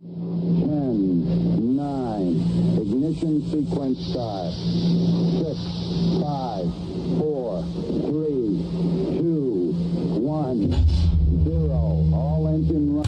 10, 9, ignition sequence start. 6, 5, 4, 3, 2, 1, 0. All engine run.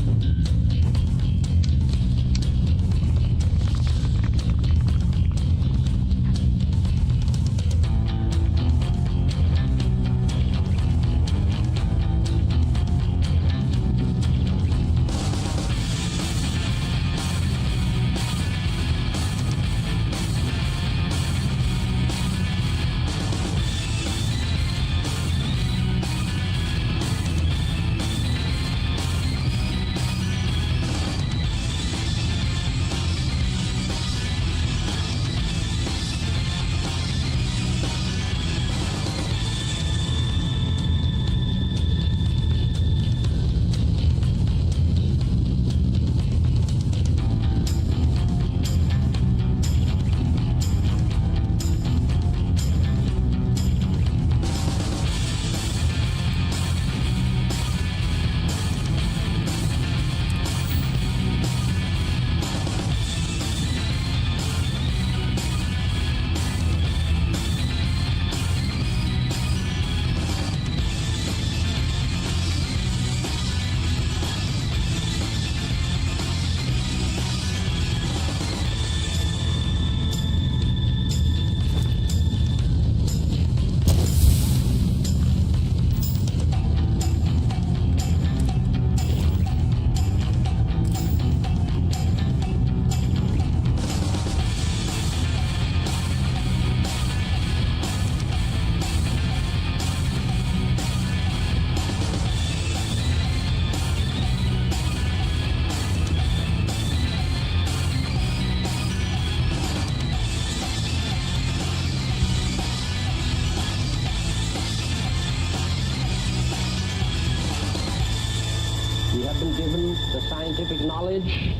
The scientific knowledge,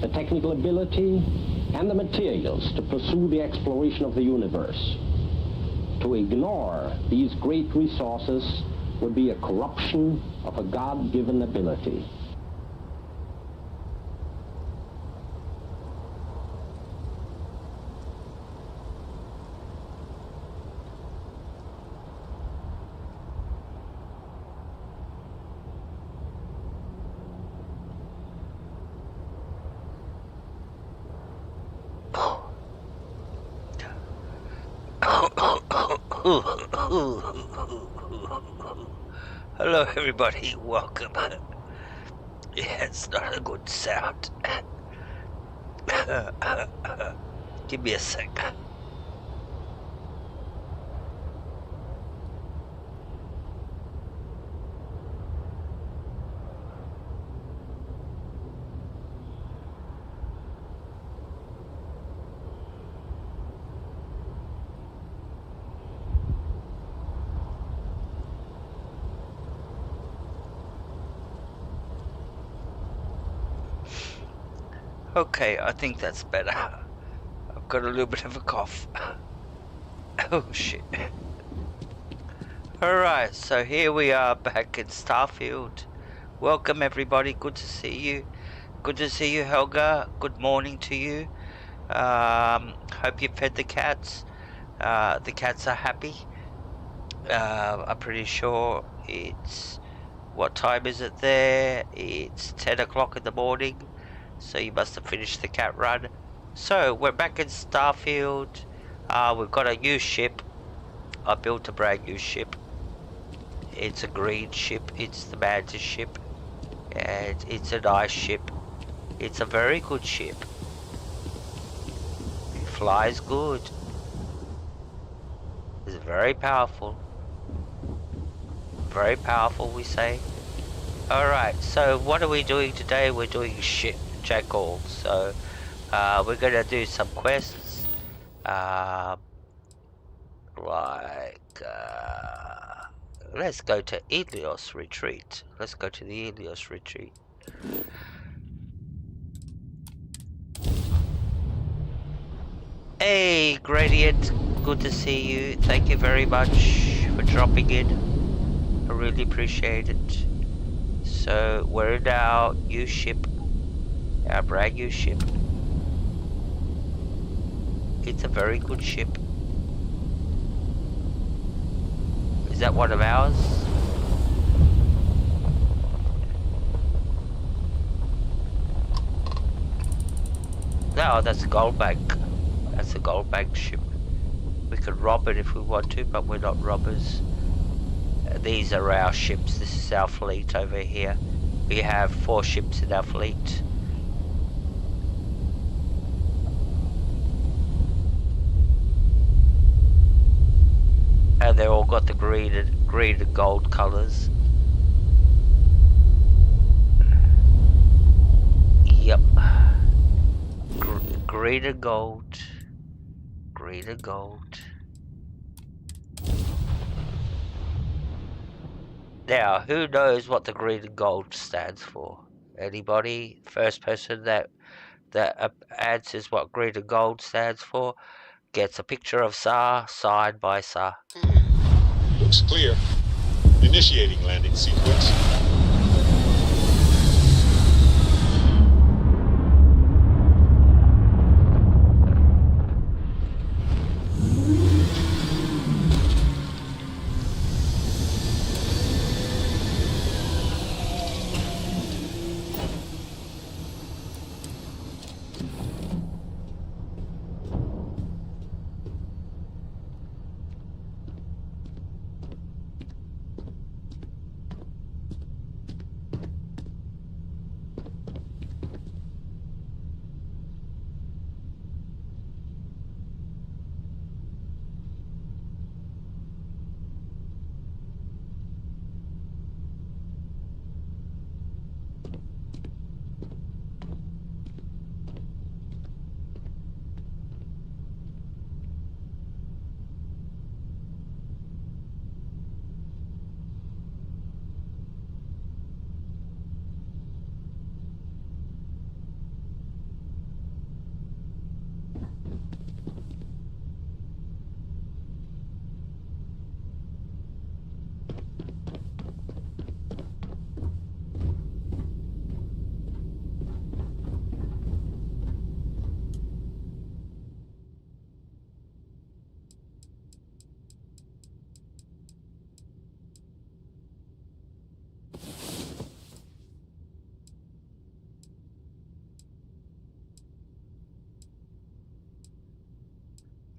the technical ability, and the materials to pursue the exploration of the universe. To ignore these great resources would be a corruption of a God-given ability. Hello everybody, welcome. Yeah, it's not a good sound. Give me a sec. Okay, I think that's better. I've got a little bit of a cough. Oh shit. Alright, so here we are back in Starfield. Welcome everybody, good to see you. Good to see you, Helga. Good morning to you. Hope you fed the cats. The cats are happy. I'm pretty sure it's... What time is it there? It's 10 o'clock in the morning. So you must have finished the cat run. So we're back in Starfield. We've got a new ship. I built a brand new ship. It's a green ship. It's the Mantis ship. And it's a nice ship. It's a very good ship. It flies good. It's very powerful. Very powerful, we say. Alright, so what are we doing today? We're doing shit. Jack all. So we're gonna do some quests let's go to Elias retreat. Let's go to the Elias retreat. Hey Gradient, good to see you. Thank you very much for dropping in. I really appreciate it. So we're in our new ship. Our brand new ship. It's a very good ship. Is that one of ours? No, that's a Goldbank. That's a Goldbank ship. We could rob it if we want to, but we're not robbers. These are our ships. This is our fleet over here. We have 4 ships in our fleet. And they all got the green and gold colours. Yep. Green and gold. Green and gold. Now, who knows what the green and gold stands for? Anybody? First person that answers what green and gold stands for gets a picture of Sar signed by Sar. Looks clear. Initiating landing sequence.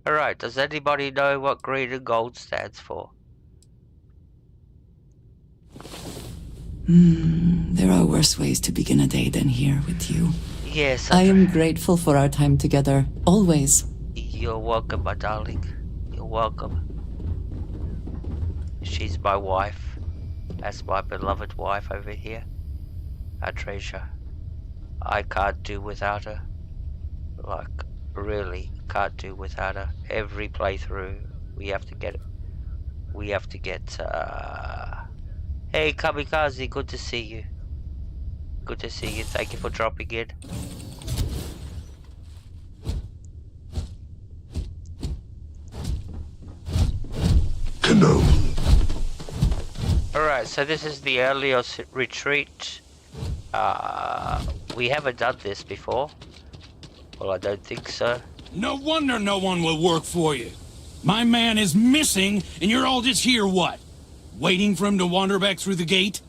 Alright, does anybody know what green and gold stands for? There are worse ways to begin a day than here with you. Yes, I am grateful for our time together, always. You're welcome, my darling. You're welcome. She's my wife. That's my beloved wife over here. A treasure. I can't do without her. Like, really can't do without her. Every playthrough, we have to get it. We have to get, Hey, Kamikaze, good to see you. Good to see you. Thank you for dropping in. Alright, so this is the Elias retreat. We haven't done this before. Well, I don't think so. No wonder no one will work for you. My man is missing, and you're all just here, what? Waiting for him to wander back through the gate?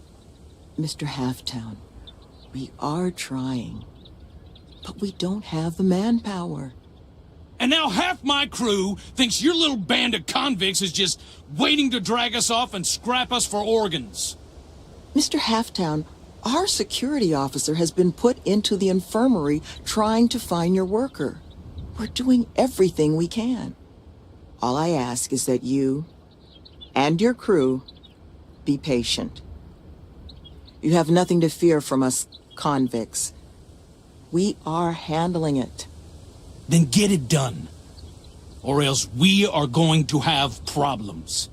Mr. HopeTown, we are trying, but we don't have the manpower. And now half my crew thinks your little band of convicts is just waiting to drag us off and scrap us for organs. Mr. HopeTown, our security officer has been put into the infirmary trying to find your worker. We're doing everything we can. All I ask is that you and your crew be patient. You have nothing to fear from us convicts. We are handling it. Then get it done. Or else we are going to have problems.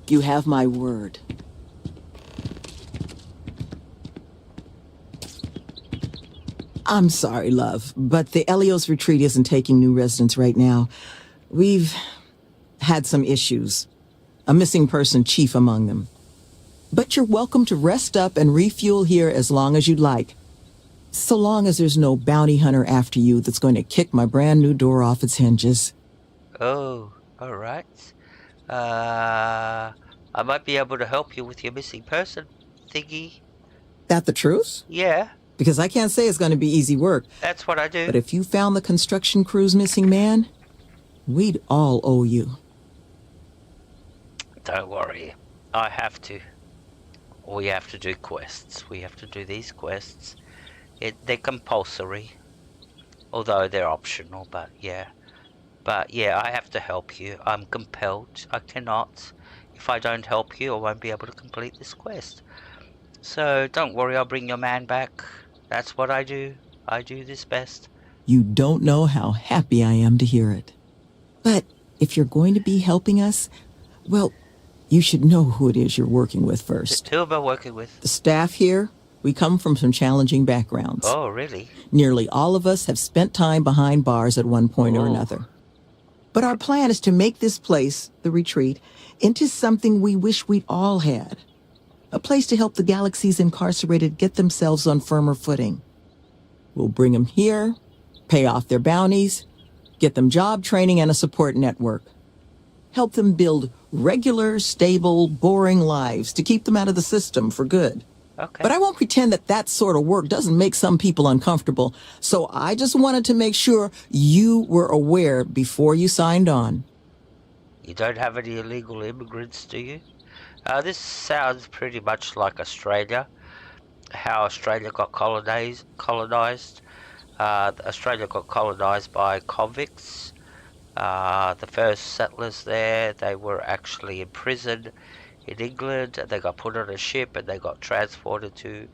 You have my word. I'm sorry, love, but the Elios retreat isn't taking new residents right now. We've had some issues. A missing person chief among them. But you're welcome to rest up and refuel here as long as you'd like. So long as there's no bounty hunter after you that's going to kick my brand new door off its hinges. Oh, alright. I might be able to help you with your missing person thingy. That the truth? Yeah, Because I can't say it's going to be easy work. that's what I do. But if you found the construction crew's missing man, we'd all owe you. Don't worry. I have to. We have to do quests. We have to do these quests. They're compulsory. Although they're optional, but yeah. But yeah, I have to help you. I'm compelled. I cannot. If I don't help you, I won't be able to complete this quest. So don't worry, I'll bring your man back. That's what I do. I do this best. You don't know how happy I am to hear it. But if you're going to be helping us, well, you should know who it is you're working with first. Who am I working with? The staff here, we come from some challenging backgrounds. Oh, really? Nearly all of us have spent time behind bars at one point or another. But our plan is to make this place, the retreat, into something we wish we'd all had. A place to help the galaxy's incarcerated get themselves on firmer footing. We'll bring them here, pay off their bounties, get them job training and a support network. Help them build regular, stable, boring lives to keep them out of the system for good. Okay. But I won't pretend that that sort of work doesn't make some people uncomfortable. So I just wanted to make sure you were aware before you signed on. You don't have any illegal immigrants, do you? This sounds pretty much like Australia. How Australia got colonized. Australia got colonized by convicts. The first settlers there, they were actually in prison in England, and they got put on a ship and they got transported to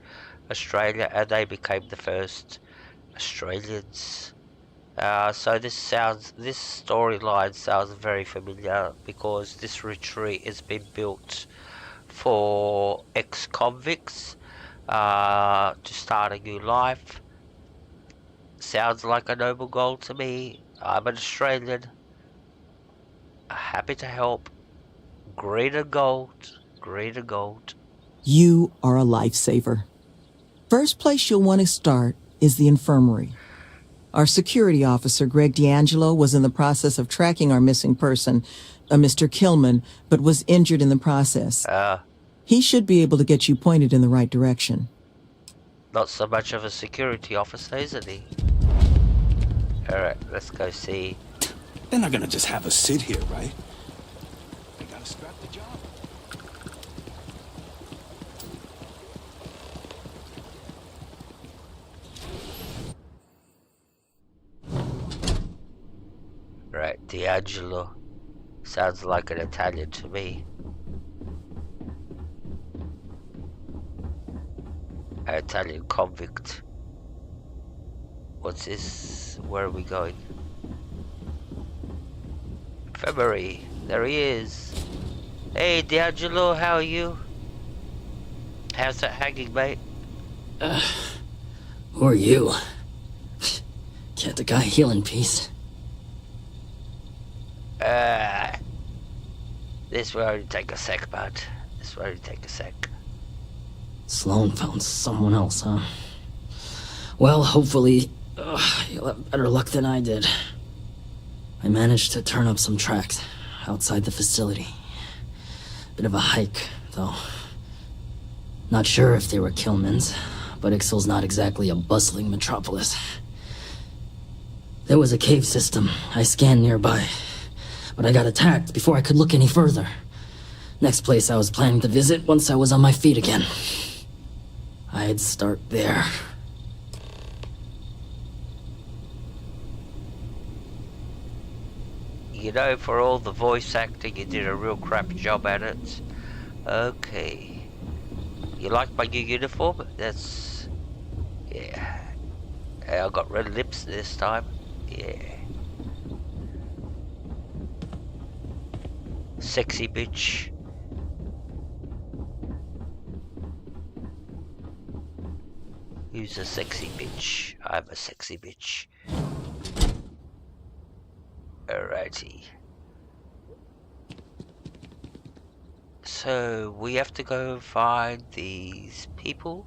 Australia, and they became the first Australians. So this storyline sounds very familiar, because this retreat has been built for ex-convicts to start a new life. Sounds like a noble goal to me. I'm an Australian, happy to help. Greater gold, greater gold. You are a lifesaver. First place you'll want to start is the infirmary. Our security officer, Greg D'Angelo, was in the process of tracking our missing person, a Mr. Killman, but was injured in the process. He should be able to get you pointed in the right direction. Not so much of a security officer, isn't he? Alright, let's go see. They're not gonna just have us sit here, right? They gotta scrap the job. Right, D'Angelo. Sounds like an Italian to me. An Italian convict. What's this? Where are we going? February. There he is. Hey, D'Angelo, how are you? How's that hanging, mate? Who are you? Can't the guy heal in peace? This will only take a sec, bud. This will only take a sec. Sloan found someone else, huh? Well, hopefully, you'll have better luck than I did. I managed to turn up some tracks outside the facility. Bit of a hike, though. Not sure if they were Killman's, but Ixal's not exactly a bustling metropolis. There was a cave system I scanned nearby, but I got attacked before I could look any further. Next place I was planning to visit once I was on my feet again. I'd start there. You know, for all the voice acting, you did a real crap job at it. Okay. You like my new uniform? That's... yeah. I got red lips this time. Yeah. Sexy bitch. Who's a sexy bitch? I'm a sexy bitch. Alrighty. So we have to go find these people.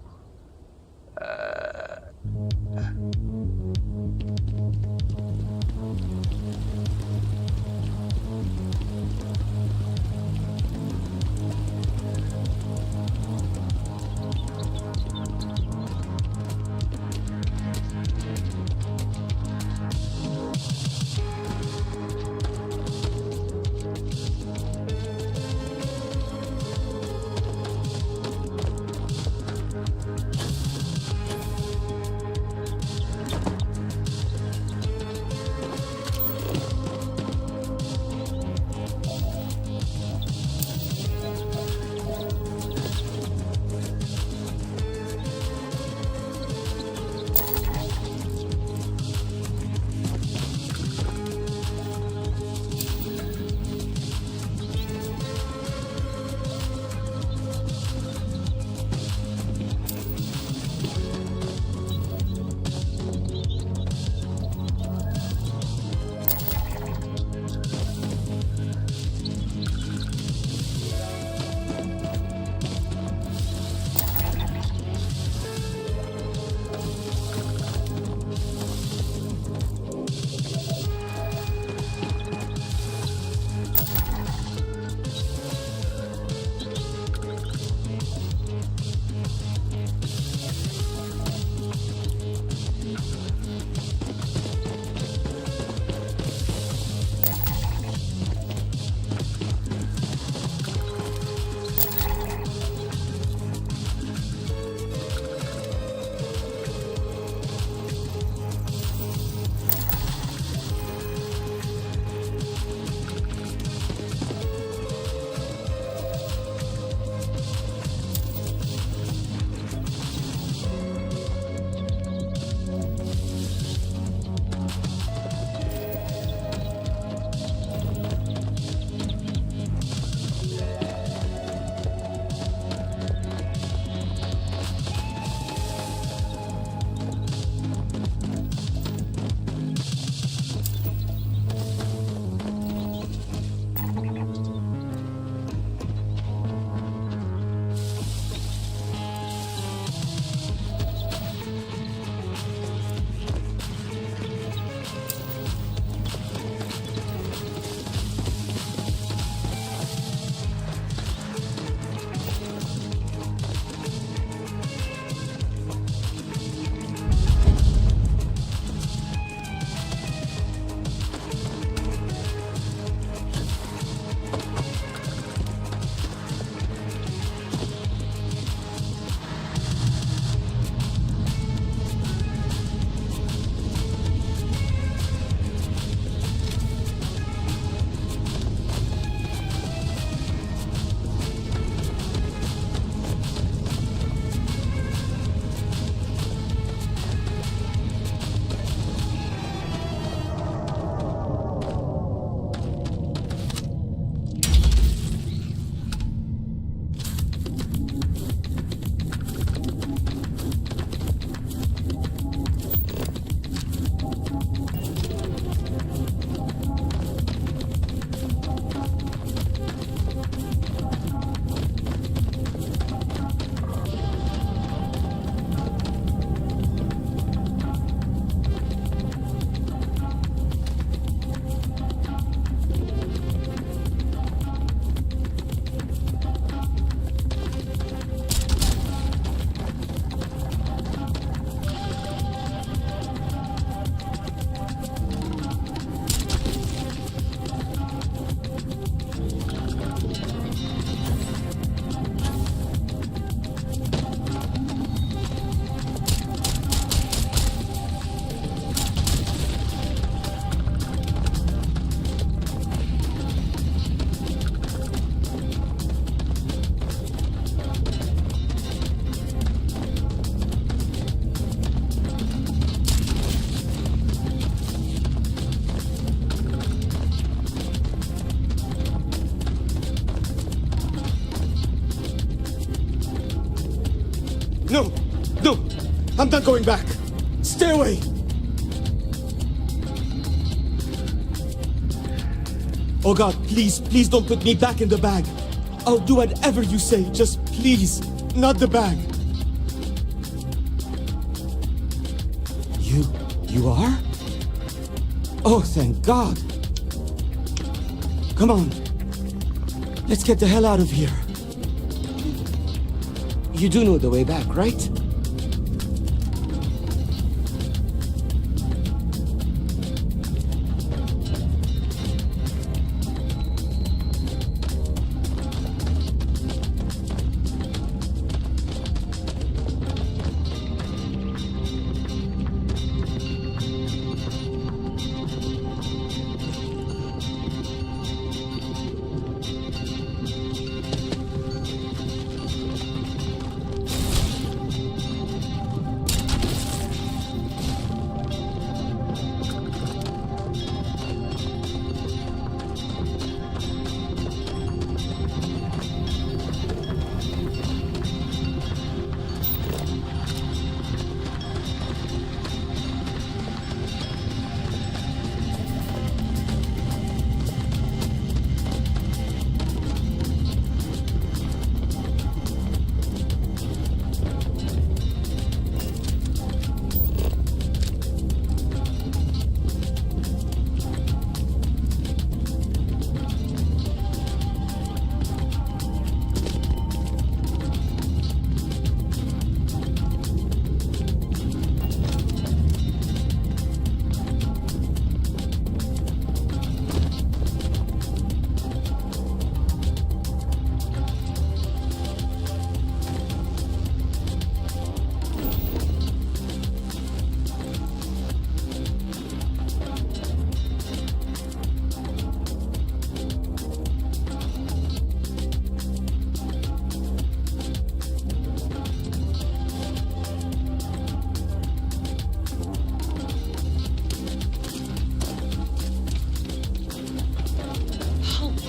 I'm not going back. Stay away. Oh God, please, please don't put me back in the bag. I'll do whatever you say, just please, not the bag. You are? Oh, thank God. Come on. Let's get the hell out of here. You do know the way back, right?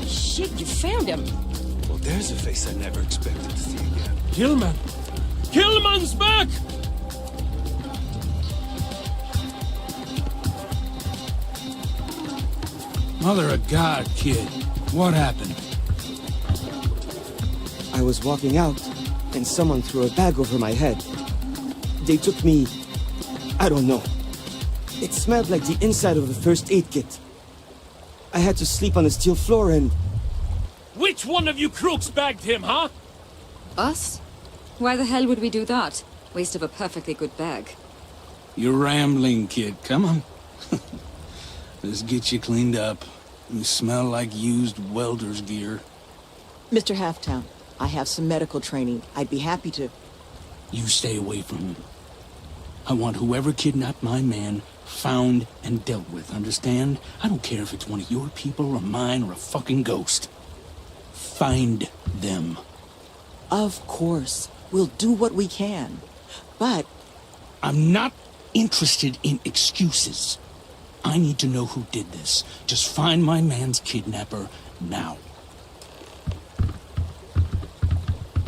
Shit, you found him. Well, there's a face I never expected to see again. Killman! Killman's back! Mother of God, kid. What happened? I was walking out, and someone threw a bag over my head. They took me... I don't know. It smelled like the inside of a first aid kit. I had to sleep on the steel floor and... Which one of you crooks bagged him, huh? Us? Why the hell would we do that? Waste of a perfectly good bag. You're rambling, kid. Come on. Let's get you cleaned up. You smell like used welder's gear. Mr. Halftown, I have some medical training. I'd be happy to... You stay away from him. I want whoever kidnapped my man found and dealt with, understand? I don't care if it's one of your people or mine or a fucking ghost. Find them. Of course. We'll do what we can. But... I'm not interested in excuses. I need to know who did this. Just find my man's kidnapper now.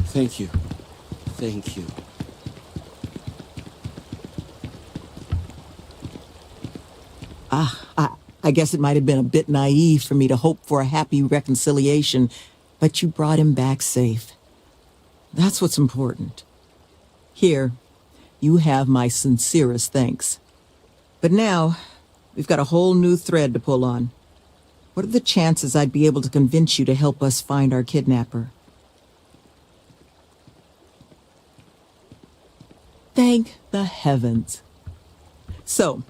Thank you. Thank you. I guess it might have been a bit naive for me to hope for a happy reconciliation, but you brought him back safe. That's what's important. Here, you have my sincerest thanks. But now, we've got a whole new thread to pull on. What are the chances I'd be able to convince you to help us find our kidnapper? Thank the heavens. So,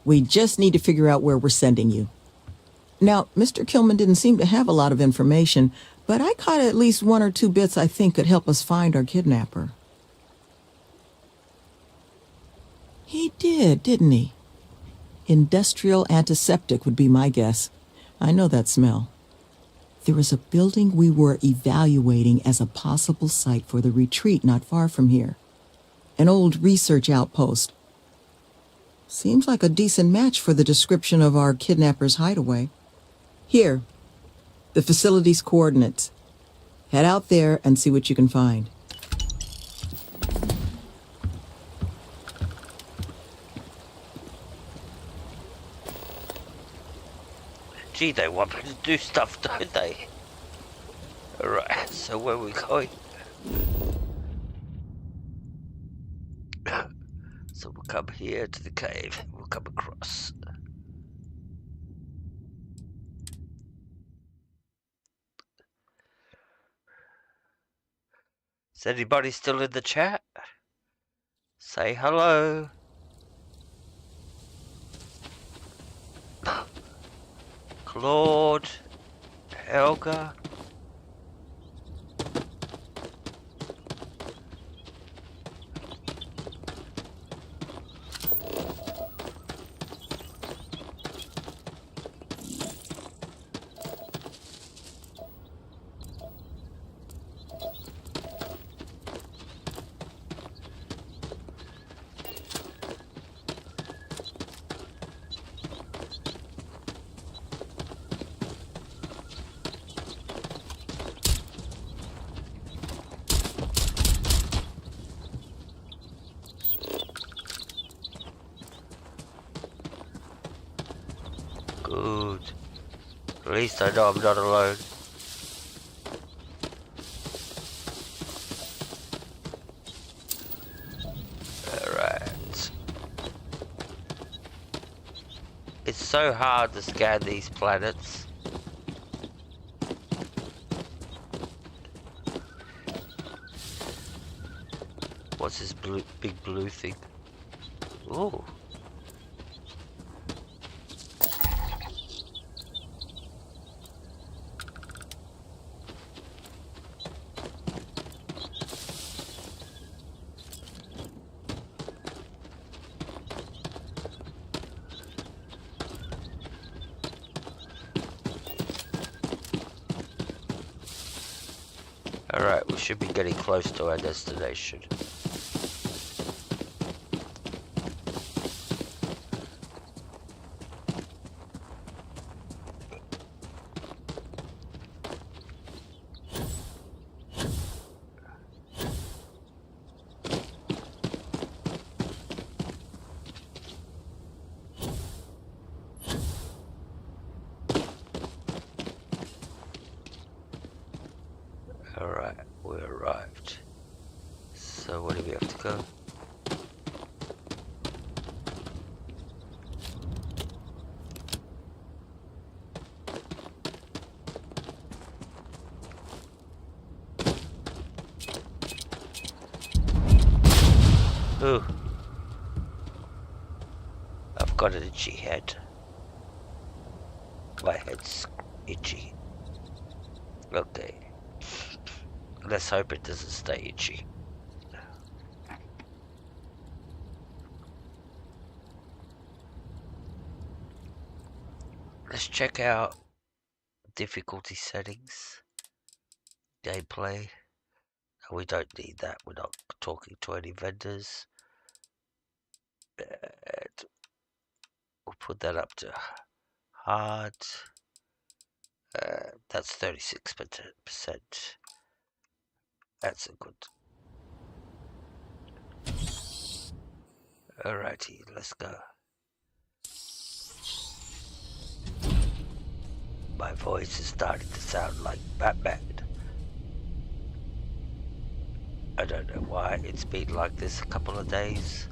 we just need to figure out where we're sending you. Now, Mr. Killman didn't seem to have a lot of information, but I caught at least one or two bits I think could help us find our kidnapper. He did, didn't he? Industrial antiseptic would be my guess. I know that smell. There is a building we were evaluating as a possible site for the retreat not far from here. An old research outpost. Seems like a decent match for the description of our kidnapper's hideaway. Here, the facility's coordinates. Head out there and see what you can find. Gee, they want me to do stuff, don't they? Alright, so where are we going? So we'll come here to the cave. We'll come across. Is anybody still in the chat? Say hello. Claude, Helga. Good. At least I know I'm not alone. Alright. It's so hard to scan these planets. What's this big blue thing? Ooh. Alright, we should be getting close to our destination. Alright, we arrived. So where do we have to go? Ooh. I've got an itchy head. My head's itchy. Okay. Let's hope it doesn't stay itchy. Let's check out difficulty settings. Gameplay. No, we don't need that. We're not talking to any vendors. And we'll put that up to hard. That's 36%. That's a good. Alrighty, let's go. My voice is starting to sound like Batman. I don't know why it's been like this a couple of days.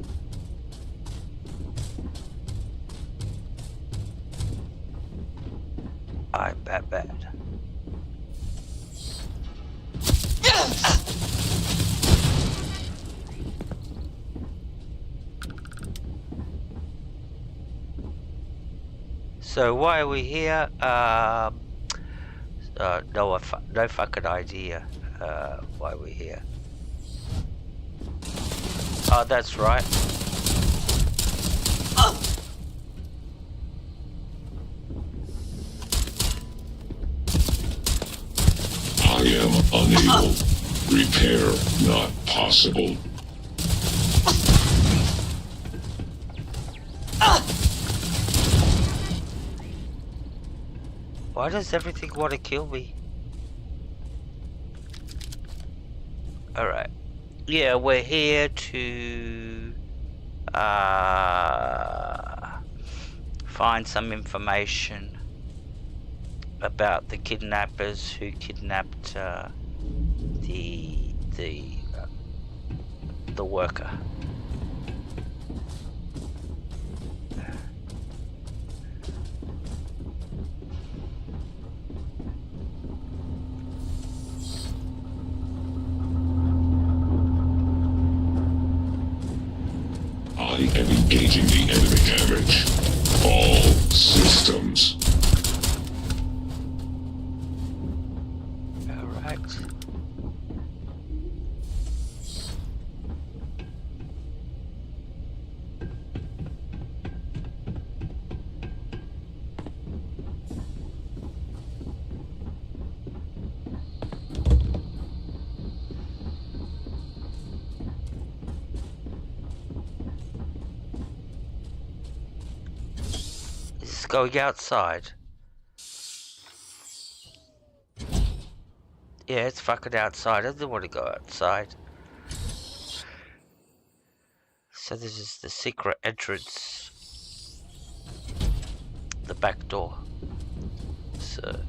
I'm Batman. So why are we here? No fucking idea why we're here. Oh, that's right. I am unable. Repair not possible. Why does everything want to kill me? Alright. Yeah, we're here to find some information about the kidnappers who kidnapped the worker. I am engaging the enemy damage. All systems. Alright. Is going outside? Yeah, it's fucking outside. I don't want to go outside. So this is the secret entrance. The back door. So...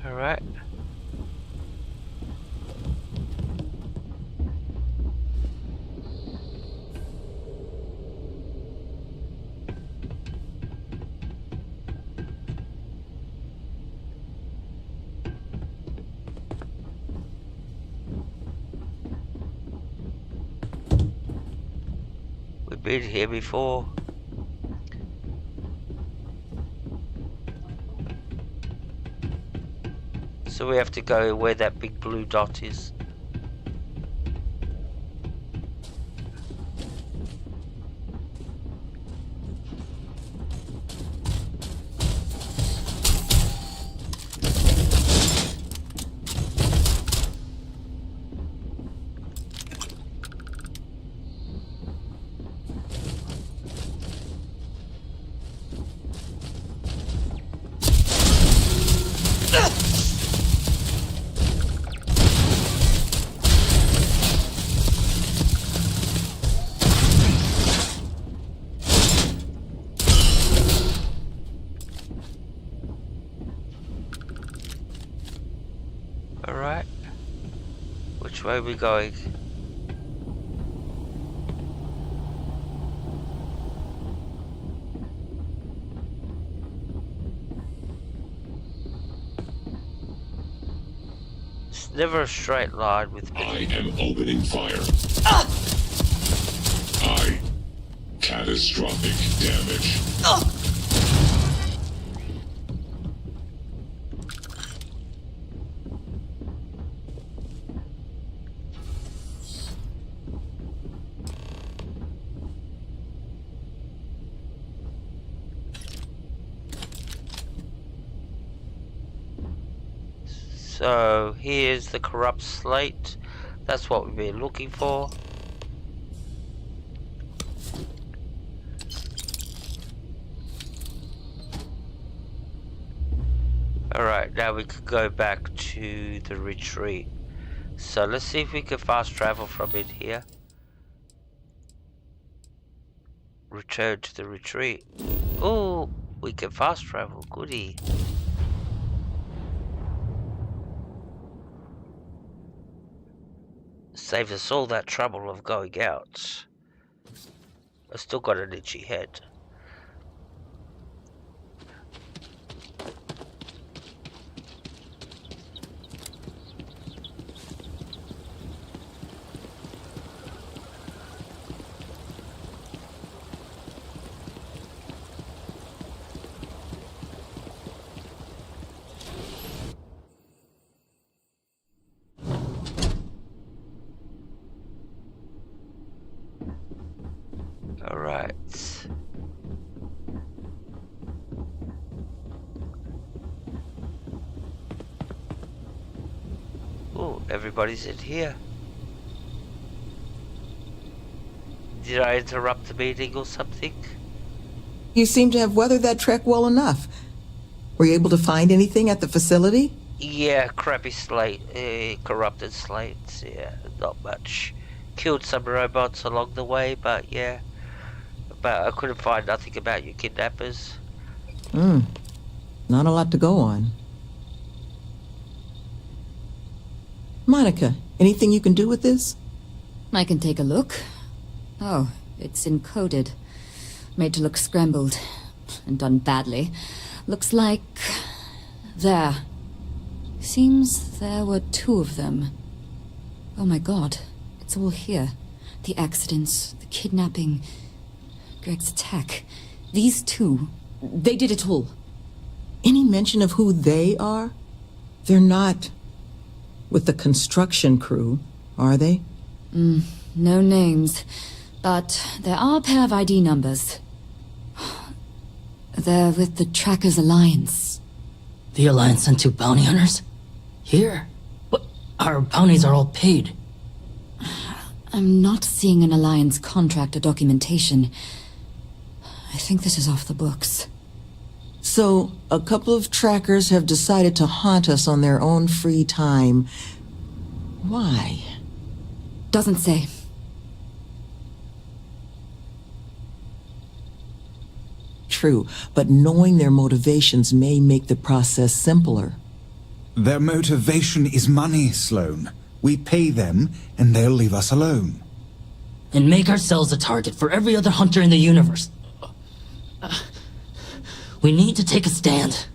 Alright. We've been here before. So we have to go where that big blue dot is. Alright. Which way are we going? It's never a straight line with me. I am opening fire. Catastrophic damage. So here's the corrupt slate. That's what we've been looking for. Alright, now we can go back to the retreat. So let's see if we can fast travel from in here. Return to the retreat. Oh, we can fast travel. Goody. Saves us all that trouble of going out. I still got an itchy head. everybody's in here. Did I interrupt the meeting or something? You seem to have weathered that trek well enough. Were you able to find anything at the facility? Yeah, crappy slate, corrupted slates, yeah, not much. Killed some robots along the way, but yeah. But I couldn't find nothing about you kidnappers. Not a lot to go on. Monica, anything you can do with this? I can take a look. Oh, it's encoded. Made to look scrambled. And done badly. Looks like... there. Seems there were 2 of them. Oh my god. It's all here. The accidents, the kidnapping, Greg's attack. These 2, they did it all. Any mention of who they are? They're not with the construction crew, are they? No names. But there are a pair of ID numbers. They're with the Trackers Alliance. The Alliance sent 2 bounty hunters? Here? But our bounties are all paid. I'm not seeing an Alliance contract or documentation. I think this is off the books. So, a couple of trackers have decided to haunt us on their own free time. Why? Doesn't say. True, but knowing their motivations may make the process simpler. Their motivation is money, Sloan. We pay them, and they'll leave us alone. And make ourselves a target for every other hunter in the universe. We need to take a stand.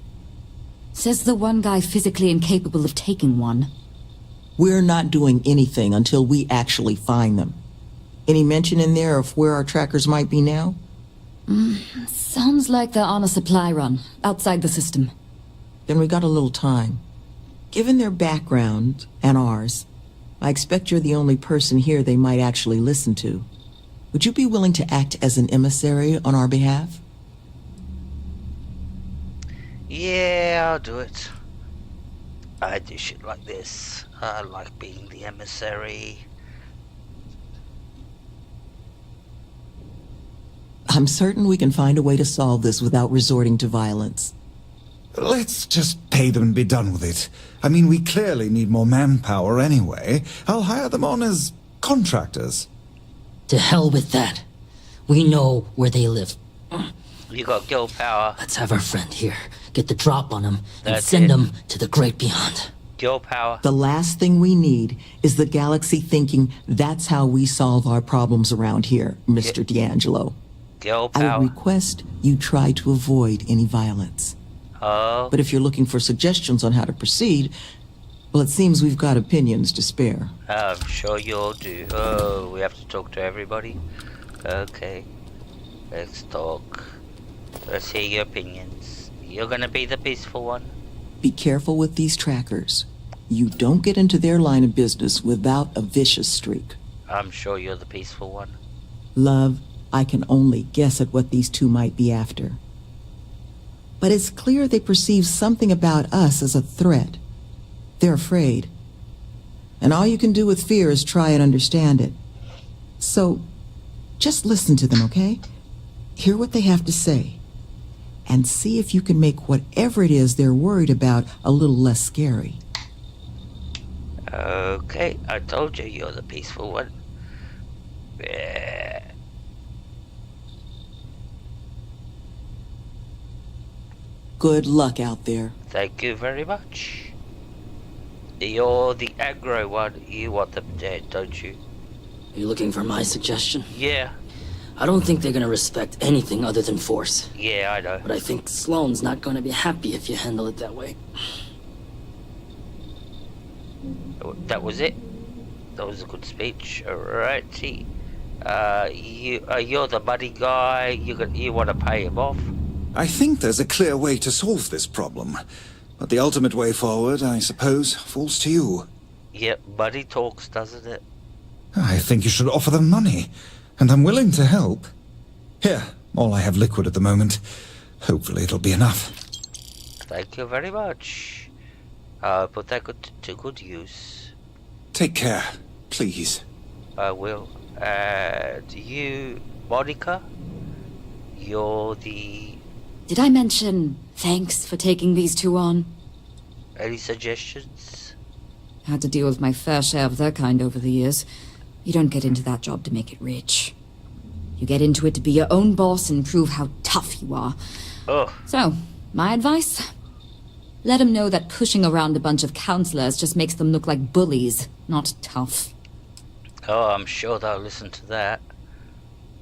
Says the one guy physically incapable of taking one. We're not doing anything until we actually find them. Any mention in there of where our trackers might be now? Sounds like they're on a supply run, outside the system. Then we got a little time. Given their background, and ours, I expect you're the only person here they might actually listen to. Would you be willing to act as an emissary on our behalf? Yeah, I'll do it. I do shit like this. I like being the emissary. I'm certain we can find a way to solve this without resorting to violence. Let's just pay them and be done with it. I mean, we clearly need more manpower anyway. I'll hire them on as contractors. To hell with that. We know where they live. You got girl power. Let's have our friend here. Get the drop on him and That's send it. him to the great beyond. Girl power. The last thing we need is the galaxy thinking that's how we solve our problems around here, Mr. D'Angelo. Girl I power. would request you try to avoid any violence. Oh. But if you're looking for suggestions on how to proceed, well, it seems we've got opinions to spare. I'm sure you'll do. Oh, we have to talk to everybody? Okay. Let's talk. Let's hear your opinions. You're gonna be the peaceful one? Be careful with these trackers. You don't get into their line of business without a vicious streak. I'm sure you're the peaceful one. Love, I can only guess at what these 2 might be after. But it's clear they perceive something about us as a threat. They're afraid. And all you can do with fear is try and understand it. So, just listen to them, okay? Hear what they have to say. And see if you can make whatever it is they're worried about a little less scary. Okay, I told you you're the peaceful one. Yeah. Good luck out there. Thank you very much. You're the aggro one. You want them dead, don't you? Are you looking for my suggestion? Yeah. I don't think they're gonna respect anything other than force. Yeah, I know. But I think Sloane's not gonna be happy if you handle it that way. That was it? That was a good speech. Alrighty. You're the money guy. You want to pay him off? I think there's a clear way to solve this problem. But the ultimate way forward, I suppose, falls to you. Yep, money talks, doesn't it? I think you should offer them money. And I'm willing to help. Here, all I have liquid at the moment. Hopefully it'll be enough. Thank you very much. Put that to good use. Take care, please. I will. You, Monica? You're the... Did I mention thanks for taking these two on? Any suggestions? Had to deal with my fair share of their kind over the years. You don't get into that job to make it rich. You get into it to be your own boss and prove how tough you are. Oh. So, my advice? Let them know that pushing around a bunch of counselors just makes them look like bullies, not tough. Oh, I'm sure they'll listen to that.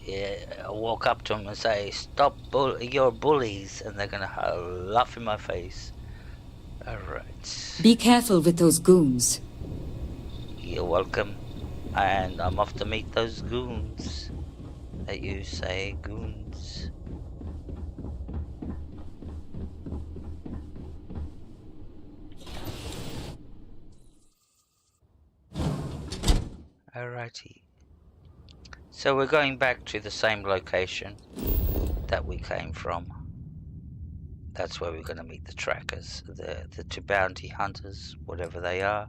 Yeah, I'll walk up to them and say, stop your bullies, and they're gonna laugh in my face. Alright. Be careful with those goons. You're welcome. And I'm off to meet those goons. That you say, goons. Alrighty. So we're going back to the same location that we came from. That's where we're going to meet the trackers, the two bounty hunters, whatever they are.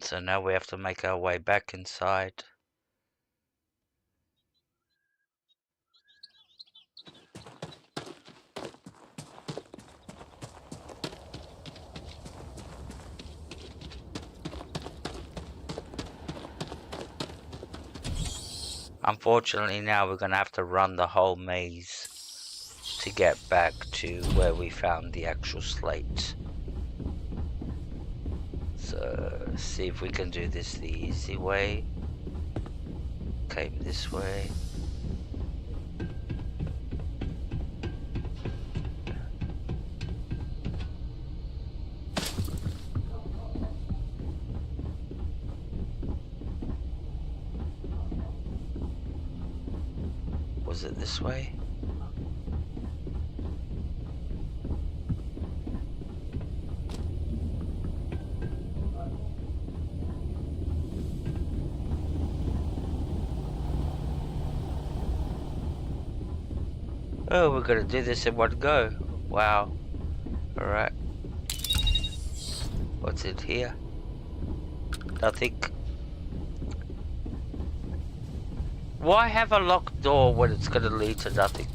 So now we have to make our way back inside. Unfortunately, now we're going to have to run the whole maze to get back to where we found the actual slate. So, see if we can do this the easy way. Came this way. Was it this way? Oh, we're gonna do this in one go. Wow. Alright. What's in here? Nothing. Why have a locked door when it's gonna lead to nothing?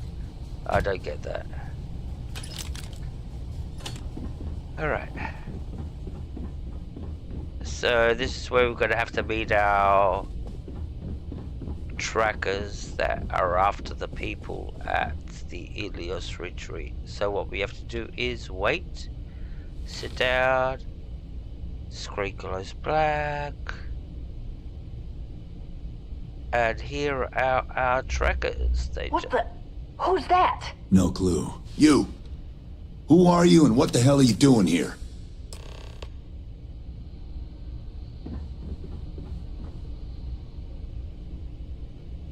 I don't get that. Alright. So this is where we're gonna have to meet our trackers that are after the people at the Elias retreat. So what we have to do is wait, sit down, screen glows black, and here are our trackers. Who's that? No clue. You! Who are you and what the hell are you doing here?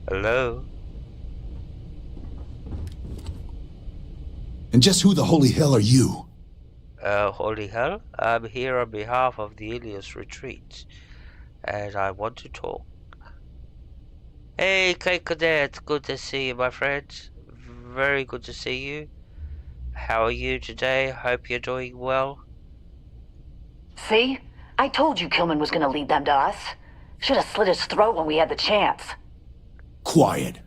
Hello? And just who the holy hell are you? Holy hell? I'm here on behalf of the Elias retreat, and I want to talk. Hey, K Cadet, good to see you, my friend. Very good to see you. How are you today? Hope you're doing well. See? I told you Kilman was gonna lead them to us. Should have slit his throat when we had the chance. Quiet.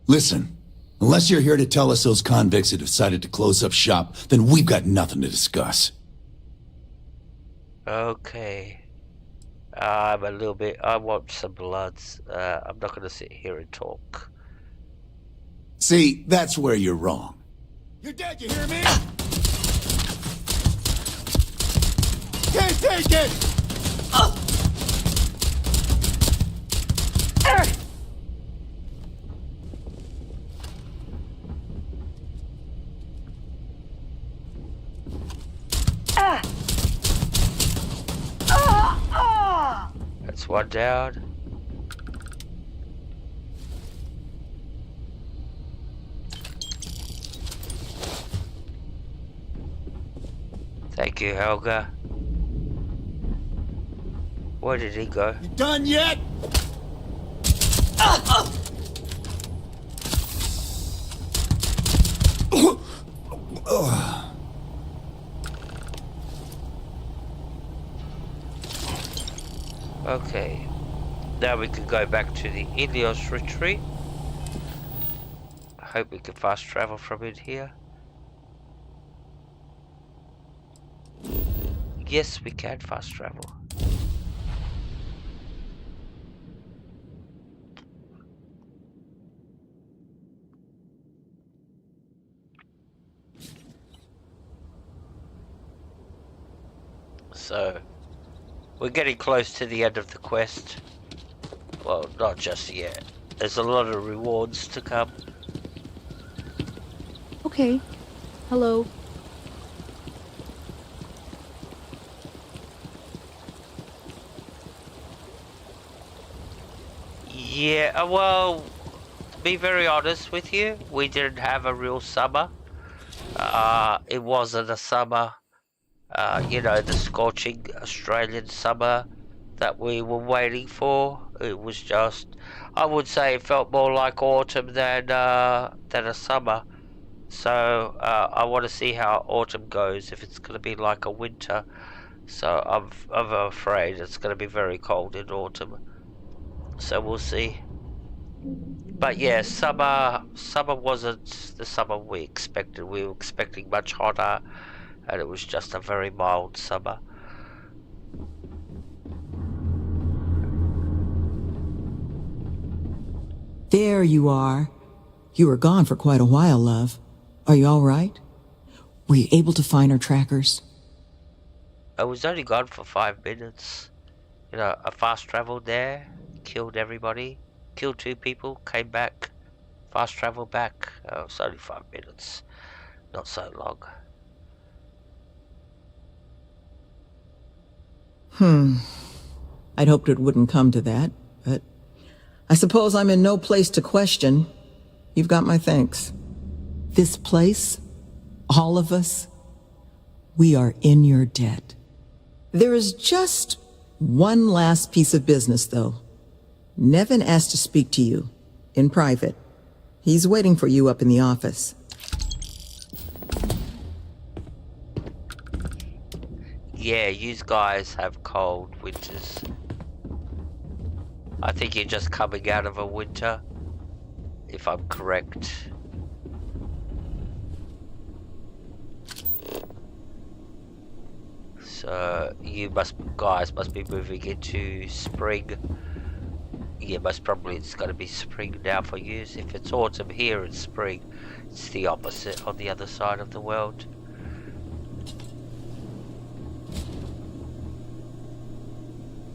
Listen, unless you're here to tell us those convicts have decided to close up shop, then we've got nothing to discuss. Okay. I want some bloods. I'm not gonna sit here and talk. See, that's where you're wrong. You're dead, you hear me? Can't take it! That's one down. Thank you, Helga. Where did he go? You done yet? Okay. Now we can go back to the Elias retreat. I hope we can fast travel from in here. Yes, we can fast travel. So, we're getting close to the end of the quest. Well, not just yet. There's a lot of rewards to come. Okay. Hello. Yeah, well, to be very honest with you, we didn't have a real summer. It wasn't a summer, you know, the scorching Australian summer that we were waiting for. It was just, I would say it felt more like autumn than a summer. So I want to see how autumn goes, if it's going to be like a winter. So I'm afraid it's going to be very cold in autumn. So we'll see. But yeah, summer wasn't the summer we expected. We were expecting much hotter, and it was just a very mild summer. There you are. You were gone for quite a while, love. Are you all right? Were you able to find our trackers? I was only gone for 5 minutes. You know, I fast traveled there, killed everybody, killed 2 people, came back, fast traveled back. It's only 5 minutes, not so long. I'd hoped it wouldn't come to that, but I suppose I'm in no place to question. You've got my thanks. This place, all of us, we are in your debt. There is just one last piece of business, though. Nevin asked to speak to you, in private. He's waiting for you up in the office. Yeah, you guys have cold winters. I think you're just coming out of a winter, if I'm correct. So you guys must be moving into spring. Yeah, most probably it's going to be spring now for you. If it's autumn here, it's spring. It's the opposite on the other side of the world.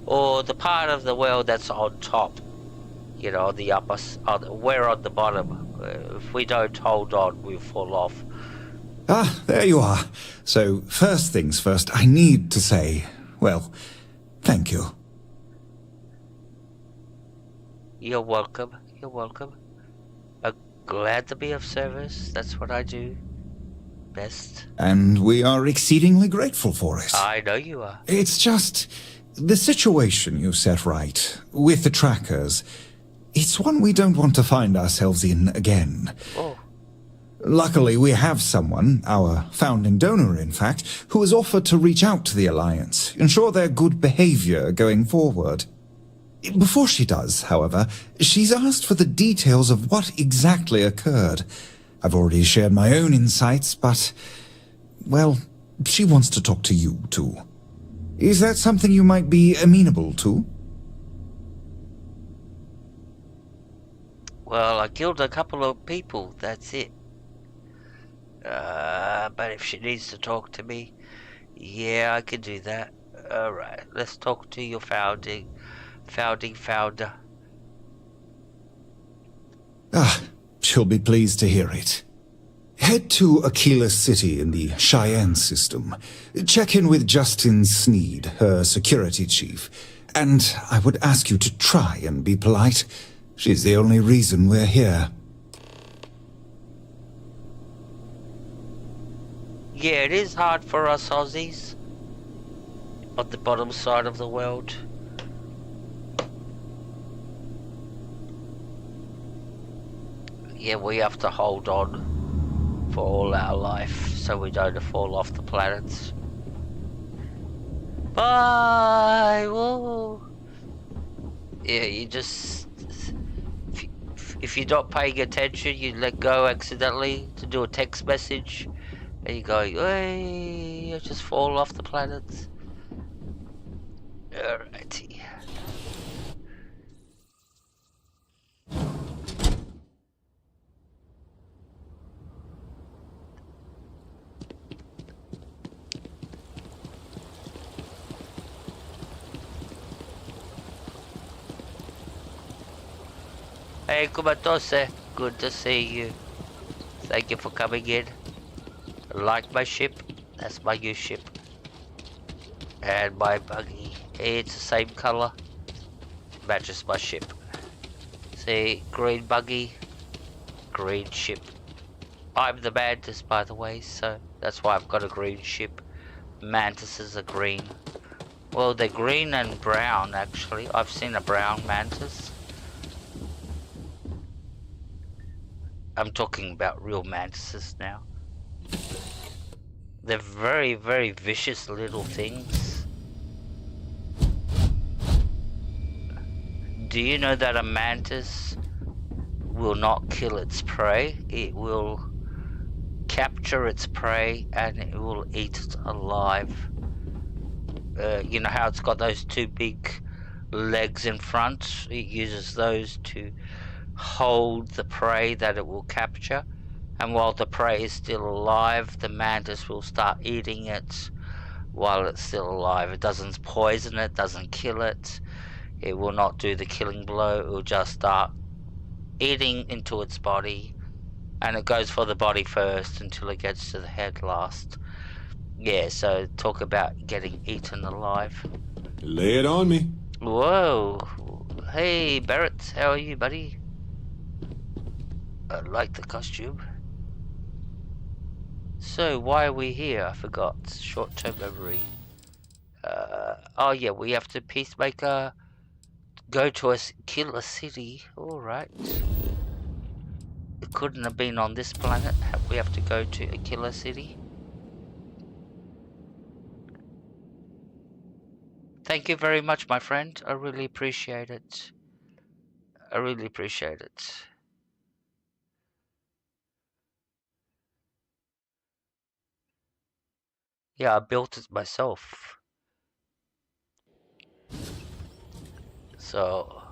Or the part of the world that's on top, you know, the upper, we're on the bottom. If we don't hold on, we'll fall off. Ah, there you are. So, first things first, I need to say, well, thank you. You're welcome. You're welcome. I'm glad to be of service. That's what I do best. And we are exceedingly grateful for it. I know you are. It's just the situation you set right with the trackers. It's one we don't want to find ourselves in again. Oh. Luckily, we have someone, our founding donor in fact, who has offered to reach out to the Alliance, ensure their good behavior going forward. Before she does, however, she's asked for the details of what exactly occurred. I've already shared my own insights, but, well, she wants to talk to you, too. Is that something you might be amenable to? Well, I killed a couple of people, that's it. But if she needs to talk to me, yeah, I can do that. Alright, let's talk to your founding founder. Ah, she'll be pleased to hear it. Head to Akila City in the Cheyenne system. Check in with Justin Sneed, her security chief. And I would ask you to try and be polite. She's the only reason we're here. Yeah, it is hard for us Aussies on the bottom side of the world. Yeah, we have to hold on for all our life so we don't fall off the planets. Bye! Whoa. Yeah, you just... If you're not paying attention, you let go accidentally to do a text message, and you go, hey, you just fall off the planet. Alrighty. Hey, Kumatose, good to see you. Thank you for coming in. Like my ship? That's my new ship. And my buggy. It's the same color. Matches my ship. See, green buggy, green ship. I'm the mantis, by the way, so that's why I've got a green ship. Mantises are green. Well, they're green and brown, actually. I've seen a brown mantis. I'm talking about real mantises now. They're very, very vicious little things. Do you know that a mantis will not kill its prey? It will capture its prey and it will eat it alive. You know how it's got those two big legs in front? It uses those to hold the prey that it will capture, and while the prey is still alive, the mantis will start eating it while it's still alive. It doesn't poison it, doesn't kill it. It will not do the killing blow. It will just start eating into its body, and it goes for the body first until it gets to the head last. Yeah, so talk about getting eaten alive. Lay it on me. Whoa. Hey, Barrett, how are you, buddy? I like the costume. So, why are we here? I forgot. Short-term memory. Oh yeah, we have to Peacemaker go to Akila City. Alright. It couldn't have been on this planet. We have to go to Akila City. Thank you very much, my friend. I really appreciate it. I really appreciate it. Yeah, I built it myself. So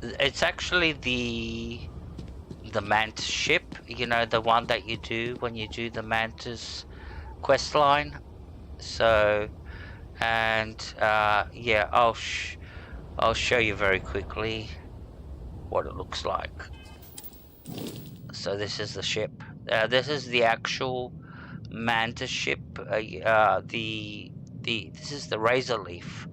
it's actually the Mantis ship, you know, the one that you do when you do the Mantis quest line. So, and yeah, I'll show you very quickly what it looks like. So this is the ship. This is the actual Mantis ship. This is the Razor Leaf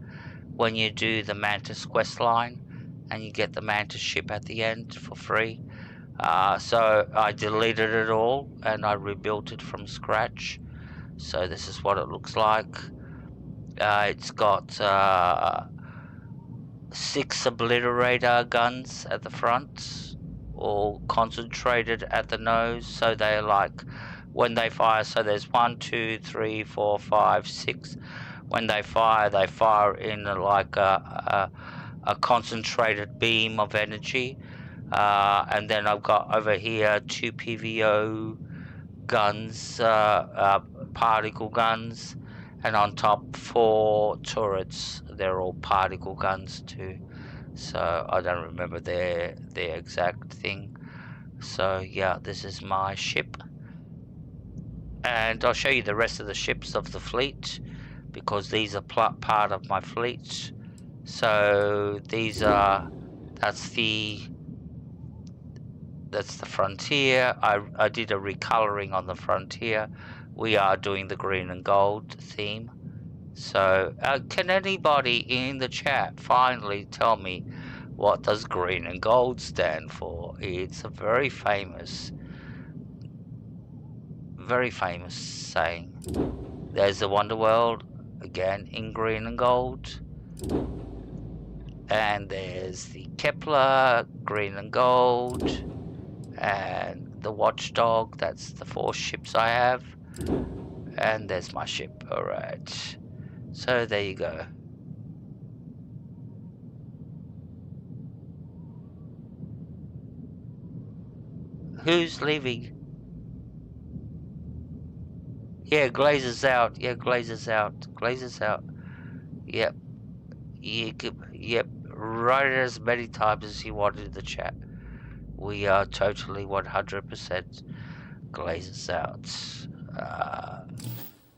when you do the Mantis quest line, and you get the Mantis ship at the end for free. So I deleted it all and I rebuilt it from scratch. So this is what it looks like. It's got 6 obliterator guns at the front, all concentrated at the nose, so they're like, when they fire, so there's 1, 2, 3, 4, 5, 6. When they fire in like a concentrated beam of energy. And then I've got over here 2 PVO guns, particle guns, and on top 4 turrets. They're all particle guns too. So I don't remember their exact thing. So yeah, this is my ship. And I'll show you the rest of the ships of the fleet, because these are part of my fleet. So these are, that's the Frontier. I did a recoloring on the Frontier. We are doing the green and gold theme. So can anybody in the chat finally tell me what does green and gold stand for? It's a very famous saying. There's the Wonderworld, again in green and gold. And there's the Kepler, green and gold. And the Watchdog, that's the 4 ships I have. And there's my ship, alright. So there you go. Who's leaving? Yeah, Glazer's out. Yeah, Glazer's out. Glazer's out. Yep. Yep. Write it as many times as you want in the chat. We are totally 100% Glazer's out.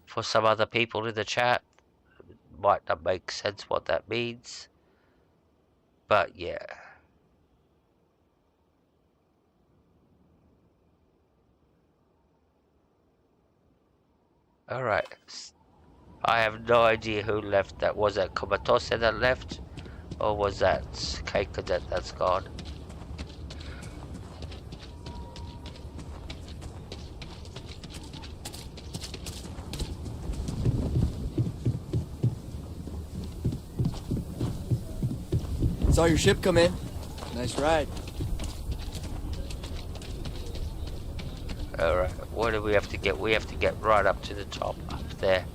For some other people in the chat, might not make sense what that means. But yeah. Alright. I have no idea who left that. Was that Komatose that left? Or was that K Cadet that's gone? Saw your ship come in. Nice ride. Alright, what do we have to get? We have to get right up to the top, up there.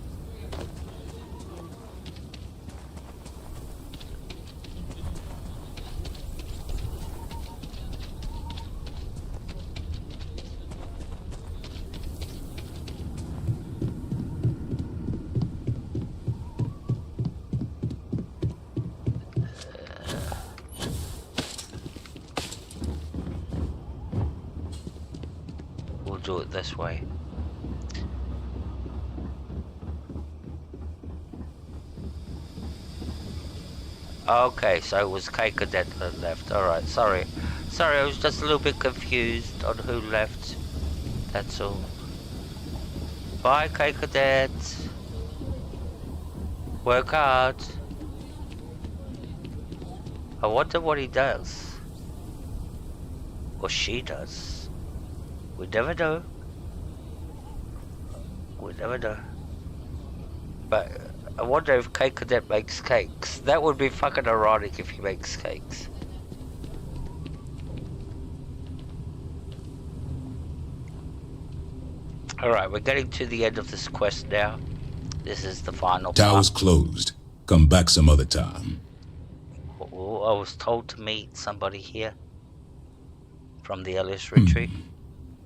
Do it this way. Okay, so it was K Cadet that left. Alright, sorry. Sorry, I was just a little bit confused on who left. That's all. Bye, K Cadet. Work hard. I wonder what he does. Or she does. We never know. We never know. But I wonder if K Cadet makes cakes. That would be fucking ironic if he makes cakes. Alright, we're getting to the end of this quest now. This is the final Tower's part. closed. Come back some other time. Oh, I was told to meet somebody here. From the Elias retreat.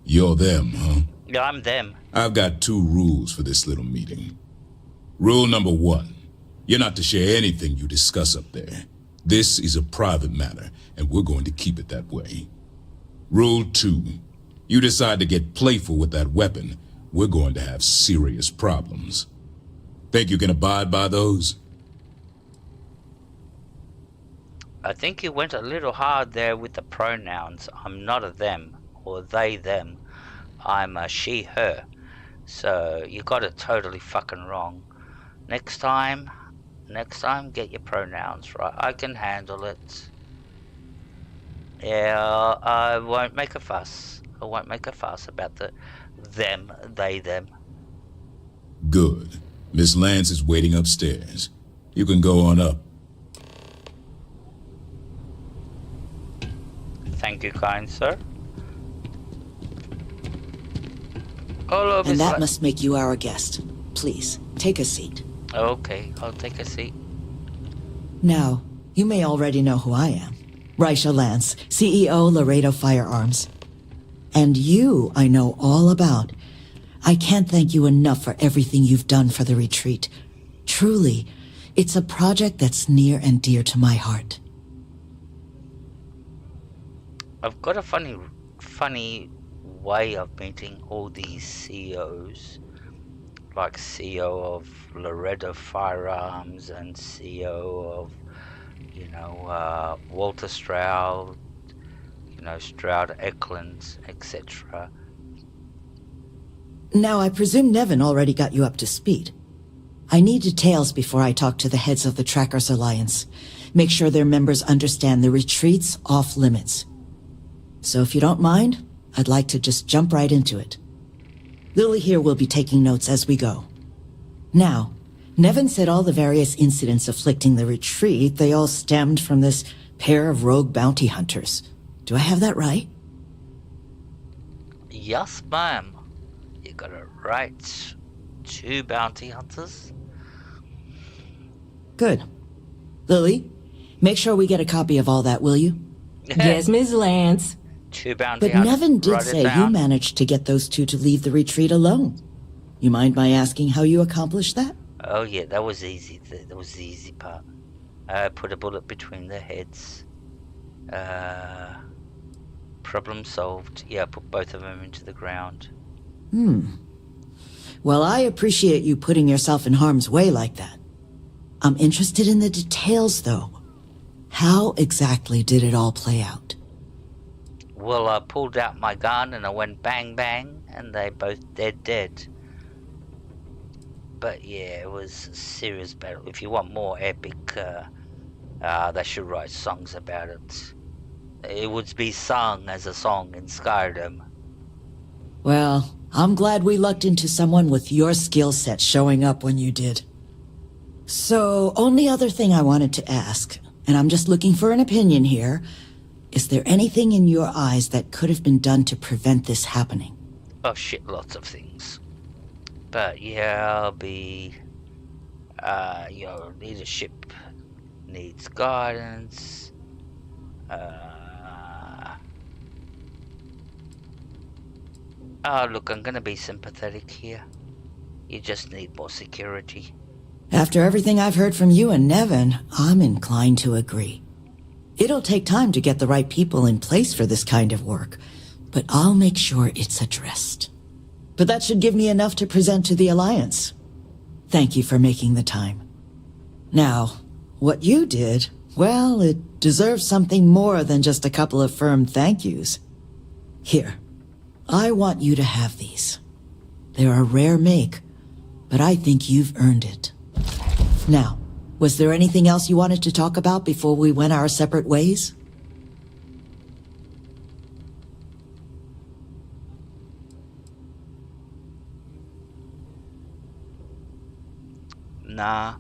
You're them, huh? Yeah, I'm them. I've got 2 rules for this little meeting. Rule number 1. You're not to share anything you discuss up there. This is a private matter, and we're going to keep it that way. Rule 2. You decide to get playful with that weapon, we're going to have serious problems. Think you can abide by those? I think you went a little hard there with the pronouns. I'm not a them. Or they, them. I'm a she, her. So you got it totally fucking wrong. Next time, get your pronouns right. I can handle it. Yeah, I won't make a fuss. I won't make a fuss about the them, they, them. Good. Miss Lance is waiting upstairs. You can go on up. Thank you, kind sir. Hello, and that must make you our guest. Please, take a seat. Okay, I'll take a seat. Now, you may already know who I am. Raisha Lance, CEO Laredo Firearms. And you I know all about. I can't thank you enough for everything you've done for the retreat. Truly, it's a project that's near and dear to my heart. I've got a funny way of meeting all these CEOs, like CEO of Laredo Firearms and CEO of, Walter Stroud, Stroud Eklund, etc. Now, I presume Nevin already got you up to speed. I need details before I talk to the heads of the Trackers Alliance. Make sure their members understand the retreat's off limits. So if you don't mind, I'd like to just jump right into it. Lily here will be taking notes as we go. Now, Nevin said all the various incidents afflicting the retreat, they all stemmed from this pair of rogue bounty hunters. Do I have that right? Yes, ma'am. You got it right. 2 bounty hunters. Good. Lily, make sure we get a copy of all that, will you? Yes, Miss Lance. 2 bounty But hunters. Nevin did Write it say you down. managed to get those two to leave the retreat alone. You mind my asking how you accomplished that? Oh yeah, that was easy. That was the easy part. Put a bullet between their heads. Problem solved. Yeah, put both of them into the ground. Well, I appreciate you putting yourself in harm's way like that. I'm interested in the details, though. How exactly did it all play out? Well, I pulled out my gun and I went bang bang, and they both dead. But yeah, it was a serious battle. If you want more epic, they should write songs about it. It would be sung as a song in Skyrim. Well, I'm glad we lucked into someone with your skill set showing up when you did. So, only other thing I wanted to ask, and I'm just looking for an opinion here, is there anything in your eyes that could have been done to prevent this happening? Oh shit, lots of things. But yeah, I'll be... your leadership needs guidance. Oh, look, I'm gonna be sympathetic here. You just need more security. After everything I've heard from you and Nevin, I'm inclined to agree. It'll take time to get the right people in place for this kind of work, but I'll make sure it's addressed. But that should give me enough to present to the Alliance. Thank you for making the time. Now, what you did, well, it deserves something more than just a couple of firm thank yous. Here, I want you to have these. They're a rare make, but I think you've earned it. Now, was there anything else you wanted to talk about before we went our separate ways? Nah.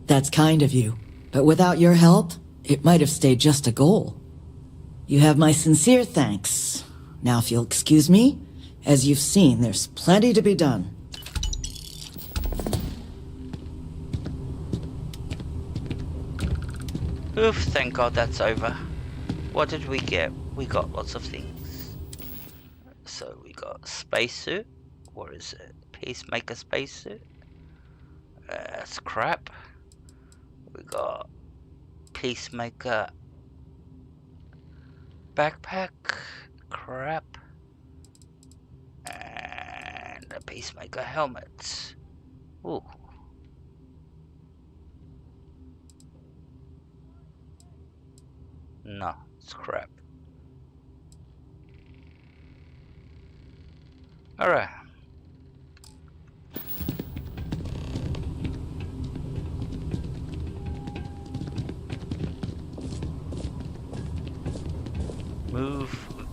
That's kind of you, but without your help, it might have stayed just a goal. You have my sincere thanks. Now, if you'll excuse me, as you've seen, there's plenty to be done. Oof, thank God that's over. What did we get? We got lots of things. So we got spacesuit. What is it? Peacemaker spacesuit. That's crap. We got Peacemaker backpack. Crap. And a Peacemaker helmet. Ooh. No, it's crap. Alright. Move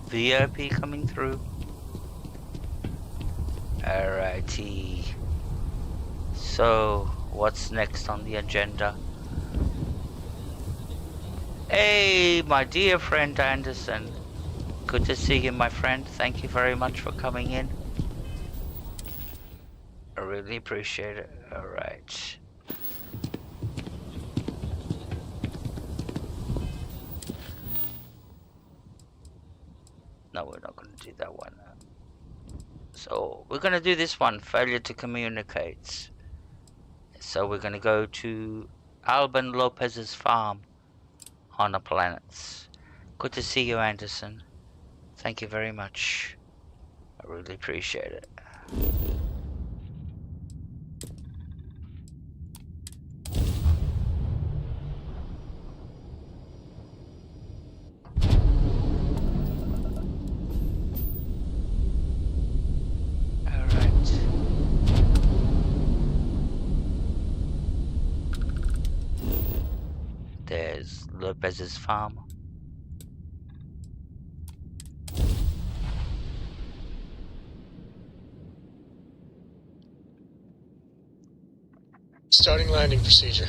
VIP coming through. Alrighty. So, what's next on the agenda? Hey, my dear friend Anderson. Good to see you, my friend. Thank you very much for coming in. I really appreciate it. Alright. No, we're not going to do that one. So, we're going to do this one. Failure to communicate. So, we're going to go to Alban Lopez's farm on the planets. Good to see you, Anderson. Thank you very much. I really appreciate it. There's Lopez's farm. Starting landing procedure.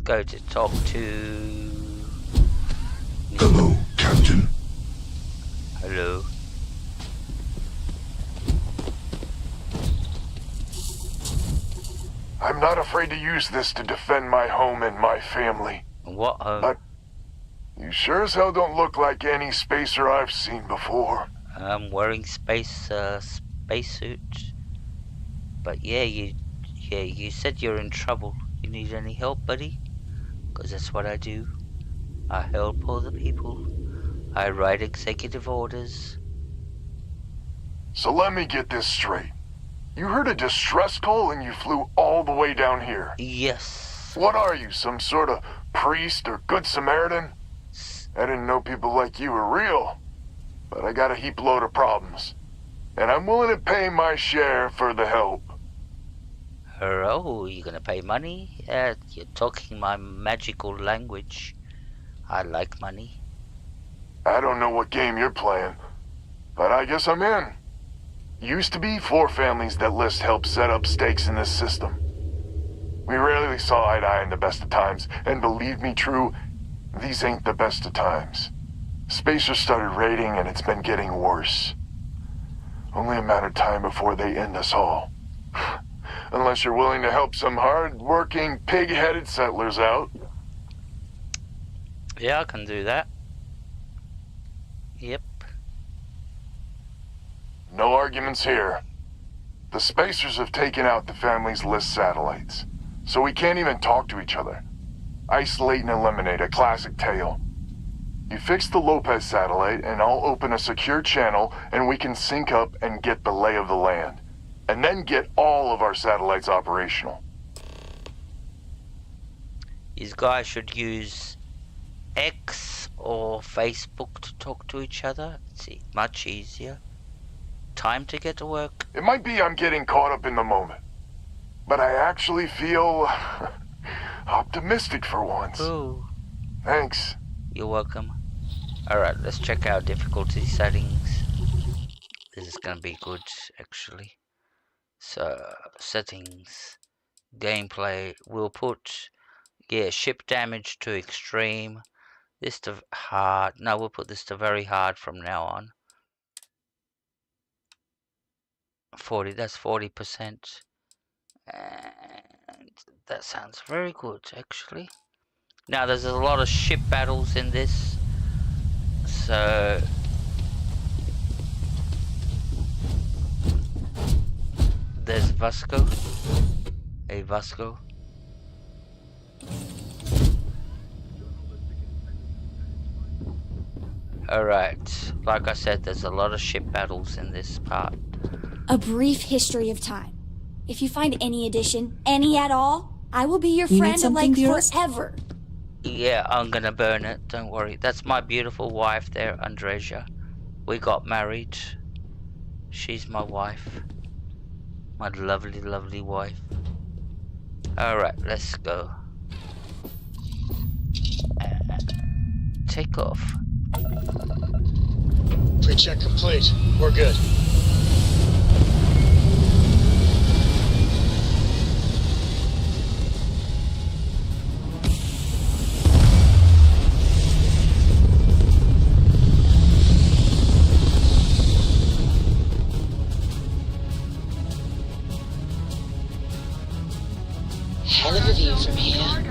go to talk to... Hello, Captain. Hello. I'm not afraid to use this to defend my home and my family. What home? But you sure as hell don't look like any spacer I've seen before. I'm wearing spacesuit. But yeah, you said you're in trouble. You need any help, buddy? Because that's what I do. I help all the people. I write executive orders. So let me get this straight. You heard a distress call and you flew all the way down here? Yes. What are you, some sort of priest or good Samaritan? I didn't know people like you were real. But I got a heap load of problems. And I'm willing to pay my share for the help. Oh, you gonna pay money? You're talking my magical language. I like money. I don't know what game you're playing, but I guess I'm in. Used to be 4 families that List helped set up stakes in this system. We rarely saw eye to eye in the best of times, and believe me, True, these ain't the best of times. Spacers started raiding, and it's been getting worse. Only a matter of time before they end us all. Unless you're willing to help some hard-working, pig-headed settlers out. Yeah, I can do that. Yep. No arguments here. The Spacers have taken out the family's List satellites, so we can't even talk to each other. Isolate and eliminate, a classic tale. You fix the Lopez satellite, and I'll open a secure channel, and we can sync up and get the lay of the land. And then get all of our satellites operational. These guys should use X or Facebook to talk to each other. It's much easier. Time to get to work. It might be I'm getting caught up in the moment, but I actually feel optimistic for once. Ooh. Thanks. You're welcome. Alright, let's check out difficulty settings. This is gonna be good, actually. So, settings, gameplay, we'll put, ship damage to extreme, this to hard, no, we'll put this to very hard from now on. 40, that's 40%, and that sounds very good, actually. Now, there's a lot of ship battles in this, so... There's Vasco. Hey, Vasco. Alright, like I said, there's a lot of ship battles in this part. A brief history of time. If you find any addition, any at all, I will be your friend like forever. Yeah, I'm gonna burn it, don't worry. That's my beautiful wife there, Andreja. We got married. She's my wife. My lovely, lovely wife. Alright, let's go. Take off. Pre-check complete. We're good. Hell of a view from here.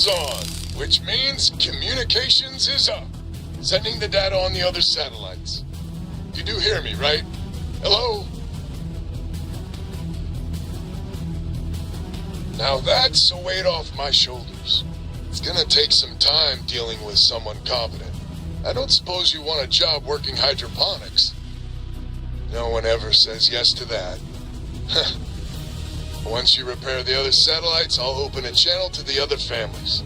is on, which means communications is up. Sending the data on the other satellites. You do hear me, right? Hello? Now that's a weight off my shoulders. It's gonna take some time dealing with someone competent. I don't suppose you want a job working hydroponics. No one ever says yes to that. Once you repair the other satellites, I'll open a channel to the other families.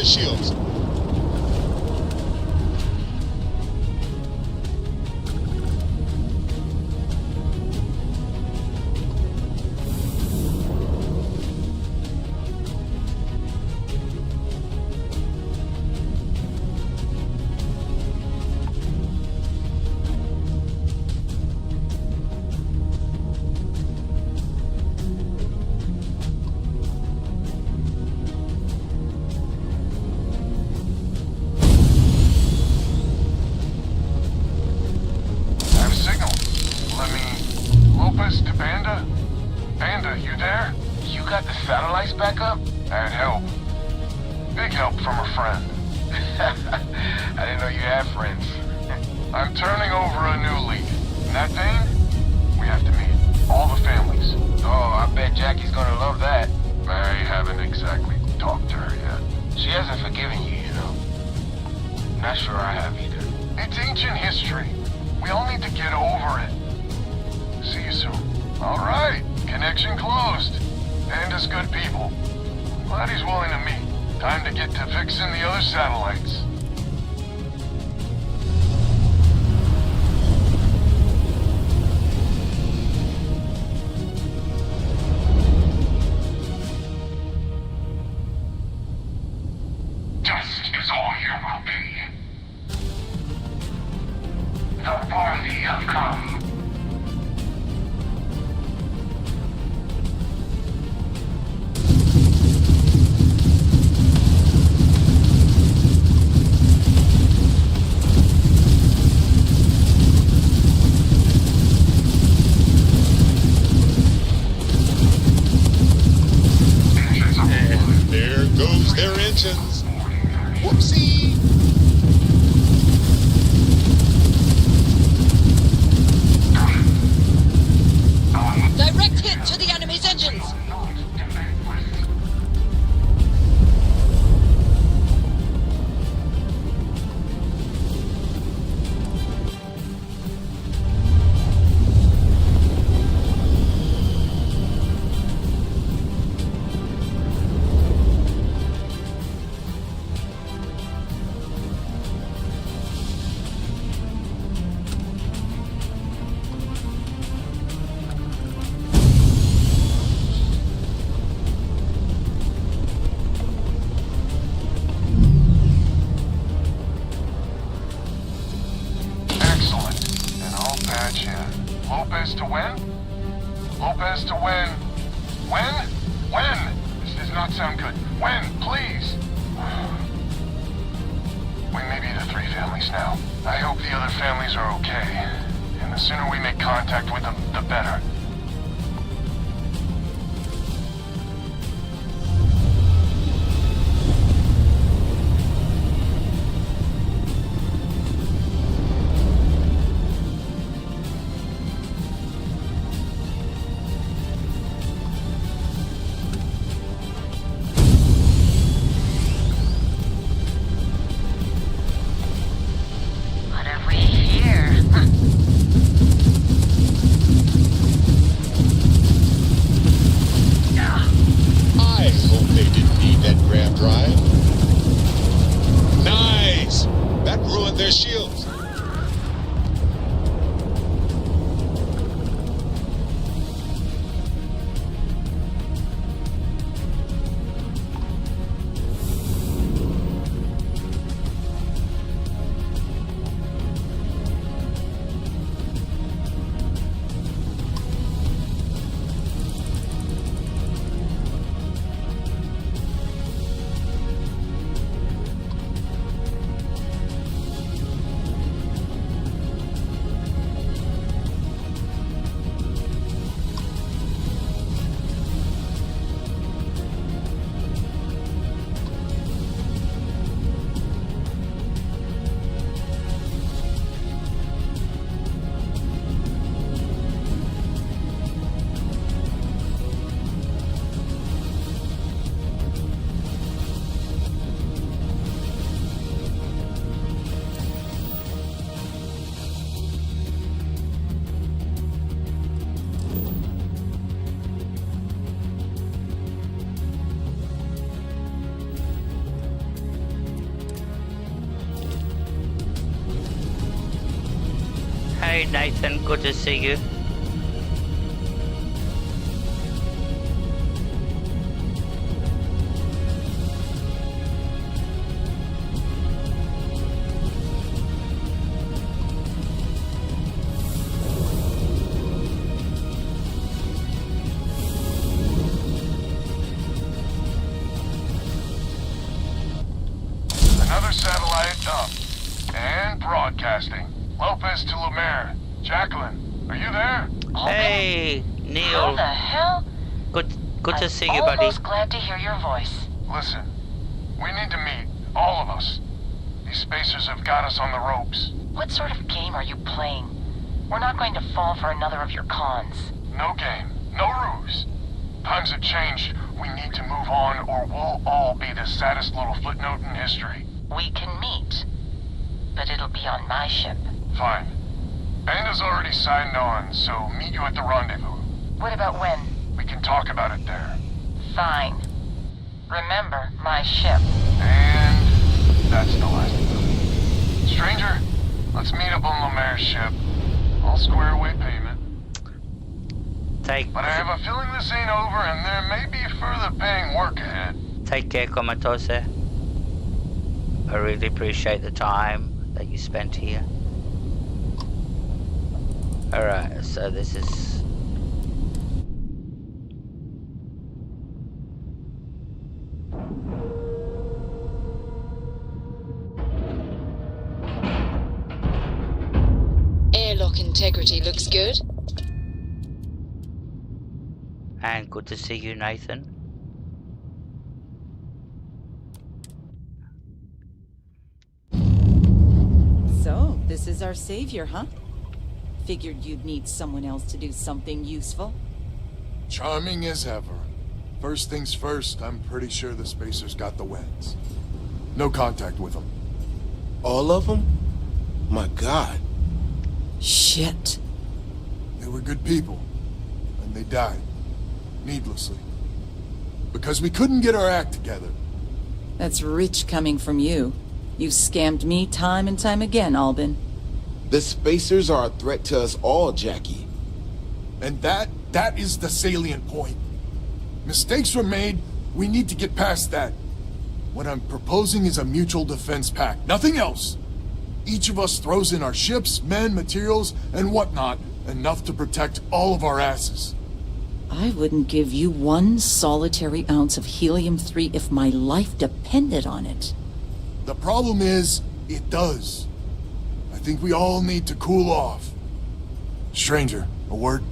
Shields. That ruined their shields. Hey Nathan, good to see you. Another satellite up. And broadcasting. Lopez to Lemaire. Jacqueline, are you there? Hey, Neil. How the hell? Good to see you, I'm buddy. almost glad to hear your voice. Listen, we need to meet, all of us. These spacers have got us on the ropes. What sort of game are you playing? We're not going to fall for another of your cons. No game, no ruse. Times have changed. We need to move on or we'll all be the saddest little footnote in history. We can meet, but it'll be on my ship. Fine. Banda's already signed on, so meet you at the rendezvous. What about when? We can talk about it there. Fine. Remember, my ship. And that's the last of them. Stranger, let's meet up on Lemaire's ship. I'll square away payment. But I have a feeling this ain't over and there may be further paying work ahead. Take care, Comatose. I really appreciate the time that you spent here. Alright, so this is... Airlock integrity looks good. And good to see you, Nathan. So, this is our savior, huh? Figured you'd need someone else to do something useful. Charming as ever. First things first, I'm pretty sure the Spacers got the winds. No contact with them. All of them? My God. Shit. They were good people. And they died. Needlessly. Because we couldn't get our act together. That's rich coming from you. You've scammed me time and time again, Albin. The Spacers are a threat to us all, Jackie. And that is the salient point. Mistakes were made, we need to get past that. What I'm proposing is a mutual defense pact, nothing else. Each of us throws in our ships, men, materials, and whatnot, enough to protect all of our asses. I wouldn't give you one solitary ounce of helium-3 if my life depended on it. The problem is, it does. I think we all need to cool off. Stranger, a word?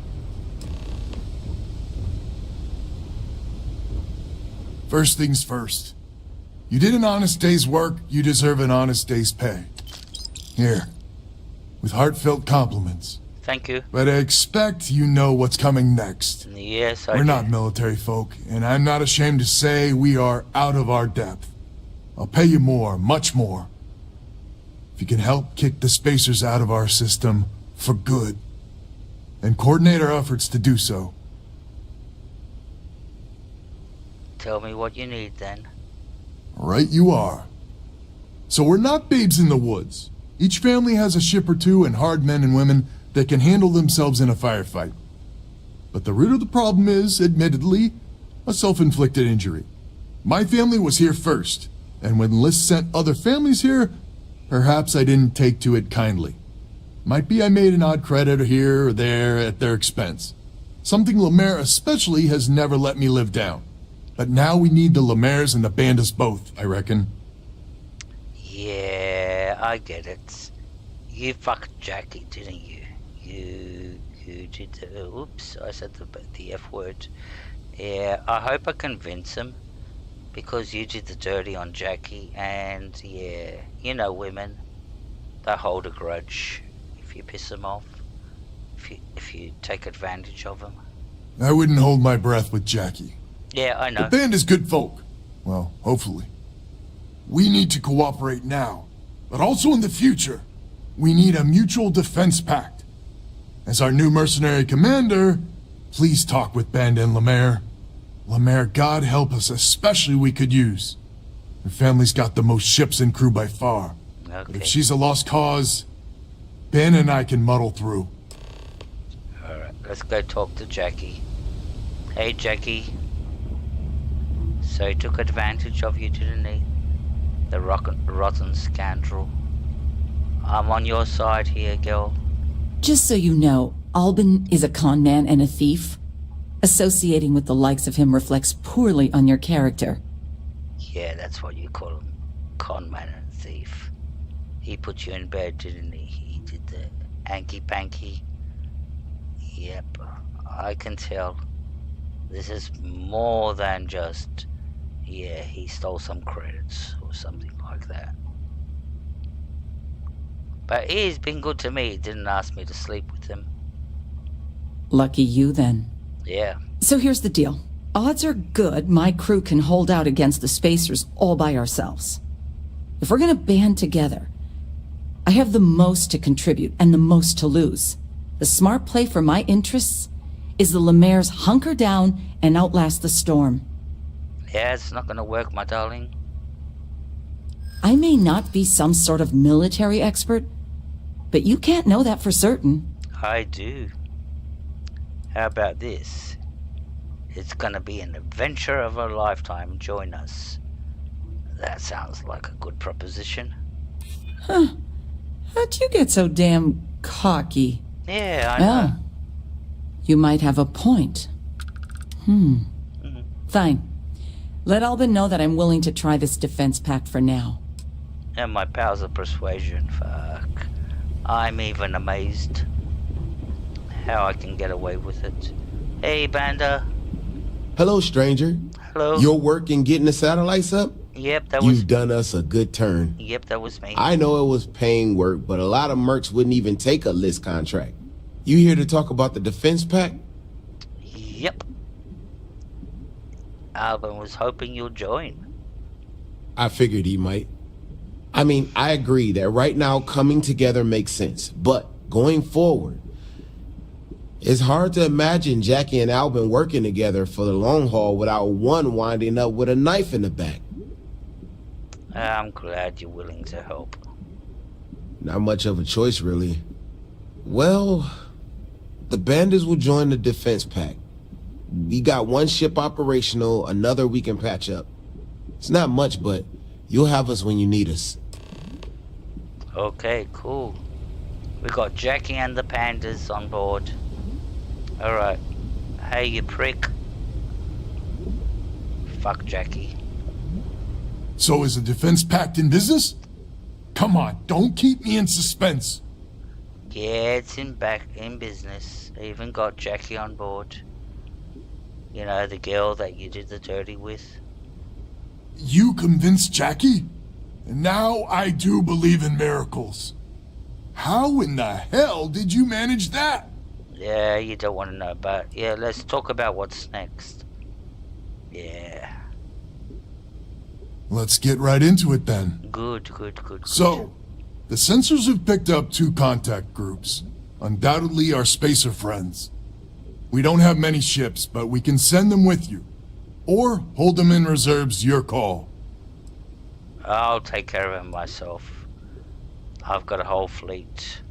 First things first. You did an honest day's work, you deserve an honest day's pay. Here, with heartfelt compliments. Thank you. But I expect you know what's coming next. Yes, We're not military folk, and I'm not ashamed to say we are out of our depth. I'll pay you more, much more. If you can help kick the Spacers out of our system for good, and coordinate our efforts to do so. Tell me what you need then. Right you are. So we're not babes in the woods. Each family has a ship or two and hard men and women that can handle themselves in a firefight. But the root of the problem is, admittedly, a self-inflicted injury. My family was here first, and when Liz sent other families here, perhaps I didn't take to it kindly. Might be I made an odd credit here or there at their expense. Something Lemaire especially has never let me live down. But now we need the Lemaires and the bandits both, I reckon. Yeah, I get it. You fucked Jackie, didn't you? You did the... Oops, I said the F word. Yeah, I hope I convince him. Because you did the dirty on Jackie, and yeah, you know women. They hold a grudge if you piss them off. If you take advantage of them. I wouldn't hold my breath with Jackie. Yeah, I know. The band is good folk. Well, hopefully. We need to cooperate now, but also in the future. We need a mutual defense pact. As our new mercenary commander, please talk with Band and Lemaire. Lemaire, God help us, especially we could use. Her family's got the most ships and crew by far. Okay. But if she's a lost cause, Ben and I can muddle through. Alright, let's go talk to Jackie. Hey, Jackie. So he took advantage of you, didn't he? The rotten scoundrel. I'm on your side here, girl. Just so you know, Albin is a con man and a thief. Associating with the likes of him reflects poorly on your character. Yeah, that's what you call him. Con man and thief. He put you in bed, didn't he? He did the hanky-panky. Yep, I can tell. This is more than just... Yeah, he stole some credits or something like that. But he's been good to me. He didn't ask me to sleep with him. Lucky you, then. Yeah. So here's the deal. Odds are good my crew can hold out against the Spacers all by ourselves. If we're gonna band together, I have the most to contribute and the most to lose. The smart play for my interests is the Lemaire's hunker down and outlast the storm. Yeah, it's not gonna work, my darling. I may not be some sort of military expert, but you can't know that for certain. I do. How about this? It's gonna be an adventure of a lifetime. Join us. That sounds like a good proposition. Huh. How'd you get so damn cocky? Yeah, I know. You might have a point. Fine. Let Albin know that I'm willing to try this defense pact for now. And my powers of persuasion, fuck. I'm even amazed how I can get away with it. Hey, Banda. Hello, stranger. Hello. Your work in getting the satellites up? Yep, that was... You've done us a good turn. Yep, that was me. I know it was paying work, but a lot of mercs wouldn't even take a list contract. You here to talk about the defense pact? Yep. Albin was hoping you'll join. I figured he might. I mean, I agree that right now coming together makes sense, but going forward, it's hard to imagine Jackie and Albin working together for the long haul without one winding up with a knife in the back. I'm glad you're willing to help. Not much of a choice, really. Well, the bandits will join the defense pact. We got one ship operational, another we can patch up. It's not much, but you'll have us when you need us. Okay, cool. We got Jackie and the pandas on board. Alright. Hey, you prick. Fuck Jackie. So is the defense pact in business? Come on, don't keep me in suspense. Yeah, it's in business. I even got Jackie on board. You know, the girl that you did the dirty with. You convinced Jackie? And now I do believe in miracles. How in the hell did you manage that? Yeah, you don't want to know, but yeah, let's talk about what's next. Yeah. Let's get right into it then. Good. So, the sensors have picked up 2 contact groups. Undoubtedly our spacer friends. We don't have many ships, but we can send them with you. Or hold them in reserves, your call. I'll take care of him myself. I've got a whole fleet.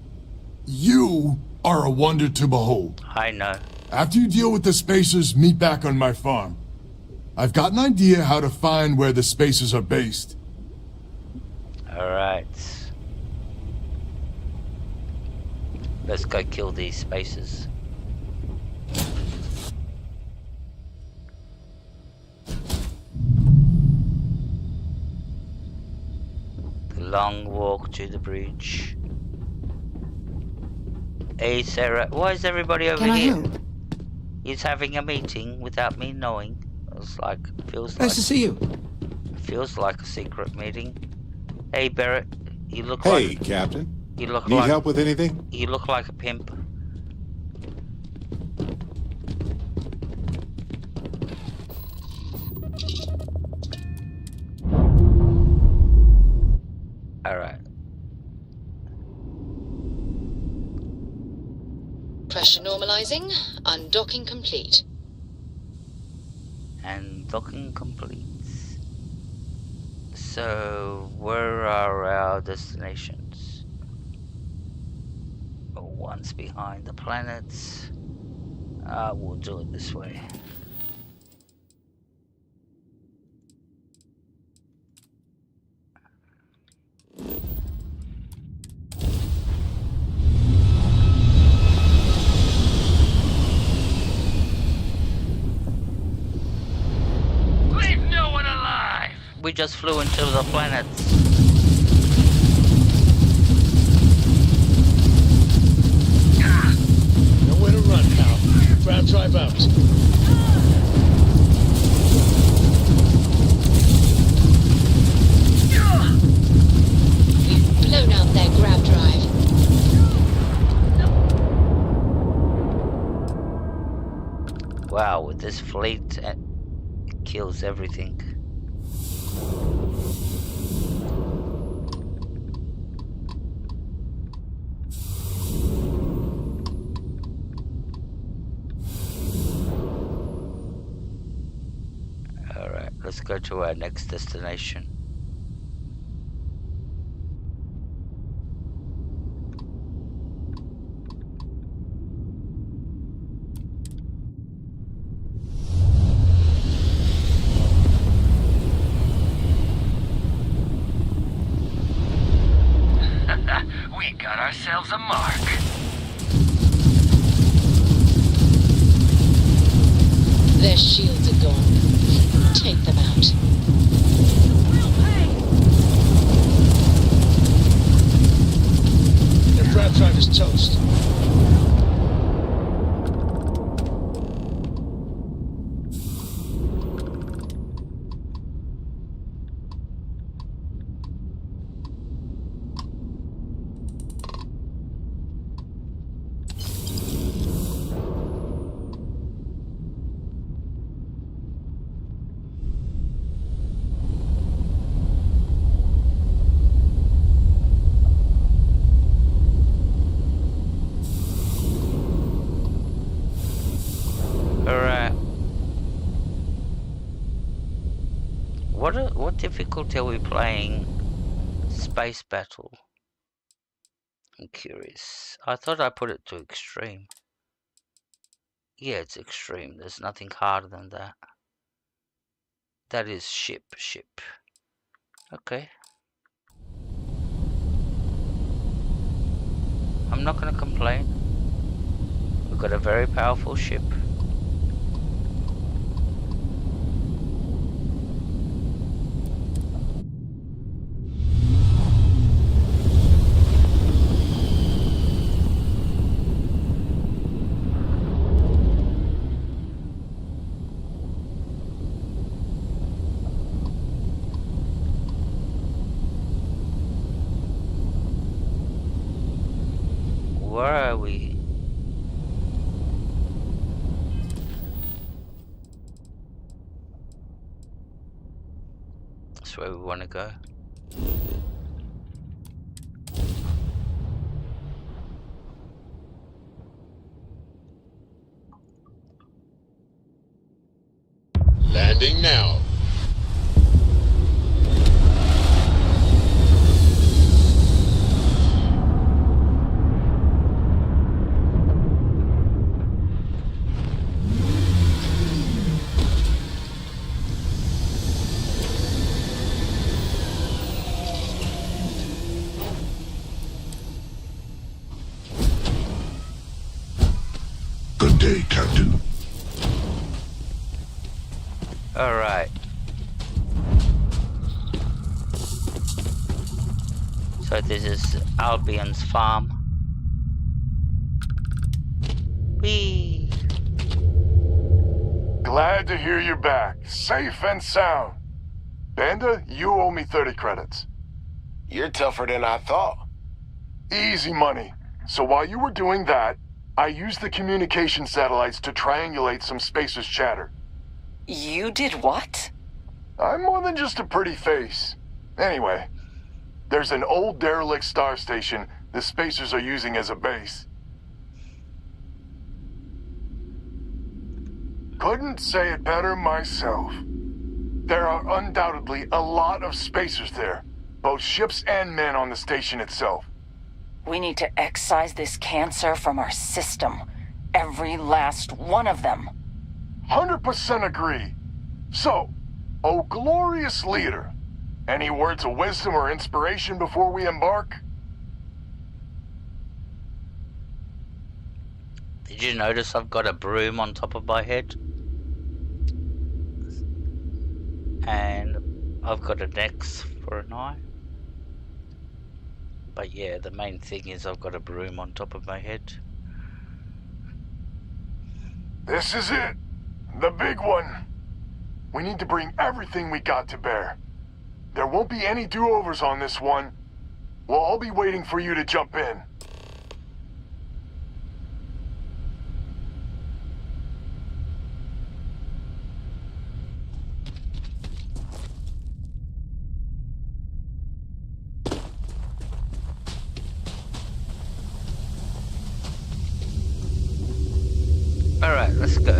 You are a wonder to behold. I know. After you deal with the Spacers, meet back on my farm. I've got an idea how to find where the Spacers are based. Alright. Let's go kill these Spacers. The long walk to the bridge. Hey Sarah, why is everybody over here? He's having a meeting without me knowing. It's like, feels Nice to see you. Feels like a secret meeting. Hey Barrett, you look Hey, like... Captain. You look Need like... help with anything? You look like a pimp. Alright. Pressure normalizing. Undocking complete. And docking complete. So, where are our destinations? Oh, one's behind the planets. We'll do it this way. Leave no one alive! We just flew into the planets. Nowhere to run, pal. Grab drive out. We've blown out their grab drive. Wow, with this fleet, it kills everything. Alright, let's go to our next destination. We got ourselves a mark. Their shields are gone. Take them out. Their grab drive is toast. Alright. What difficulty are we playing? Space battle. I'm curious. I thought I put it to extreme. Yeah, it's extreme. There's nothing harder than that. That is ship. Okay. I'm not gonna complain. We've got a very powerful ship. Where are we? That's where we want to go. Landing now. Captain. Alright. So this is Albion's farm. Whee! Glad to hear you're back, safe and sound. Banda, you owe me 30 credits. You're tougher than I thought. Easy money. So while you were doing that, I used the communication satellites to triangulate some spacers' chatter. You did what? I'm more than just a pretty face. Anyway, there's an old derelict star station the spacers are using as a base. Couldn't say it better myself. There are undoubtedly a lot of spacers there, both ships and men on the station itself. We need to excise this cancer from our system. Every last one of them. 100% agree. So, oh glorious leader, any words of wisdom or inspiration before we embark? Did you notice I've got a broom on top of my head? And I've got an X for an eye. But yeah, the main thing is I've got a broom on top of my head. This is it. The big one. We need to bring everything we got to bear. There won't be any do-overs on this one. We'll all be waiting for you to jump in. Alright, let's go.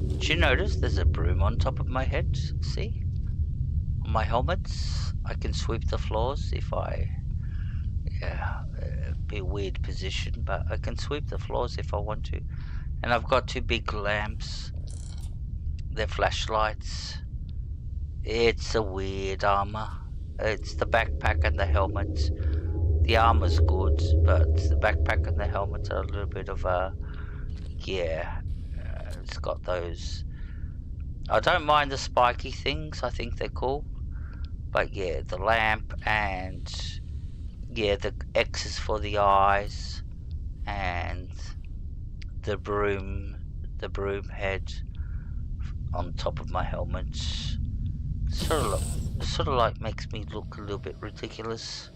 Did you notice there's a broom on top of my head? See? On my helmets, I can sweep the floors if I... Yeah, it'd be a weird position, but I can sweep the floors if I want to. And I've got two big lamps. They're flashlights. It's a weird armor. It's the backpack and the helmet. The armor's good, but the backpack and the helmet are a little bit of a... Yeah, it's got those... I don't mind the spiky things, I think they're cool. But yeah, the lamp and... Yeah, the X's for the eyes. And the broom head on top of my helmet. Sort of like makes me look a little bit ridiculous.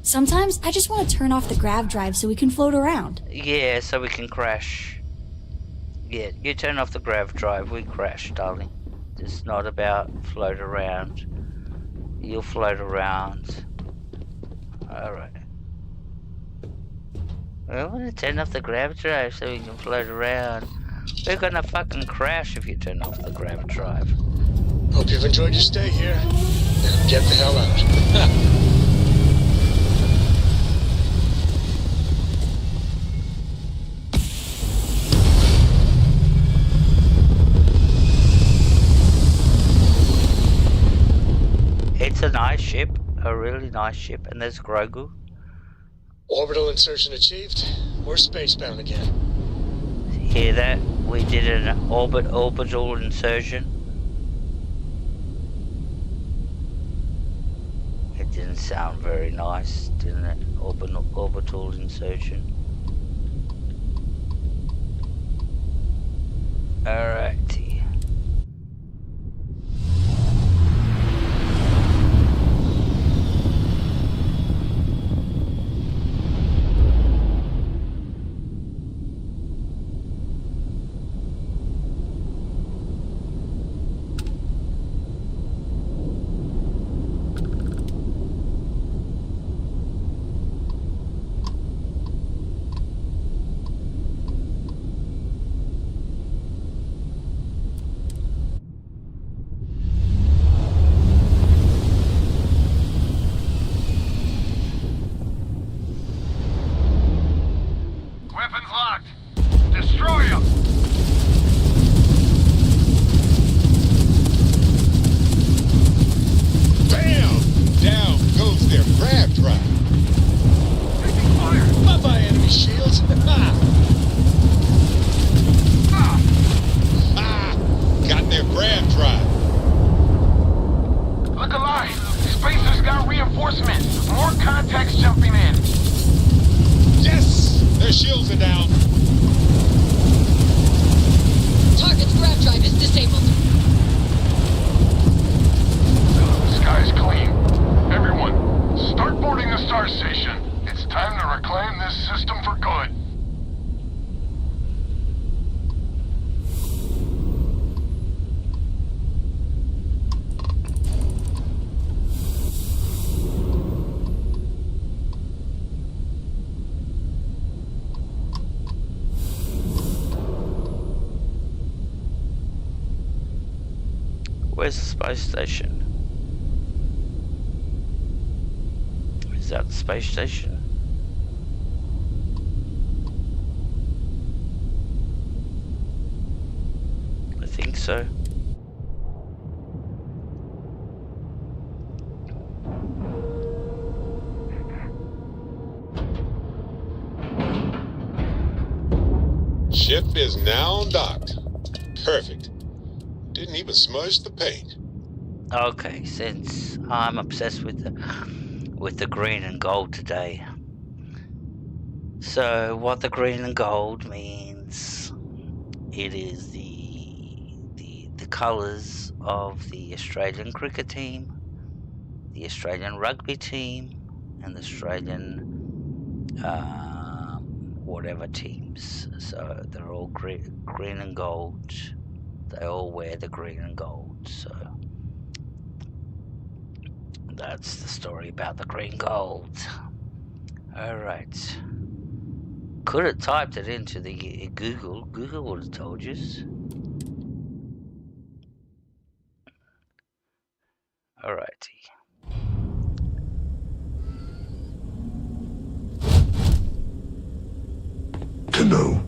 Sometimes I just want to turn off the grav drive so we can float around. Yeah, so we can crash. Yeah, you turn off the grav drive, we crash, darling. It's not about float around. You'll float around. Alright. I want to turn off the grav drive so we can float around. We're gonna fucking crash if you turn off the grav drive. Hope you've enjoyed your stay here. Now get the hell out. It's a nice ship, a really nice ship, and there's Grogu. Orbital insertion achieved. We're spacebound again. Hear that? We did an orbital insertion. It didn't sound very nice, didn't it? Orbital insertion. Alrighty. Brad tried. Look alive! Spacer's got reinforcements! More contacts jumping in! Yes! Their shields are down. Target's grab drive is disabled. Sky's clean. Everyone, start boarding the star station. It's time to reclaim this system for good. Where's the space station? Is that the space station? I think so. Ship is now docked. Perfect. Didn't even smudge the paint. Okay, since I'm obsessed with the green and gold today. So what the green and gold means, it is the colours of the Australian cricket team, the Australian rugby team, and the Australian whatever teams. So they're all green and gold. They all wear the green and gold, so that's the story about the green gold. Alright. Could have typed it into the Google. Google would have told you. Alrighty. Canoe.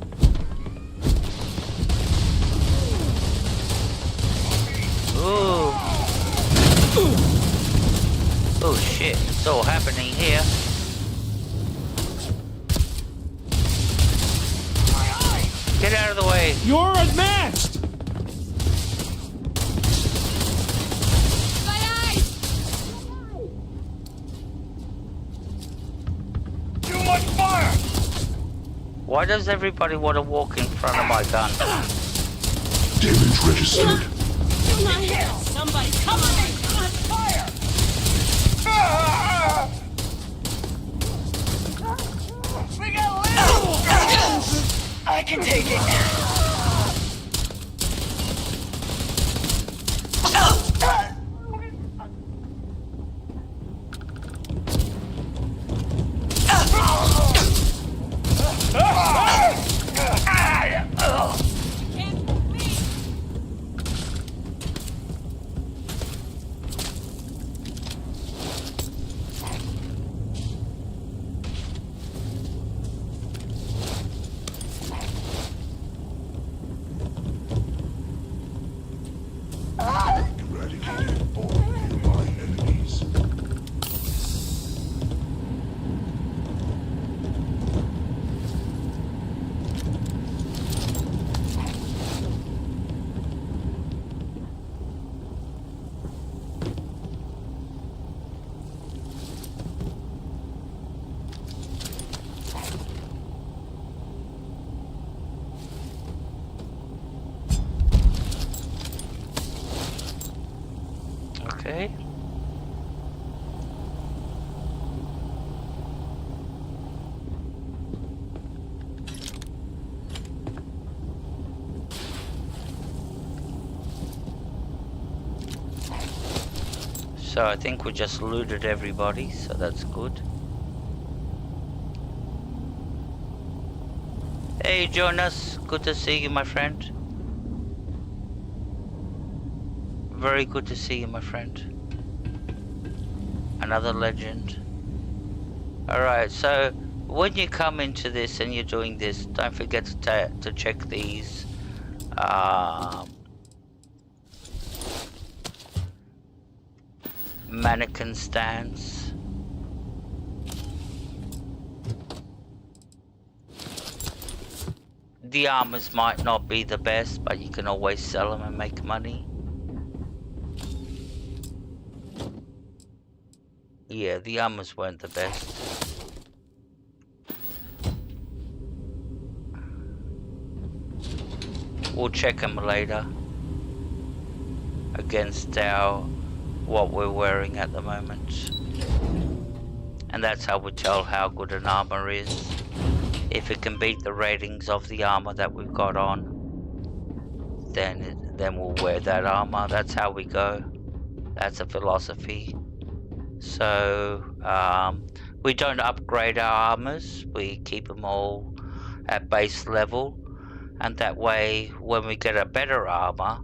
Ooh. Oh shit, it's all happening here. Get out of the way. You're unmatched! Too much fire! Why does everybody want to walk in front of my gun? Damage registered. Somebody cover me! On fire! We got lit! I can take it now. Okay. So I think we just looted everybody, so that's good. Hey Jonas, good to see you, my friend. Very good to see you, my friend. Another legend. Alright, so when you come into this and you're doing this, don't forget to check these mannequin stands. The armors might not be the best, but you can always sell them and make money. Yeah, the armors weren't the best. We'll check them later against what we're wearing at the moment. And that's how we tell how good an armor is. If it can beat the ratings of the armor that we've got on, then we'll wear that armor. That's how we go. That's a philosophy. So we don't upgrade our armors. We keep them all at base level, and that way when we get a better armor,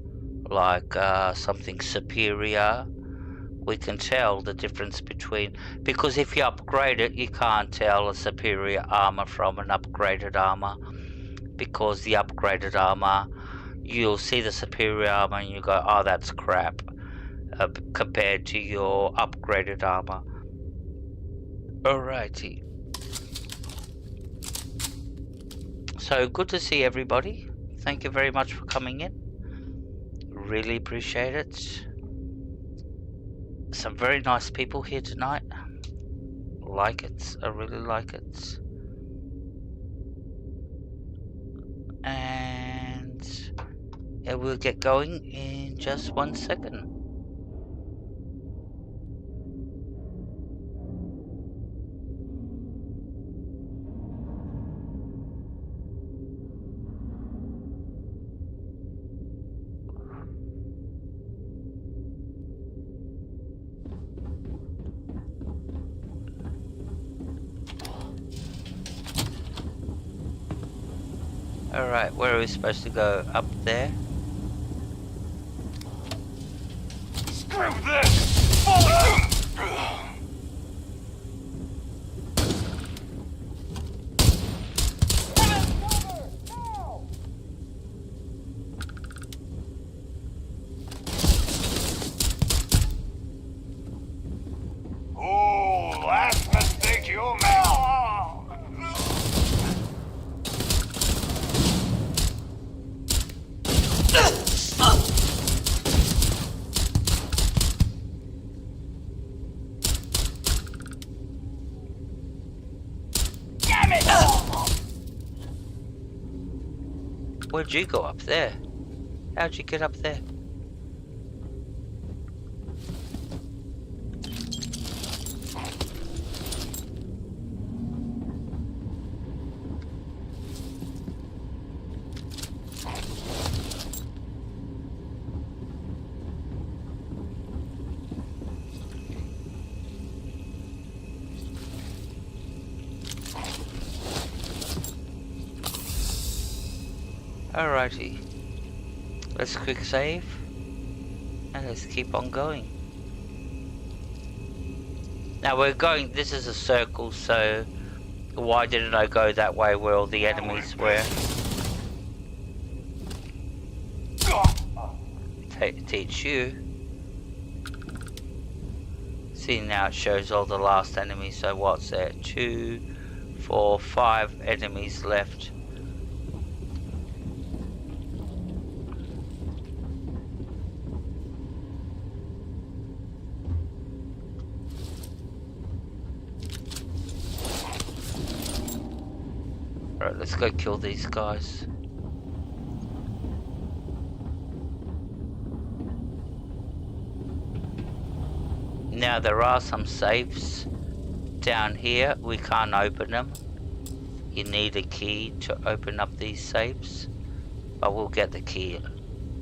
like something superior, we can tell the difference between, because if you upgrade it, you can't tell a superior armor from an upgraded armor, because the upgraded armor, you'll see the superior armor and you go, oh, that's crap, compared to your upgraded armor. Alrighty. So good to see everybody. Thank you very much for coming in. Really appreciate it. Some very nice people here tonight. Like it. I really like it. And yeah, we'll get going in just 1 second. Alright, where are we supposed to go? Up there? Screw this! Fully! Oh, last mistake you made. Where'd you go up there? How'd you get up there? Alrighty, let's quick save and let's keep on going. Now we're going, this is a circle, so why didn't I go that way where all the enemies were? Teach you. See, now it shows all the last enemies, so what's there? 2, 4, 5 enemies left. Alright, let's go kill these guys. Now there are some safes down here. We can't open them. You need a key to open up these safes. But we'll get the key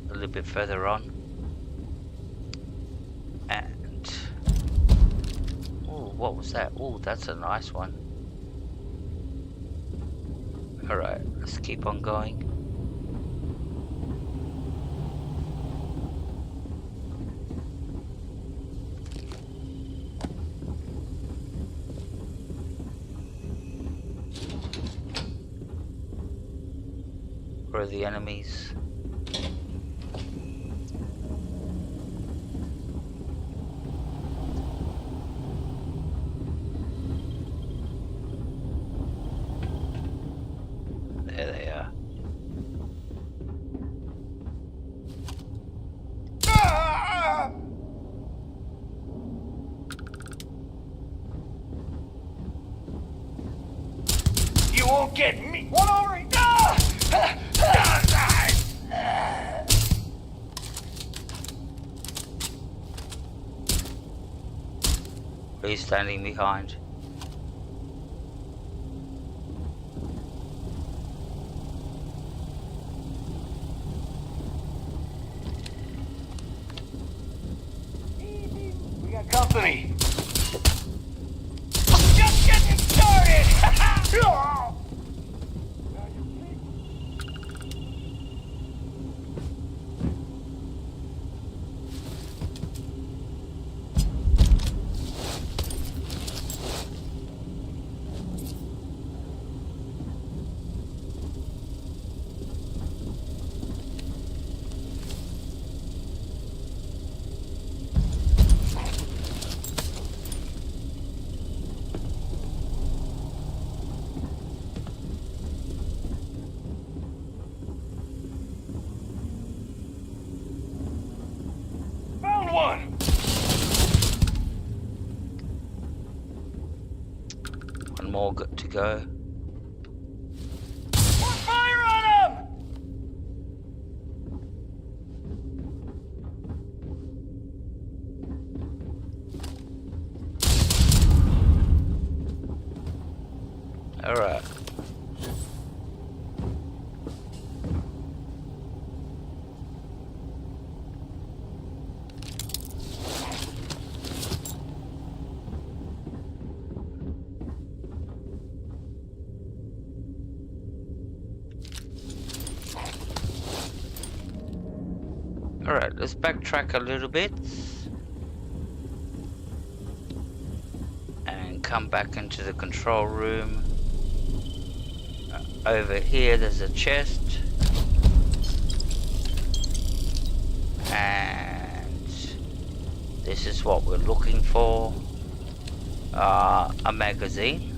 a little bit further on. And... oh, what was that? Oh, that's a nice one. Alright, let's keep on going. Where are the enemies? There they are. get me! One over here! Ah! He's standing behind. We got company. Just getting started! Found one! One more to go. More fire on him! Alright. Alright, let's backtrack a little bit and come back into the control room. Over here there's a chest and this is what we're looking for, a magazine,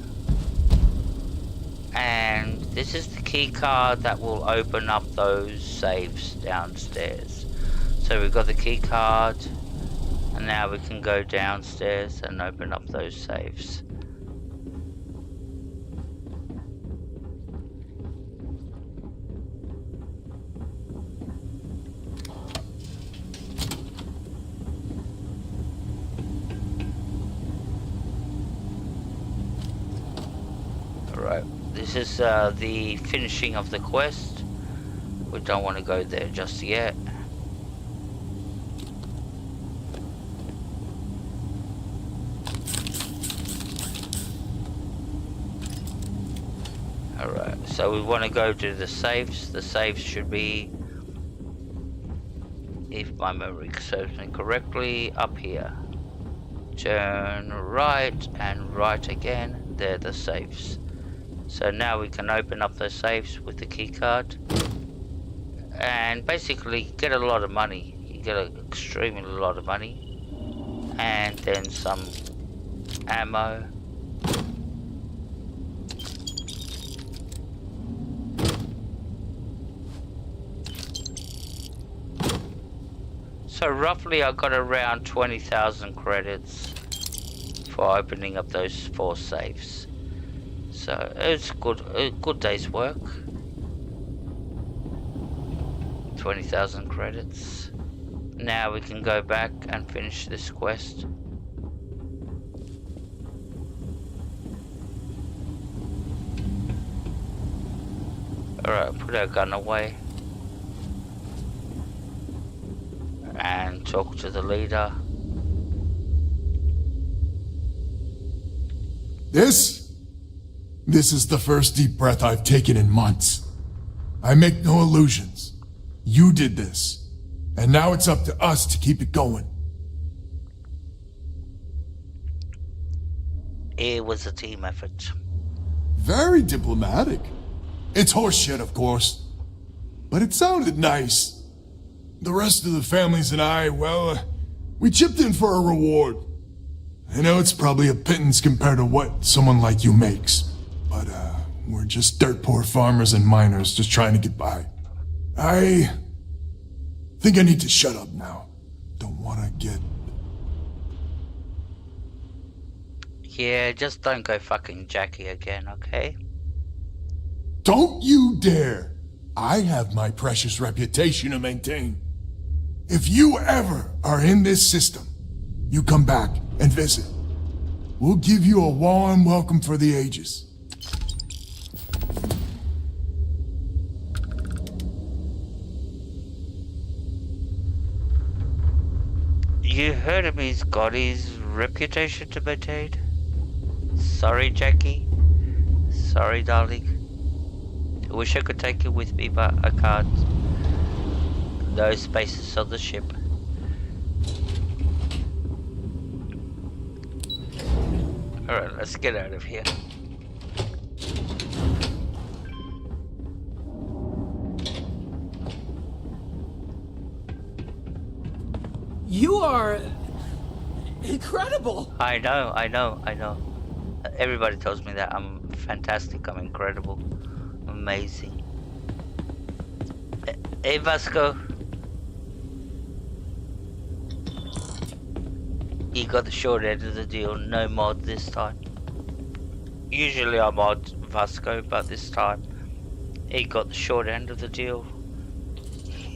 and this is the key card that will open up those safes downstairs. So we've got the key card, and now we can go downstairs and open up those safes. Alright, this is the finishing of the quest. We don't want to go there just yet. Alright, so we want to go to the safes. The safes should be, if my memory serves me correctly, up here. Turn right and right again. They're the safes. So now we can open up those safes with the key card and basically get a lot of money. You get an extremely lot of money and then some ammo. So roughly I got around 20,000 credits for opening up those 4 safes. So it's good, a good day's work. 20,000 credits. Now we can go back and finish this quest. Alright, put our gun away. And talk to the leader. This is the first deep breath I've taken in months. I make no illusions. You did this, and now it's up to us to keep it going. It was a team effort. Very diplomatic. It's horseshit, of course, but it sounded nice. The rest of the families and I, well, we chipped in for a reward. I know it's probably a pittance compared to what someone like you makes, but we're just dirt poor farmers and miners just trying to get by. I think I need to shut up now. Don't want to get... Yeah, just don't go fucking Jackie again, okay? 'Cause, well, I don't know. It's just... Alright, so we want to go to the safes. The safes should be, if my memory serves me correctly, up here. Turn right and right again. They're the safes. So now we can open up those safes with the key card and now we can go downstairs and open up those safes. Yeah, just don't go fucking Jackie again, okay? Don't you dare! I have my precious reputation to maintain. If you ever are in this system, you come back and visit. We'll give you a warm welcome for the ages. You heard him, he's got his reputation to maintain. Sorry, Jackie. Sorry, darling. I wish I could take you with me, but I can't. No spaces on the ship. Alright, let's get out of here. You are... incredible! I know. Everybody tells me that I'm fantastic, I'm incredible, amazing. Hey, Vasco. You got the short end of the deal, no mod this time. Usually I mod Vasco, but this time he got the short end of the deal.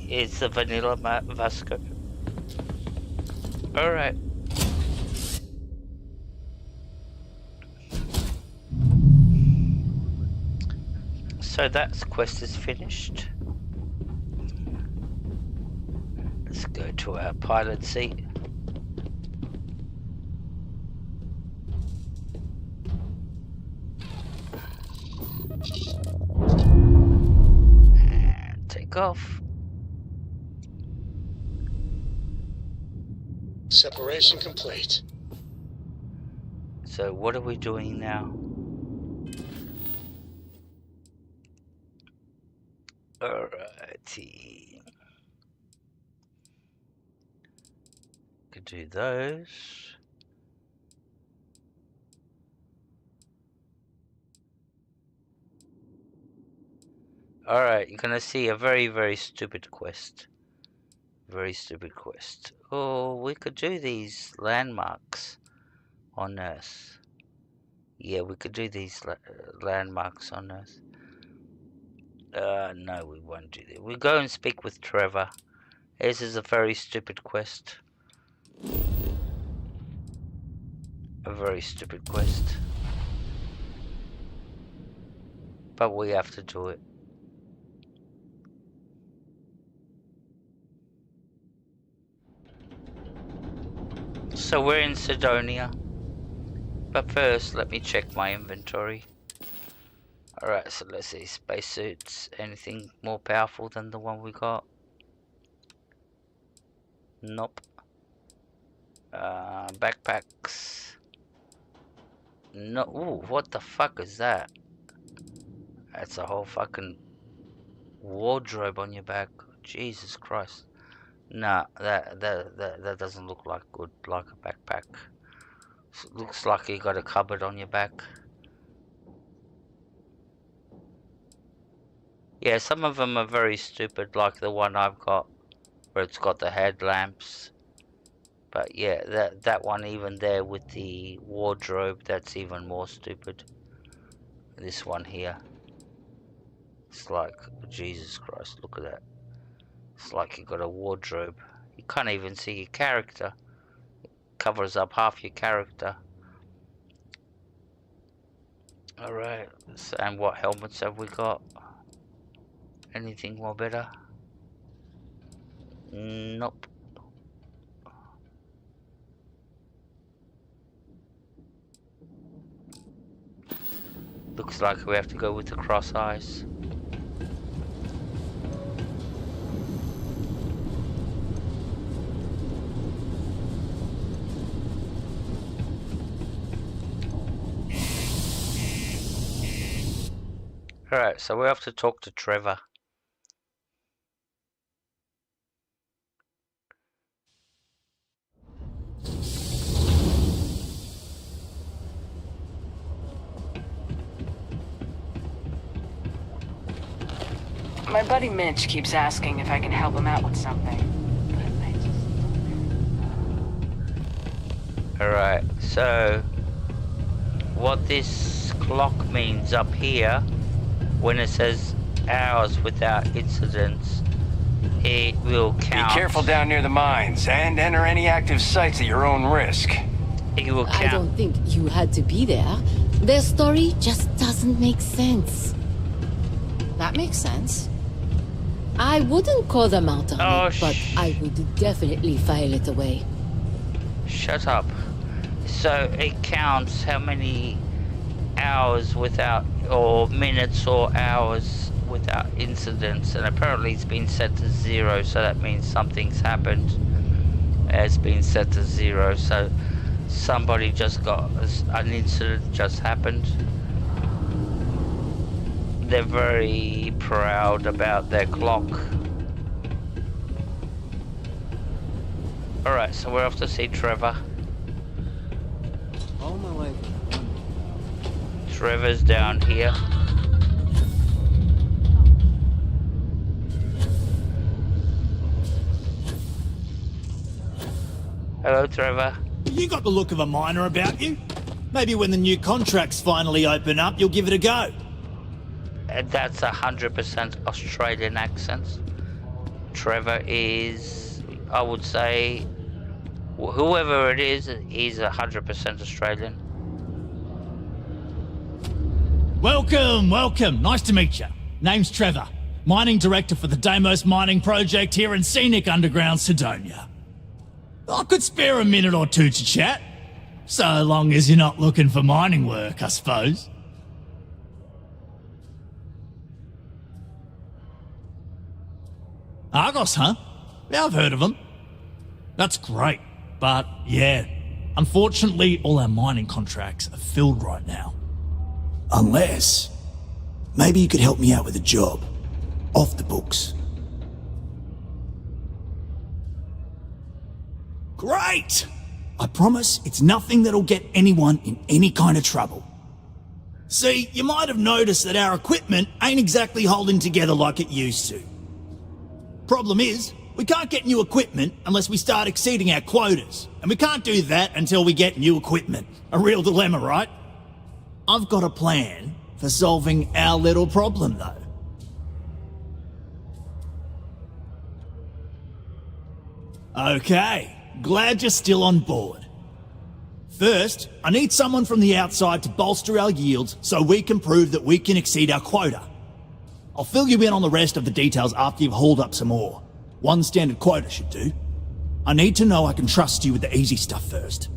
It's the vanilla Vasco. Alright. So that quest is finished. Let's go to our pilot seat. And take off. Separation complete. So what are we doing now? Alrighty. Could do those. Alright, you're gonna see a very, very stupid quest. Very stupid quest. Oh, we could do these landmarks on Earth. Yeah, we could do these landmarks on Earth. No, we won't do that. We'll go and speak with Trevor. This is a very stupid quest. A very stupid quest. But we have to do it. So we're in Sidonia. But first, let me check my inventory. Alright, so let's see. Spacesuits. Anything more powerful than the one we got? Nope. Backpacks. No. Ooh, what the fuck is that? That's a whole fucking wardrobe on your back. Jesus Christ. Nah, that doesn't look like good, like a backpack. Looks like you got a cupboard on your back. Yeah, some of them are very stupid, like the one I've got, where it's got the headlamps. But yeah, that one even there with the wardrobe, that's even more stupid. This one here. It's like, Jesus Christ, look at that. It's like you got a wardrobe. You can't even see your character. It covers up half your character. Alright, so, and what helmets have we got? Anything more better? Nope. Looks like we have to go with the cross eyes. Alright, so we have to talk to Trevor. My buddy Mitch keeps asking if I can help him out with something. Alright, so what this clock means up here when it says hours without incidents, it will count. Be careful down near the mines and enter any active sites at your own risk. It will count. I don't think you had to be there. Their story just doesn't make sense. That makes sense. I wouldn't call them out on Oh, it, but I would definitely file it away. Shut up. So it counts how many hours without, or minutes or hours without incidents, and apparently it's been set to 0, so that means something's happened. It's been set to 0, so somebody just got, an incident just happened. They're very proud about their clock. Alright, so we're off to see Trevor. All my life. Trevor's down here. Hello, Trevor. You got the look of a miner about you. Maybe when the new contracts finally open up, you'll give it a go. And that's 100% Australian accent. Trevor is, I would say, whoever it is, he's 100% Australian. Welcome, welcome. Nice to meet you. Name's Trevor, mining director for the Deimos mining project here in scenic underground Sidonia. I could spare a minute or two to chat, so long as you're not looking for mining work, I suppose. Argos, huh? Yeah, I've heard of them. That's great, but yeah, unfortunately all our mining contracts are filled right now. Unless, maybe you could help me out with a job, off the books. Great! I promise it's nothing that'll get anyone in any kind of trouble. See, you might have noticed that our equipment ain't exactly holding together like it used to. Problem is, we can't get new equipment unless we start exceeding our quotas, and we can't do that until we get new equipment. A real dilemma, right? I've got a plan for solving our little problem, though. Okay, glad you're still on board. First, I need someone from the outside to bolster our yields so we can prove that we can exceed our quota. I'll fill you in on the rest of the details after you've hauled up some ore. One standard quota should do. I need to know I can trust you with the easy stuff first.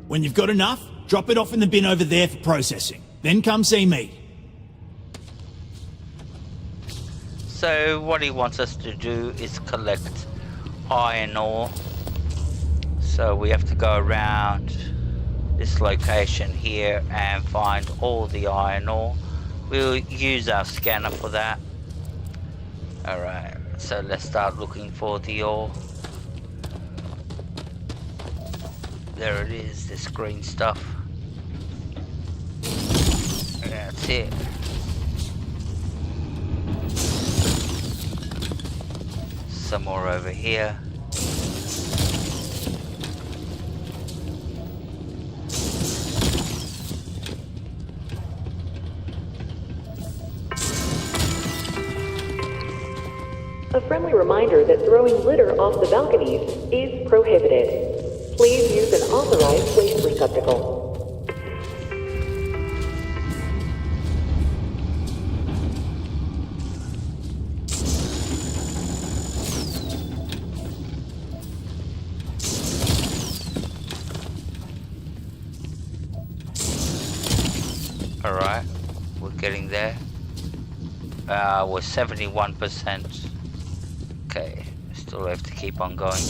When you've got enough, drop it off in the bin over there for processing. Then come see me. So what he wants us to do is collect iron ore. So we have to go around this location here and find all the iron ore. We'll use our scanner for that. Alright, so let's start looking for the ore. There it is, this green stuff. That's it. Some more over here. A friendly reminder that throwing litter off the balconies is prohibited. Please use an authorized waste receptacle. Alright, we're getting there. We're 71%. Okay, still have to keep on going.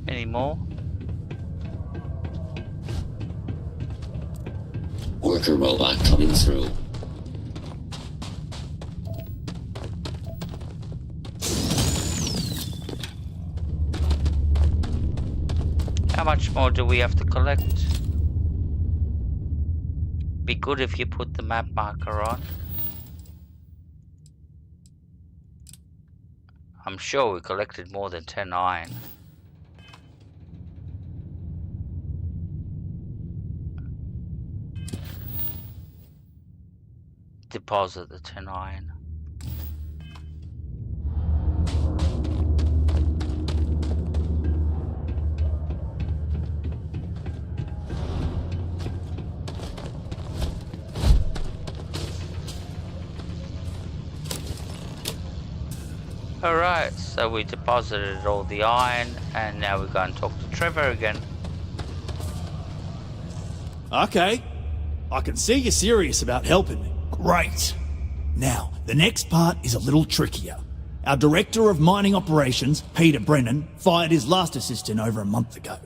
Any more? worker robot coming through. How much more do we have to collect? Be good if you put the map marker on. I'm sure we collected more than 10 iron. Deposit the 10 iron. Alright, so we deposited all the iron, and now we're going to talk to Trevor again. Okay. I can see you're serious about helping me. Great. Now, the next part is a little trickier. Our Director of Mining Operations, Peter Brennan, fired his last assistant over a month ago.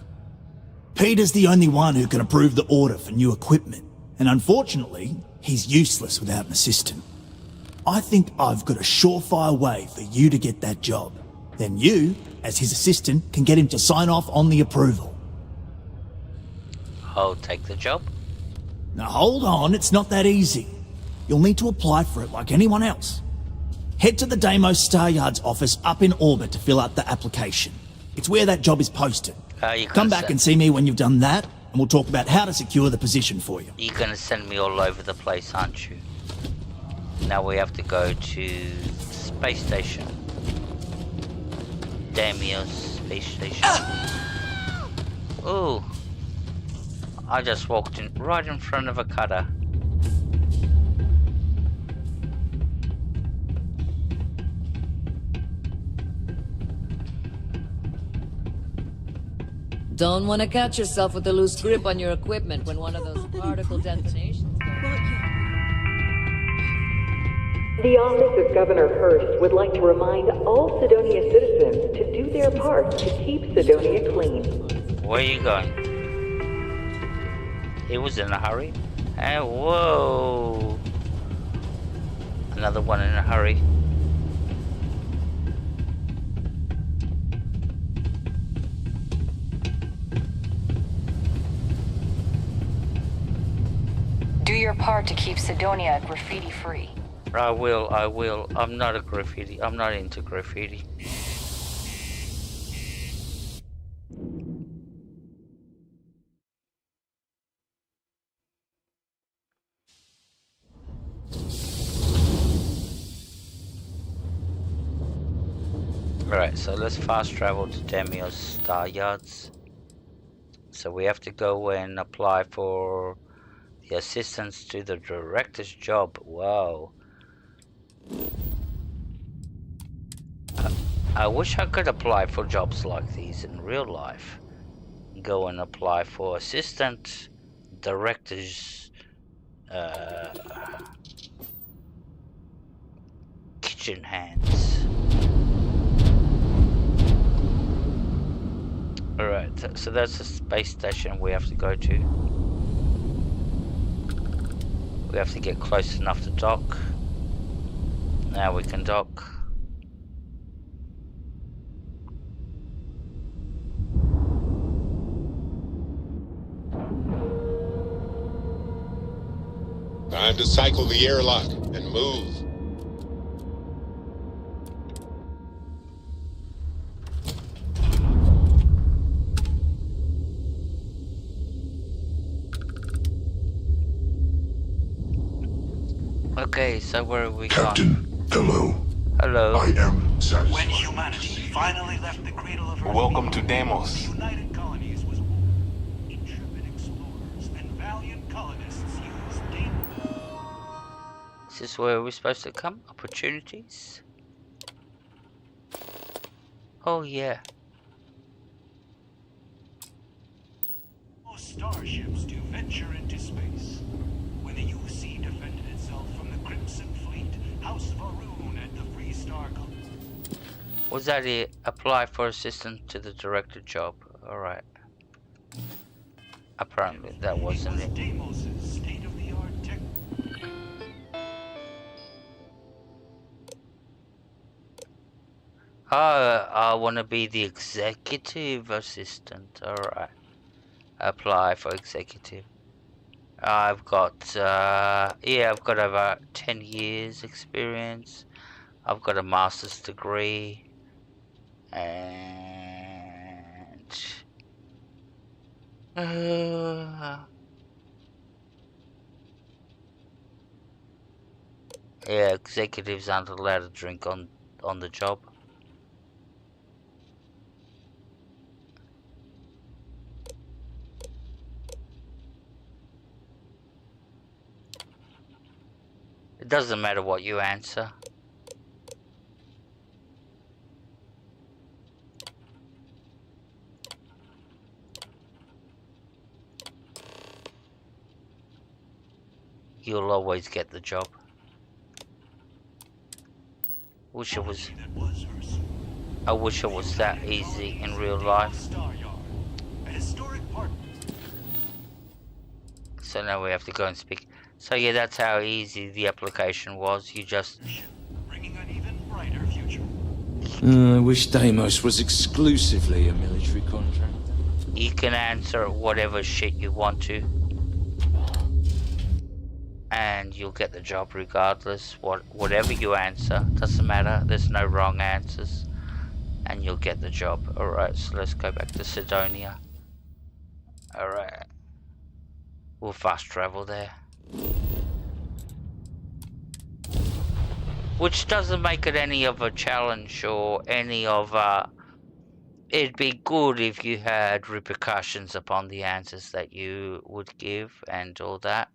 Peter's the only one who can approve the order for new equipment, and unfortunately, he's useless without an assistant. I think I've got a surefire way for you to get that job. Then you, as his assistant, can get him to sign off on the approval. I'll take the job. Now hold on, it's not that easy. You'll need to apply for it like anyone else. Head to the Deimos Star Yard's office up in orbit to fill out the application. It's where that job is posted. Come back and see me when you've done that, and we'll talk about how to secure the position for you. You're gonna send me all over the place, aren't you? Now we have to go to space station. Deimos space station. Ooh. I just walked in right in front of a cutter. Don't want to catch yourself with a loose grip on your equipment when one of those particle detonations The Office of Governor Hurst would like to remind all Sidonia citizens to do their part to keep Sidonia clean. Where are you going? He was in a hurry. And whoa! Another one in a hurry. Do your part to keep Sidonia graffiti-free. I will. I'm not into graffiti. Alright, so let's fast travel to Deimos Star Yards. So we have to go and apply for the assistance to the director's job. Wow. I wish I could apply for jobs like these in real life. Go and apply for assistant, director's, kitchen hands. Alright, so that's the space station we have to go to. We have to get close enough to dock. Now we can dock. Time to cycle the airlock and move. Okay, so where are we Captain, hello. Hello. I am satisfied. When humanity finally left the cradle of Earth, Welcome to Deimos. the United Colonies was intrepid explorers and valiant colonists used Is this where we're supposed to come? Opportunities? Oh yeah. starships to venture into space. When the UC defended itself from the Crimson Fleet, House Varoon at the Freestar. Was that it? Apply for assistant to the director job. Alright. Apparently that wasn't it. Deimos' state-of-the-art I want to be the executive assistant. Alright. Apply for executive. I've got, I've got over 10 years experience. I've got a master's degree. And... yeah, executives aren't allowed to drink on the job. It doesn't matter what you answer. You'll always get the job. I wish it was that easy in real life. So now we have to go and speak. So yeah, that's how easy the application was. You just... I wish Deimos was exclusively a military contract. You can answer whatever shit you want to. And you'll get the job regardless. Whatever you answer, doesn't matter. There's no wrong answers. And you'll get the job. Alright, so let's go back to Sidonia. Alright. We'll fast travel there. Which doesn't make it any of a challenge or any of a... It'd be good if you had repercussions upon the answers that you would give and all that.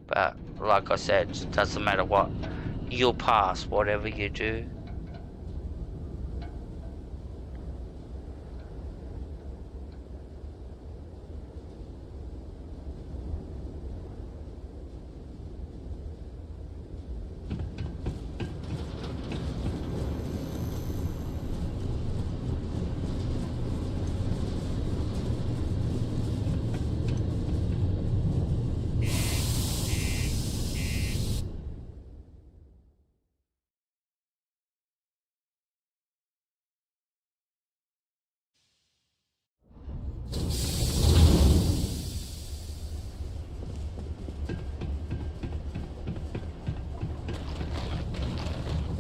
But like I said, it doesn't matter what. You'll pass whatever you do.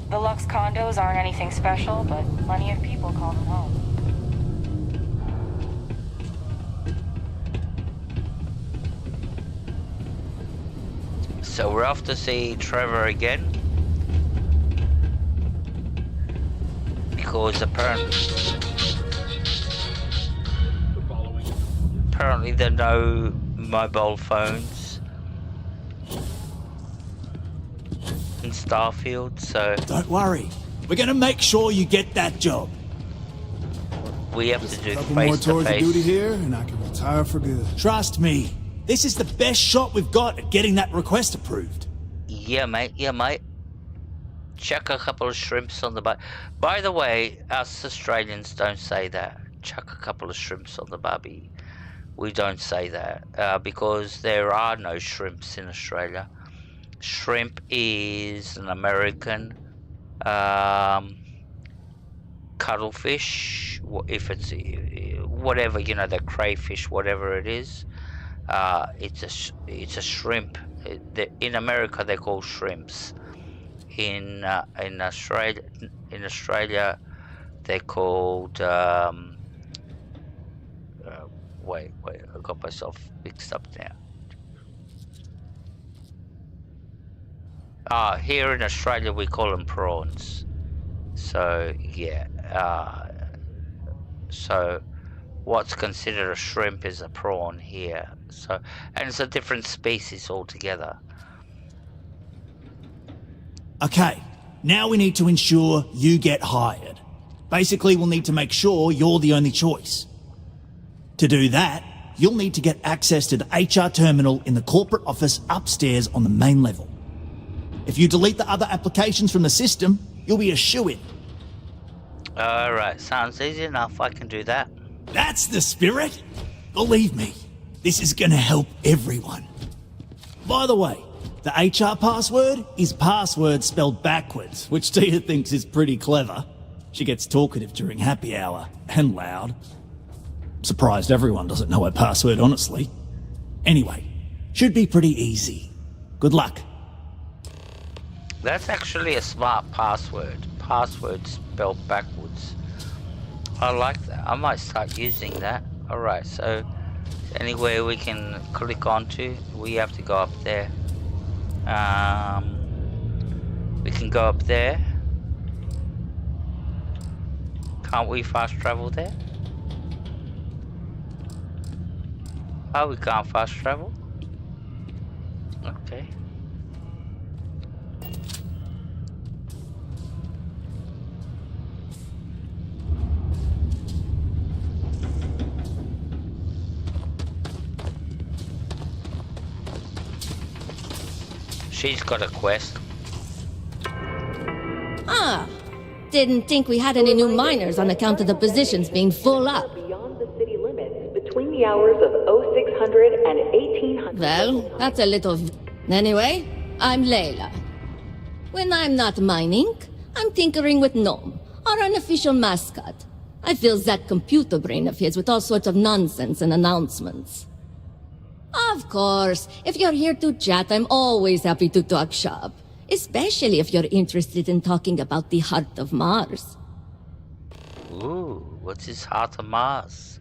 The Lux condos aren't anything special, but plenty of people call them home. So we're off to see Trevor again. Because apparently there are no mobile phones in Starfield, so... Don't worry. We're gonna make sure you get that job. We have to do Couple more tours of face-to-face. duty here, and I can retire for good. Trust me. This is the best shot we've got at getting that request approved. Yeah, mate. Yeah, mate. Chuck a couple of shrimps on the barbie. By the way, us Australians don't say that. Chuck a couple of shrimps on the barbie. We don't say that because there are no shrimps in Australia. Shrimp is an American cuttlefish. If it's whatever, you know, the crayfish, whatever it is. It's a shrimp. In America, they're called shrimps. In Australia, they're called. Wait, I got myself mixed up now. Here in Australia, we call them prawns. So yeah. So what's considered a shrimp is a prawn here. So, and it's a different species altogether. Okay, now we need to ensure you get hired. Basically, we'll need to make sure you're the only choice. To do that, you'll need to get access to the HR terminal in the corporate office upstairs on the main level. If you delete the other applications from the system, you'll be a shoo-in. Alright, sounds easy enough. I can do that. That's the spirit. Believe me, this is gonna help everyone. By the way, the HR password is password spelled backwards, which Tia thinks is pretty clever. She gets talkative during happy hour, and loud. Surprised everyone doesn't know her password, honestly. Anyway, should be pretty easy. Good luck. That's actually a smart password. Password spelled backwards. I like that. I might start using that. Alright, so anywhere we can click onto, we have to go up there. We can go up there. Can't we fast travel there? Oh, we can't fast travel? Okay. She's got a quest. Ah, didn't think we had any new miners on account of the positions being full up. Beyond the city limits between the hours of 0600 and 1800. Well, that's a little... Anyway, I'm Layla. When I'm not mining, I'm tinkering with Gnome, our unofficial mascot. I fill that computer brain of his with all sorts of nonsense and announcements. Of course, if you're here to chat, I'm always happy to talk shop. Especially if you're interested in talking about the Heart of Mars. Ooh, what's his Heart of Mars?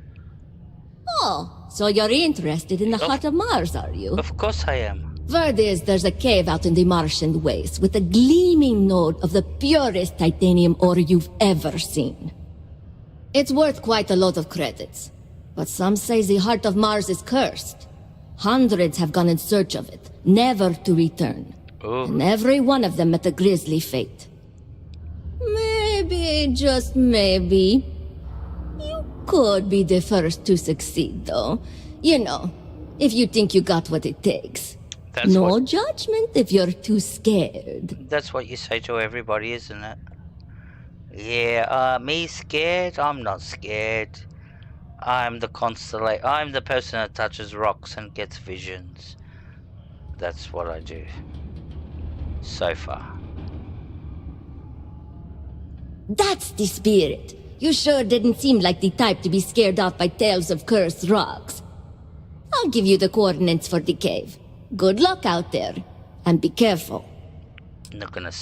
Oh, so you're interested in the Heart of Mars, are you? Of course I am. Word is there's a cave out in the Martian waste with a gleaming node of the purest titanium ore you've ever seen. It's worth quite a lot of credits, but some say the Heart of Mars is cursed. Hundreds have gone in search of it, never to return. Ooh. And every one of them met a grisly fate. Maybe, just maybe, you could be the first to succeed, though. You know, if you think you got what it takes. That's no judgment if you're too scared. That's what you say to everybody, isn't it? Yeah, me scared? I'm not scared. I'm the I'm the person that touches rocks and gets visions. That's what I do. So far. That's the spirit. You sure didn't seem like the type to be scared off by tales of cursed rocks. I'll give you the coordinates for the cave. Good luck out there, and be careful. I'm not gonna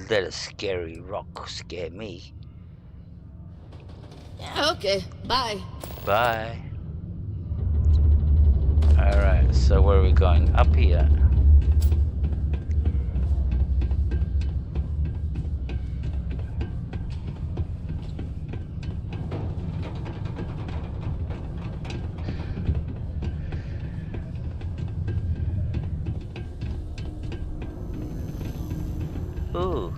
let a scary rock scare me. Yeah, okay. Bye. Bye. Alright, so where are we going? Up here. Ooh.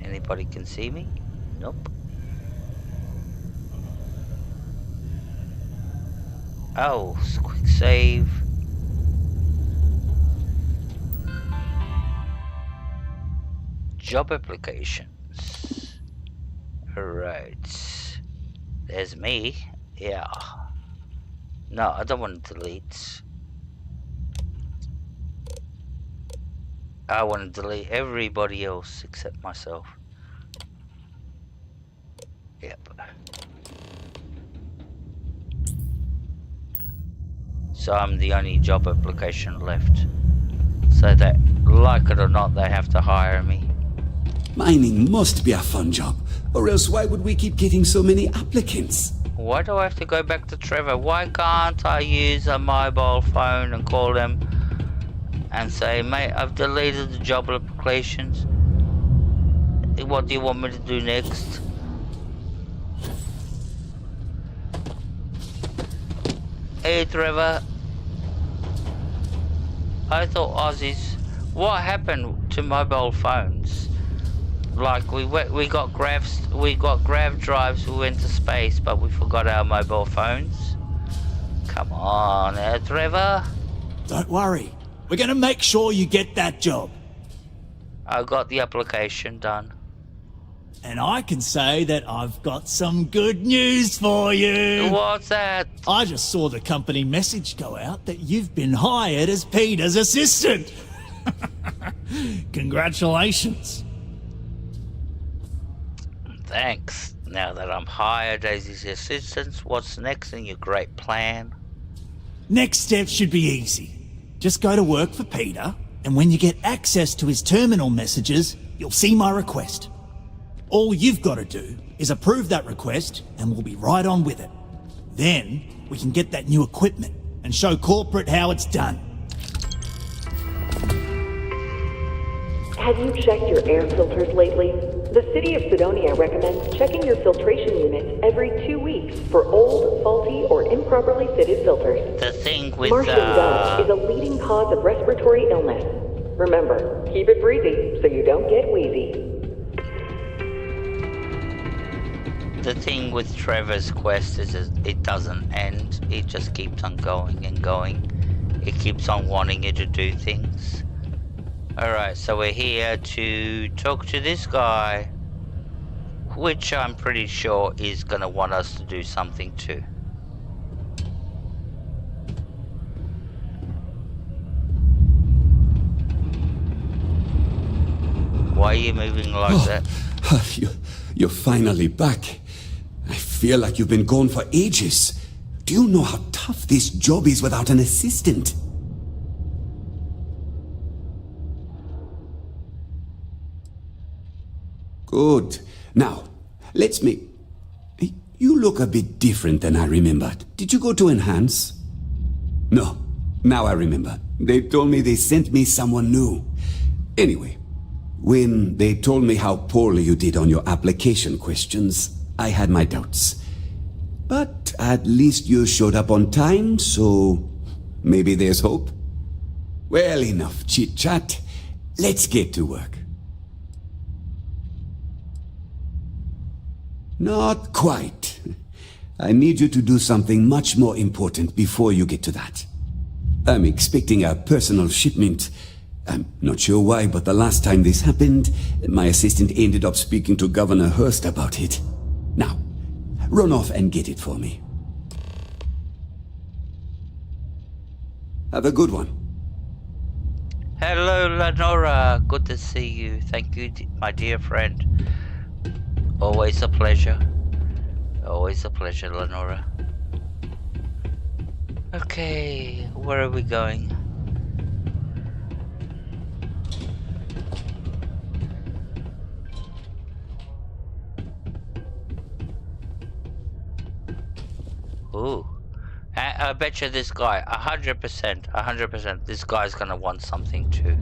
Anybody can see me? Nope. Oh, quick save. Job applications. Alright. There's me. Yeah. No, I don't want to delete. I want to delete everybody else except myself. Yep. So I'm the only job application left. So that, like it or not, they have to hire me. Mining must be a fun job, or else why would we keep getting so many applicants? Why do I have to go back to Trevor? Why can't I use a mobile phone and call them and say, mate, I've deleted the job applications. What do you want me to do next? Hey Trevor, I thought Aussies. What happened to mobile phones? Like we got grav drives. We went to space, but we forgot our mobile phones. Come on, Trevor. Don't worry, we're gonna make sure you get that job. I got the application done. And I can say that I've got some good news for you. What's that? I just saw the company message go out that you've been hired as Peter's assistant. Congratulations. Thanks. Now that I'm hired Daisy's assistant, what's next in your great plan? Next step should be easy. Just go to work for Peter, and when you get access to his terminal messages, you'll see my request. All you've got to do is approve that request, and we'll be right on with it. Then, we can get that new equipment and show corporate how it's done. Have you checked your air filters lately? The city of Sidonia recommends checking your filtration units every 2 weeks for old, faulty, or improperly fitted filters. The thing with Marshal dust is a leading cause of respiratory illness. Remember, keep it breezy so you don't get wheezy. The thing with Trevor's quest is it doesn't end. It just keeps on going and going. It keeps on wanting you to do things. Alright, so we're here to talk to this guy, which I'm pretty sure is going to want us to do something too. Why are you moving like that? You're finally back. I feel like you've been gone for ages. Do you know how tough this job is without an assistant? Good. Now, let's make... You look a bit different than I remembered. Did you go to Enhance? No. Now I remember. They told me they sent me someone new. Anyway, when they told me how poorly you did on your application questions, I had my doubts. But at least you showed up on time, so maybe there's hope. Well, enough chit-chat. Let's get to work. Not quite. I need you to do something much more important before you get to that. I'm expecting a personal shipment. I'm not sure why, but the last time this happened, my assistant ended up speaking to Governor Hurst about it. Now, run off and get it for me. Have a good one. Hello, Lenora. Good to see you. Thank you, my dear friend. Always a pleasure. Always a pleasure, Lenora. Okay, where are we going? Ooh. I bet you this guy, 100%, this guy's gonna want something too.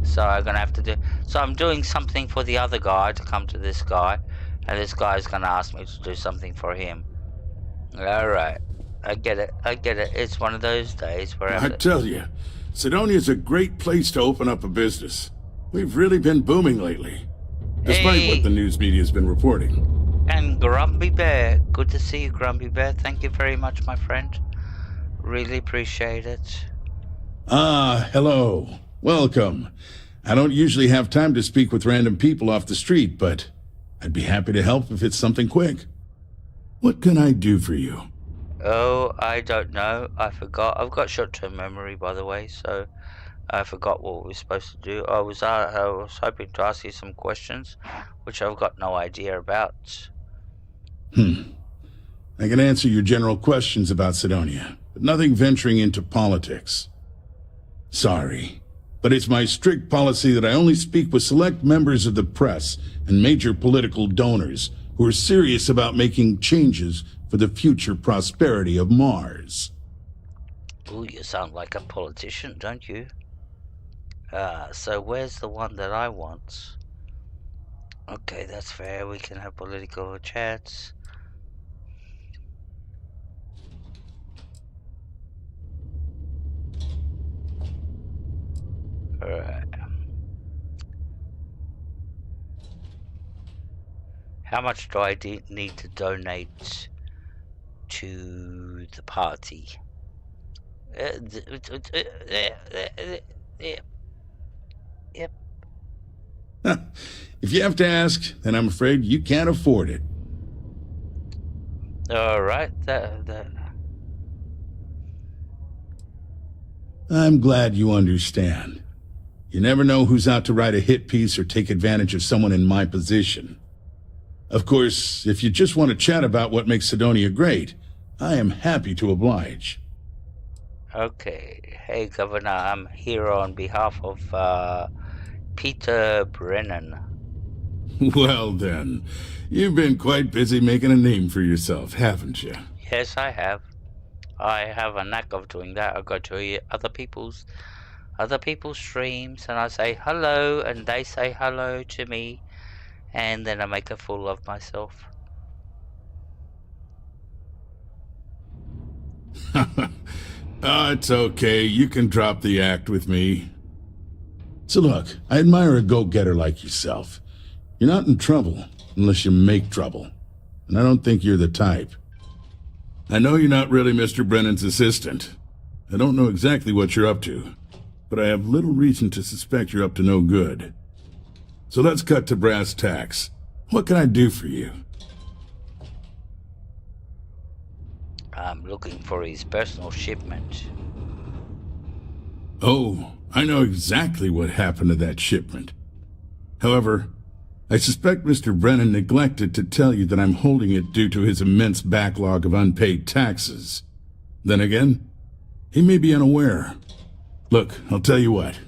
So I'm gonna have to do... So I'm doing something for the other guy to come to this guy. And this guy's gonna ask me to do something for him. Alright. I get it. It's one of those days where I tell you, Sidonia's a great place to open up a business. We've really been booming lately. Despite what the news media's been reporting. And Grumpy Bear. Good to see you, Grumpy Bear. Thank you very much, my friend. Really appreciate it. Ah, hello. Welcome. I don't usually have time to speak with random people off the street, but I'd be happy to help if it's something quick. What can I do for you? Oh, I don't know. I forgot. I've got short-term memory, by the way, so I forgot what we were supposed to do. I was hoping to ask you some questions, which I've got no idea about. I can answer your general questions about Sidonia, but nothing venturing into politics. Sorry, but it's my strict policy that I only speak with select members of the press and major political donors who are serious about making changes for the future prosperity of Mars. Ooh, you sound like a politician, don't you? So where's the one that I want? Okay, that's fair. We can have political chats. Alright. How much do I need to donate to the party? Yep. If you have to ask, then I'm afraid you can't afford it. Alright, I'm glad you understand. You never know who's out to write a hit piece or take advantage of someone in my position. Of course, if you just want to chat about what makes Sidonia great, I am happy to oblige. Okay. Hey, Governor, I'm here on behalf of Peter Brennan. Well then, you've been quite busy making a name for yourself, haven't you? Yes, I have. I have a knack of doing that. I go to other people's streams and I say hello and they say hello to me and then I make a fool of myself. Oh, it's okay. You can drop the act with me. So look, I admire a go-getter like yourself. You're not in trouble unless you make trouble. And I don't think you're the type. I know you're not really Mr. Brennan's assistant. I don't know exactly what you're up to, but I have little reason to suspect you're up to no good. So let's cut to brass tacks. What can I do for you? I'm looking for his personal shipment. Oh, I know exactly what happened to that shipment. However, I suspect Mr. Brennan neglected to tell you that I'm holding it due to his immense backlog of unpaid taxes. Then again, he may be unaware. Look, I'll tell you what.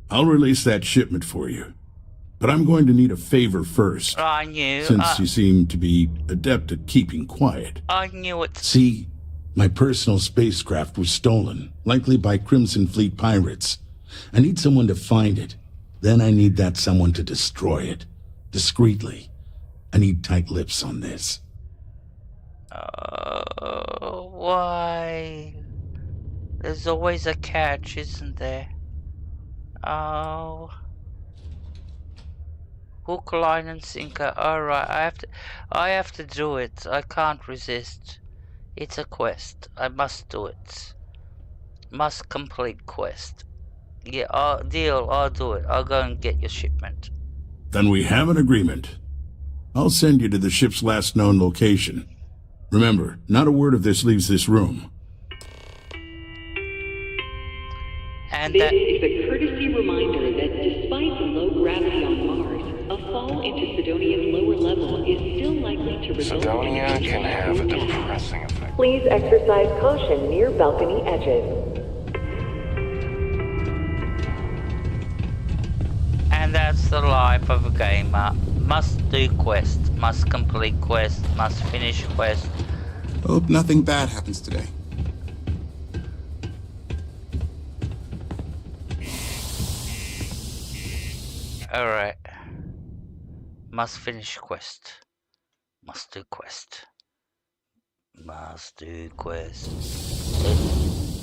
I'll release that shipment for you. But I'm going to need a favor first. I knew. Since you seem to be adept at keeping quiet. I knew it. See, my personal spacecraft was stolen, likely by Crimson Fleet pirates. I need someone to find it. Then I need that someone to destroy it. Discreetly. I need tight lips on this. Why? There's always a catch, isn't there? Oh. Hook, line, and sinker. Alright, I have to do it. I can't resist. It's a quest. I must do it. Must complete quest. Yeah, deal. I'll do it. I'll go and get your shipment. Then we have an agreement. I'll send you to the ship's last known location. Remember, not a word of this leaves this room. And this is a courtesy reminder that despite the low gravity on Mars, a fall into Sidonia's lower level is still likely to result Sidonia can have a depressing effect. Please exercise caution near balcony edges. And that's the life of a gamer. Must do quest, must complete quest, must finish quest. Hope nothing bad happens today. Alright. Must finish quest. Must do quest. Must do quest.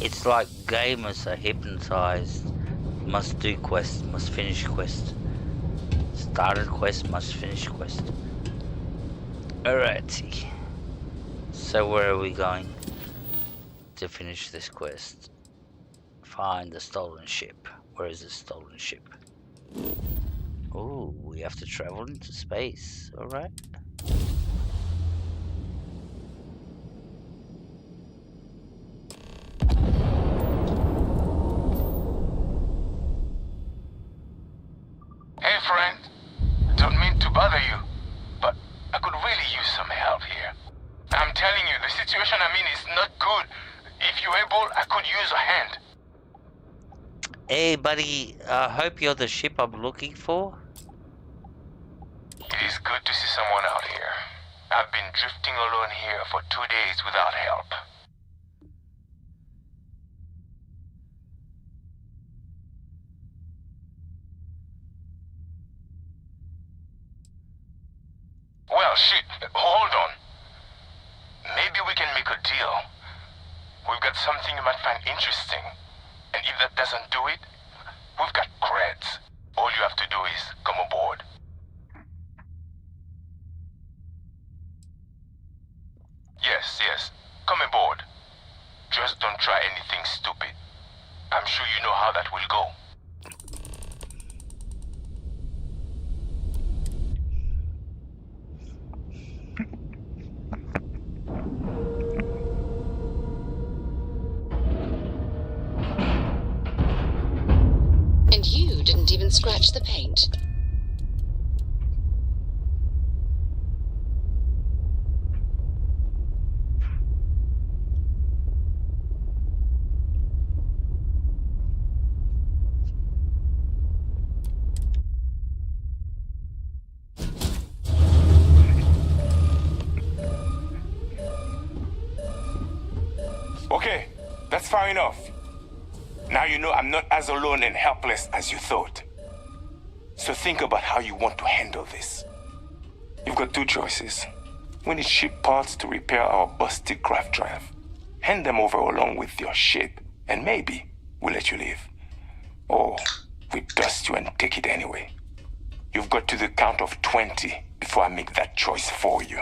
It's like gamers are hypnotized. Must do quest, must finish quest. Started quest, must finish quest. Alrighty. So where are we going to finish this quest? Find the stolen ship. Where is the stolen ship? Oh, we have to travel into space. Alright. Hey friend, don't mean to bother you, but I could really use some help here. I'm telling you, the situation I'm in is not good. If you're able, I could use a hand. Hey buddy, I hope you're the ship I'm looking for. It is good to see someone out here. I've been drifting alone here for 2 days without help. Well, shit, hold on. Maybe we can make a deal. We've got something you might find interesting. And if that doesn't do it, we've got creds. All you have to do is come aboard. Yes, come aboard. Just don't try anything stupid. I'm sure you know how that will go. And you didn't even scratch the paint. Okay, that's far enough. Now you know I'm not as alone and helpless as you thought. So think about how you want to handle this. You've got two choices. We need ship parts to repair our busted craft drive. Hand them over along with your ship, and maybe we'll let you leave. Or we dust you and take it anyway. You've got to the count of 20 before I make that choice for you.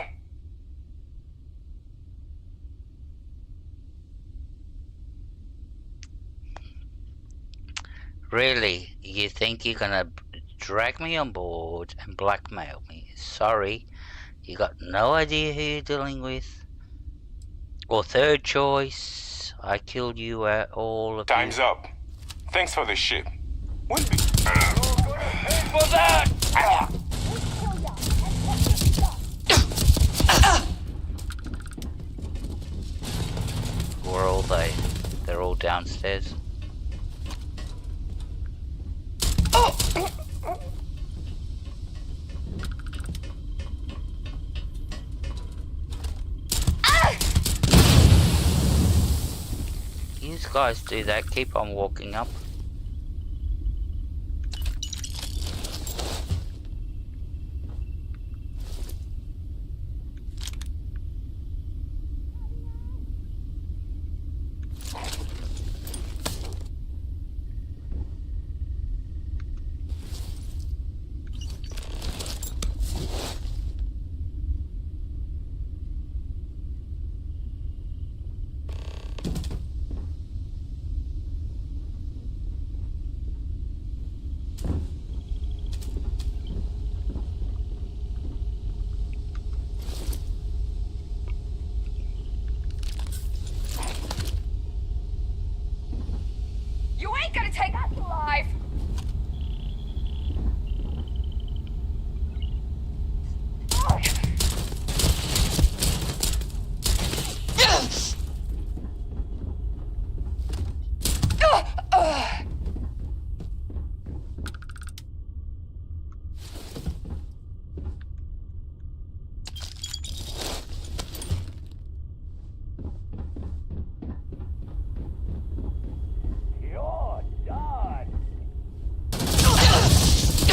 Really? You think you're gonna drag me on board and blackmail me? Sorry, you got no idea who you're dealing with. Or third choice, I killed you all of Time's you. up. Thanks for the ship. We'll be... for that! Where are all they? They're all downstairs. You guys do that, keep on walking up. You ain't gonna take us alive!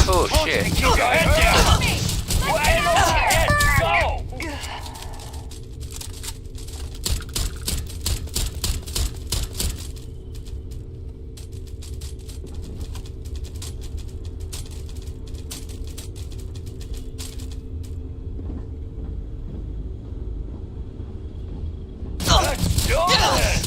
Oh shit. Keep your head down! Where your head go? Let's do this!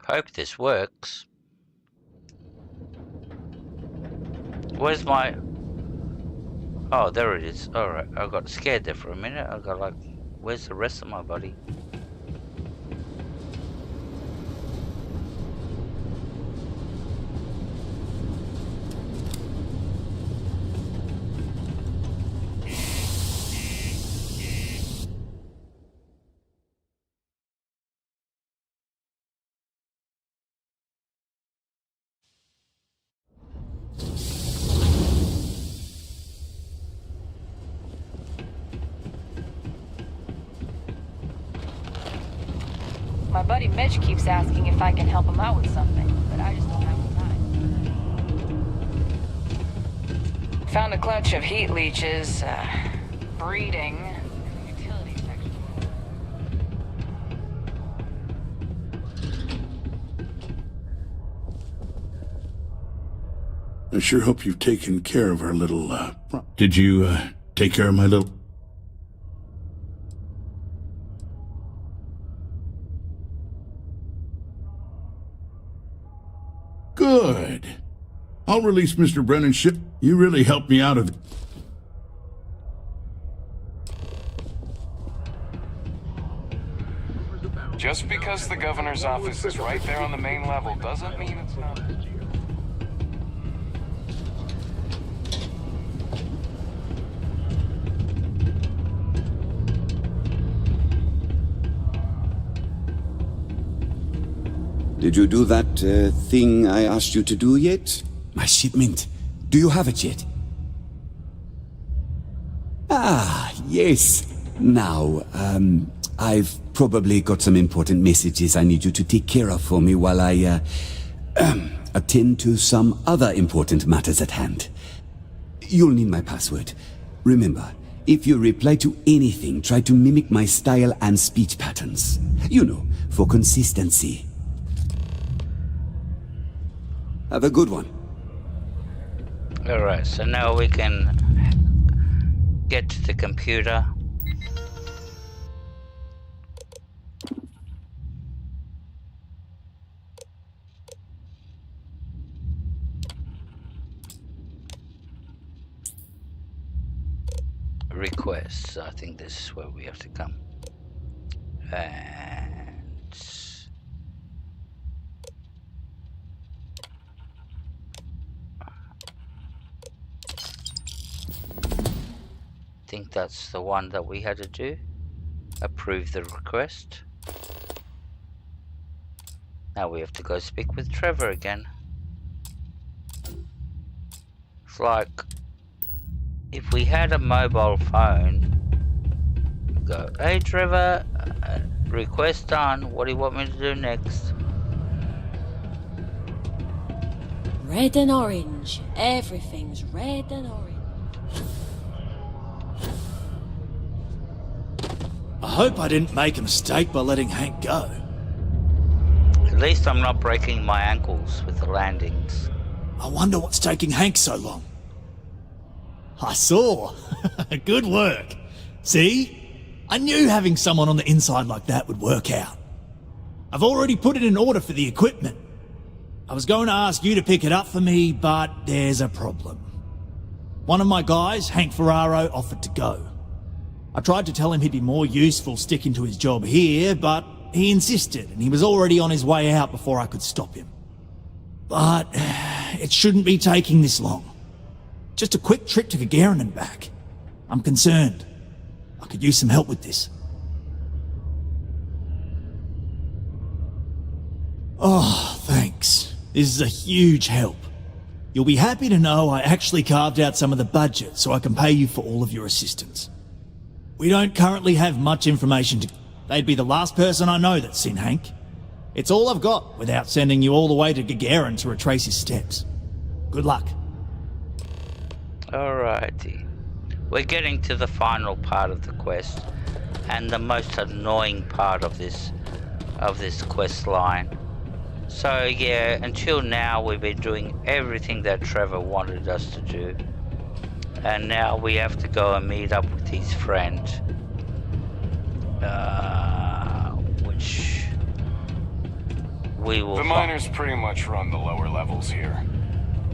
Hope this works. Where's my... Oh, there it is. Alright, I got scared there for a minute. I got like, where's the rest of my body? My buddy Mitch keeps asking if I can help him out with something, but I just don't have the time. Found a clutch of heat leeches, breeding. Utility section. I sure hope you've taken care of our little, Did you, take care of my little... Good. I'll release Mr. Brennan's ship. You really helped me out of it. Just because the governor's office is right there on the main level doesn't mean it's not. Did you do that thing I asked you to do yet? My shipment. Do you have it yet? Ah, yes. Now, I've probably got some important messages I need you to take care of for me while I, attend to some other important matters at hand. You'll need my password. Remember, if you reply to anything, try to mimic my style and speech patterns. You know, for consistency. Have a good one. Alright, so now we can get to the computer. Requests, I think this is where we have to come. And I think that's the one that we had to do. Approve the request. Now we have to go speak with Trevor again. It's like if we had a mobile phone, go, hey Trevor, request done, what do you want me to do next? Red and orange. Everything's red and orange. I hope I didn't make a mistake by letting Hank go. At least I'm not breaking my ankles with the landings. I wonder what's taking Hank so long. I saw. Good work. See? I knew having someone on the inside like that would work out. I've already put it in order for the equipment. I was going to ask you to pick it up for me, but there's a problem. One of my guys, Hank Ferraro, offered to go. I tried to tell him he'd be more useful sticking to his job here, but he insisted, and he was already on his way out before I could stop him. But it shouldn't be taking this long. Just a quick trip to Gagarin and back. I'm concerned. I could use some help with this. Oh, thanks. This is a huge help. You'll be happy to know I actually carved out some of the budget so I can pay you for all of your assistance. We don't currently have much information to... They'd be the last person I know that's seen Hank. It's all I've got without sending you all the way to Gagarin to retrace his steps. Good luck. Alrighty. We're getting to the final part of the quest and the most annoying part of this quest line. So yeah, until now we've been doing everything that Trevor wanted us to do. And now we have to go and meet up with his friend. Which we will... The miners pretty much run the lower levels here.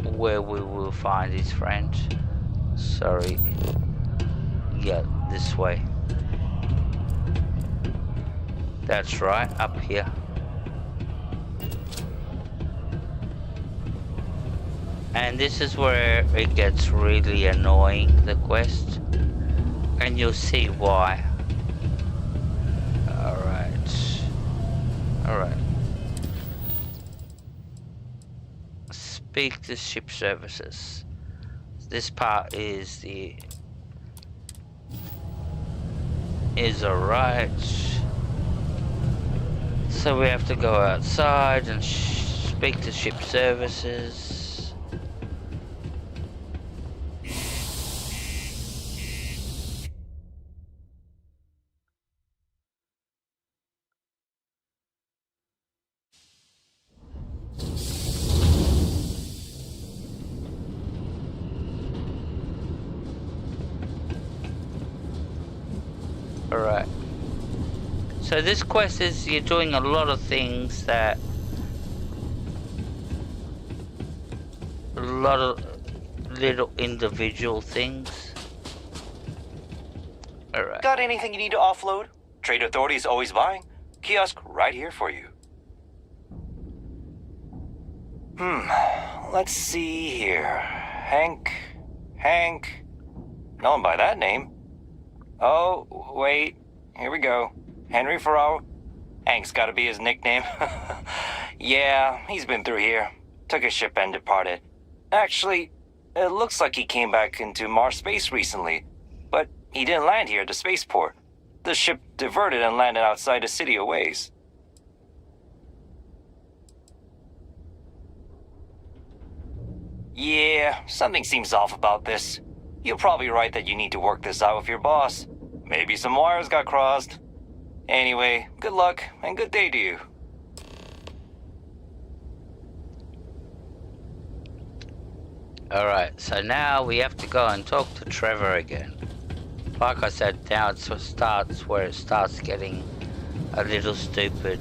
Where we will find his friend. Sorry. Yeah, this way. That's right, up here. And this is where it gets really annoying, the quest. And you'll see why. Alright. Speak to ship services. This part is alright. So we have to go outside and speak to ship services. Alright. So this quest is you're doing a lot of things that... A lot of little individual things. Alright. Got anything you need to offload? Trade Authority is always buying. Kiosk right here for you. Let's see here. Hank. No one by that name. Oh, wait. Here we go. Henry Farrow. Hank's gotta be his nickname. Yeah, he's been through here. Took a ship and departed. Actually, it looks like he came back into Mars space recently. But he didn't land here at the spaceport. The ship diverted and landed outside the city a ways. Yeah, something seems off about this. You're probably right that you need to work this out with your boss. Maybe some wires got crossed. Anyway, good luck and good day to you. Alright, so now we have to go and talk to Trevor again. Like I said, now it starts where it starts getting a little stupid.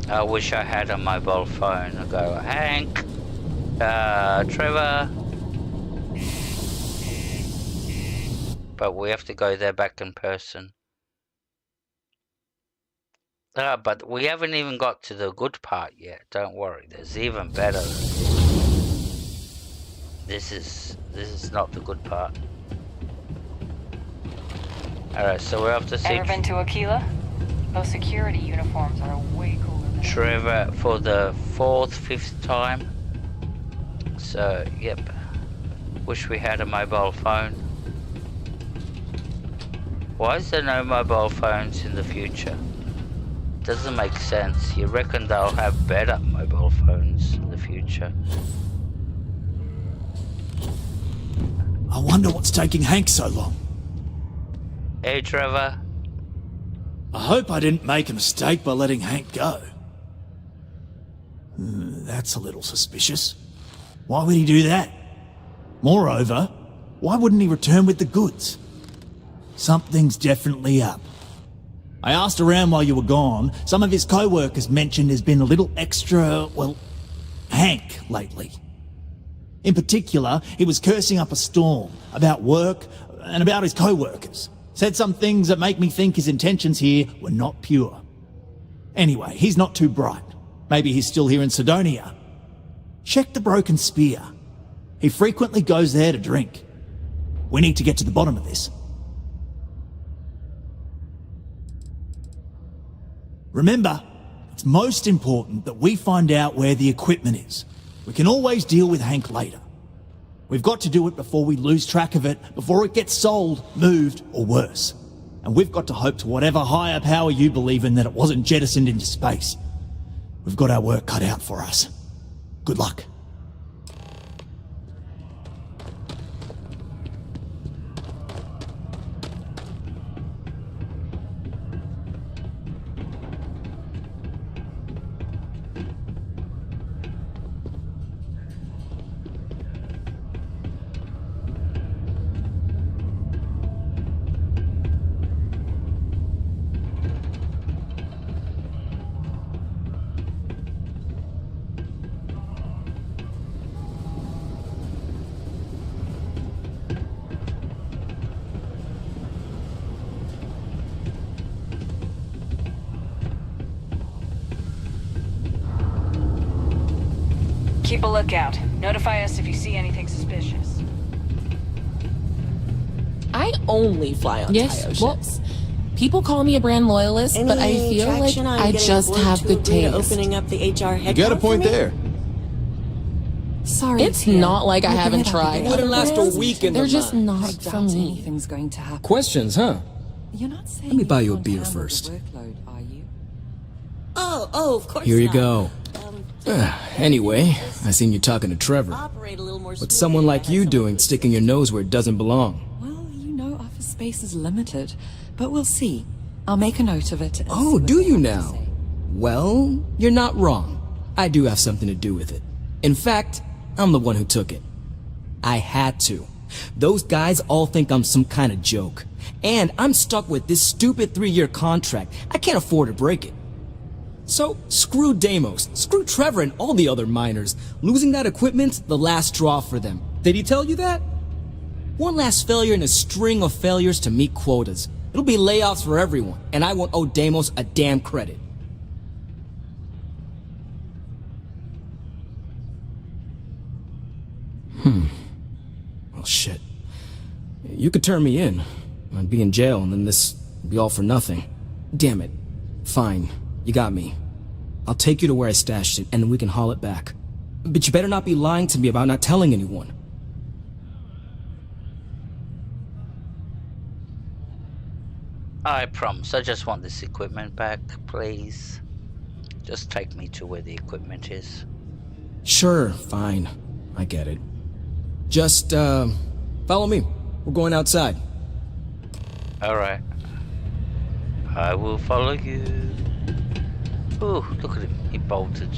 I wish I had a mobile phone. I go, Hank, Trevor. But we have to go there back in person. But we haven't even got to the good part yet. Don't worry, there's even better. This is not the good part. Alright, so we have to see. Ever been to Akila? Those security uniforms are way cooler than Trevor for the 5th time. So, yep. Wish we had a mobile phone. Why is there no mobile phones in the future? Doesn't make sense. You reckon they'll have better mobile phones in the future? I wonder what's taking Hank so long. Hey, Trevor. I hope I didn't make a mistake by letting Hank go. That's a little suspicious. Why would he do that? Moreover, why wouldn't he return with the goods? Something's definitely up. I asked around while you were gone. Some of his co-workers mentioned there's been a little extra, well, Hank lately. In particular, he was cursing up a storm about work and about his co-workers. Said some things that make me think his intentions here were not pure. Anyway, he's not too bright. Maybe he's still here in Sidonia. Check the Broken Spear. He frequently goes there to drink. We need to get to the bottom of this. Remember, it's most important that we find out where the equipment is. We can always deal with Hank later. We've got to do it before we lose track of it, before it gets sold, moved, or worse. And we've got to hope to whatever higher power you believe in that it wasn't jettisoned into space. We've got our work cut out for us. Good luck. Keep a lookout. Notify us if you see anything suspicious. I only fly on Tayo ships. People call me a brand loyalist, but I feel like I just have good taste. Opening up the HR headcount. You got a point there. Sorry, it's not like I haven't tried. It wouldn't last a week in They're the just month. not for me. Anything's going to happen. Questions, huh? You're not saying Let me buy you a beer first. Oh, of course Here you not. go. Anyway, I seen you talking to Trevor. Operate a little more What's someone like you doing sticking your nose where it doesn't belong? Well, you know office space is limited, but we'll see. I'll make a note of it. Oh, do you now? Well, you're not wrong. I do have something to do with it. In fact, I'm the one who took it. I had to. Those guys all think I'm some kind of joke. And I'm stuck with this stupid 3-year contract. I can't afford to break it. So, screw Deimos, screw Trevor and all the other miners. Losing that equipment's the last straw for them. Did he tell you that? One last failure in a string of failures to meet quotas. It'll be layoffs for everyone, and I won't owe Deimos a damn credit. Well, shit. You could turn me in. I'd be in jail, and then this would be all for nothing. Damn it. Fine. You got me. I'll take you to where I stashed it, and then we can haul it back. But you better not be lying to me about not telling anyone. I promise. I just want this equipment back, please. Just take me to where the equipment is. Sure, fine. I get it. Just, follow me. We're going outside. Alright. I will follow you. Ooh, look at him. He bolted.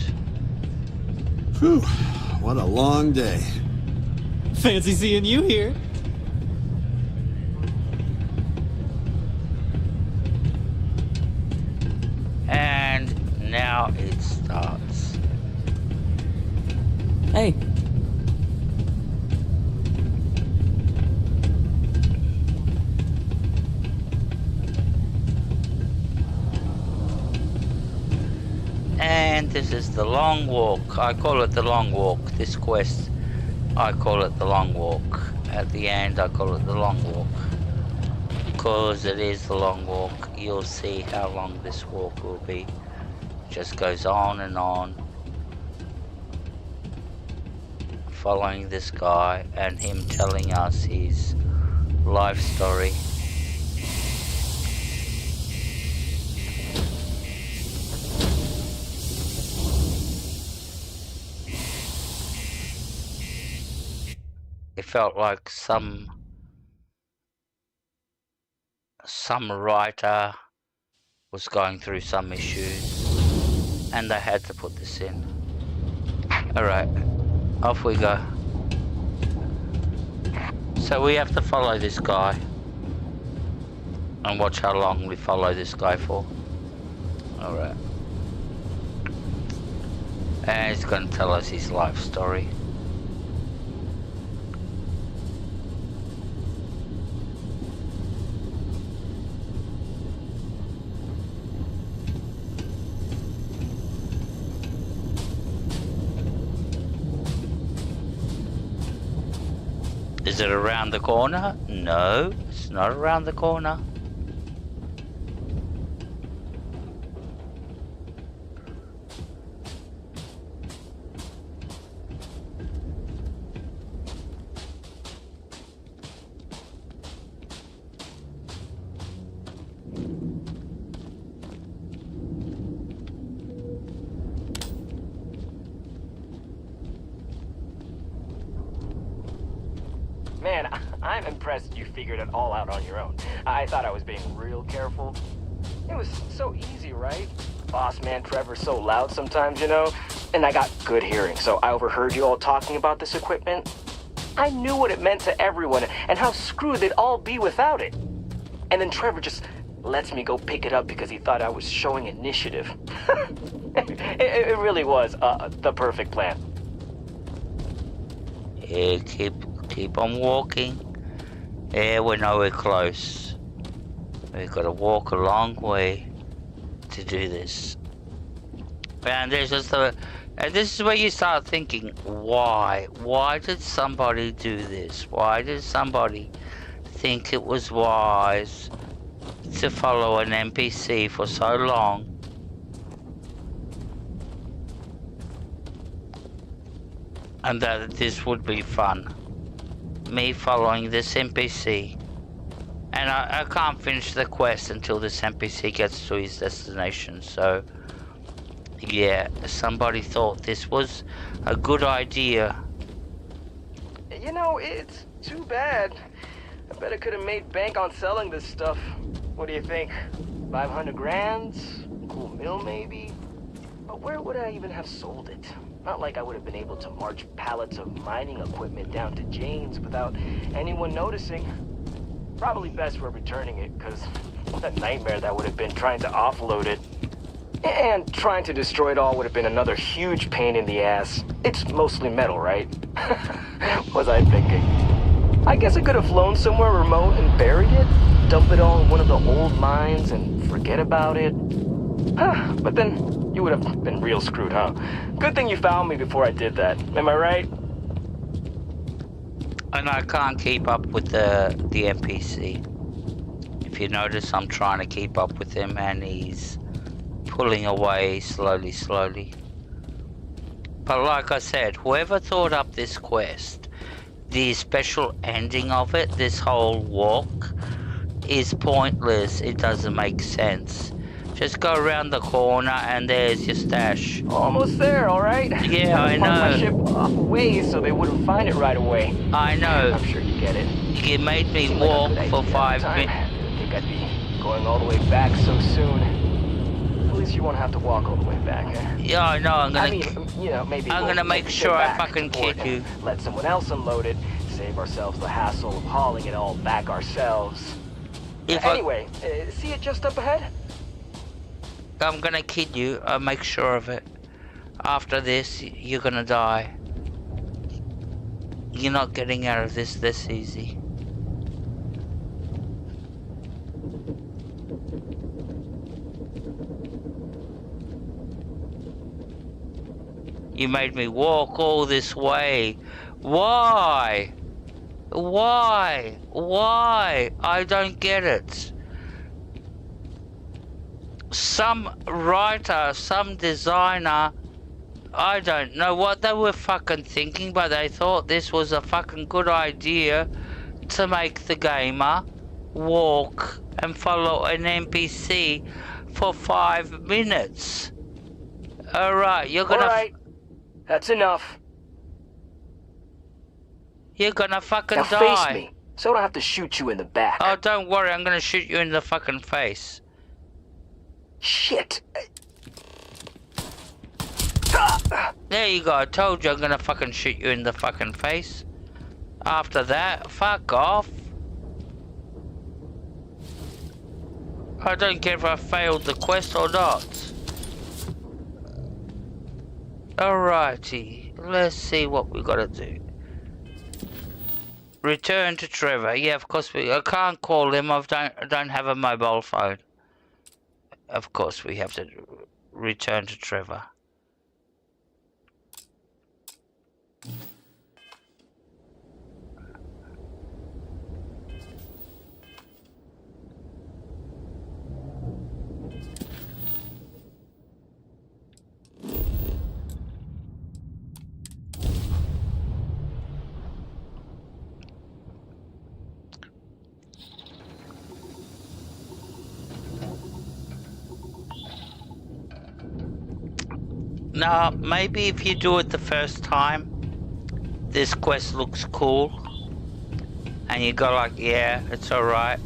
Whew. What a long day. Fancy seeing you here. And now it starts. Hey. And this is the long walk. I call it the long walk. This quest, I call it the long walk. At the end, I call it the long walk. Because it is the long walk. You'll see how long this walk will be. Just goes on and on. Following this guy and him telling us his life story. It felt like some writer was going through some issues and they had to put this in. Alright, off we go. So we have to follow this guy and watch how long we follow this guy for. Alright. And he's going to tell us his life story. Is it around the corner? No, it's not around the corner. Man, I'm impressed you figured it all out on your own. I thought I was being real careful. It was so easy, right? Boss man Trevor's so loud sometimes, you know? And I got good hearing, so I overheard you all talking about this equipment. I knew what it meant to everyone and how screwed they'd all be without it. And then Trevor just lets me go pick it up because he thought I was showing initiative. It really was the perfect plan. Yeah, keep on walking. Yeah, we know we're close. We've got to walk a long way to do this. And this is where you start thinking, why? Why did somebody do this? Why did somebody think it was wise to follow an NPC for so long? And that this would be fun. Me following this NPC. And I can't finish the quest until this NPC gets to his destination, so Yeah, somebody thought this was a good idea. You know, it's too bad. I bet I could have made bank on selling this stuff. What do you think? 500 grand? Cool meal, maybe? But where would I even have sold it? Not like I would have been able to march pallets of mining equipment down to Jane's without anyone noticing. Probably best we're returning it, because what a nightmare that would have been trying to offload it. And trying to destroy it all would have been another huge pain in the ass. It's mostly metal, right? Was I thinking? I guess I could have flown somewhere remote and buried it, dump it all in one of the old mines and forget about it. But then you would have been real screwed, huh? Good thing you found me before I did that. Am I right? And I can't keep up with the NPC. If you notice, I'm trying to keep up with him and he's pulling away slowly. But like I said, whoever thought up this quest, the special ending of it, this whole walk, is pointless. It doesn't make sense. Just go around the corner and there's your stash. Almost there, alright? Yeah, I know. My ship off away so they wouldn't find it right away. I know. I'm sure you get it. You made me walk for 5 minutes. I didn't think I'd be going all the way back so soon. At least you won't have to walk all the way back, eh? Yeah, I know. I'm I mean, you know, maybe I'm we'll gonna make sure I fucking kid you. Let someone else unload it, save ourselves the hassle of hauling it all back ourselves. Anyway, see it just up ahead? I'm gonna kid you. I'll make sure of it. After this, you're gonna die. You're not getting out of this easy. You made me walk all this way. Why? Why? Why? I don't get it. Some writer, some designer, I don't know what they were fucking thinking, but they thought this was a fucking good idea to make the gamer walk and follow an NPC for 5 minutes. Alright, you're gonna... Alright, that's enough. You're gonna fucking now die. Face me, so I don't have to shoot you in the back. Oh, don't worry, I'm gonna shoot you in the fucking face. Shit. There you go, I told you I'm gonna fucking shoot you in the fucking face. After that, fuck off. I don't care if I failed the quest or not. Alrighty, let's see what we gotta do. Return to Trevor. Yeah, of course I can't call him. I don't have a mobile phone. Of course we have to return to Trevor. Now, maybe if you do it the first time, this quest looks cool, and you go like, yeah, it's alright.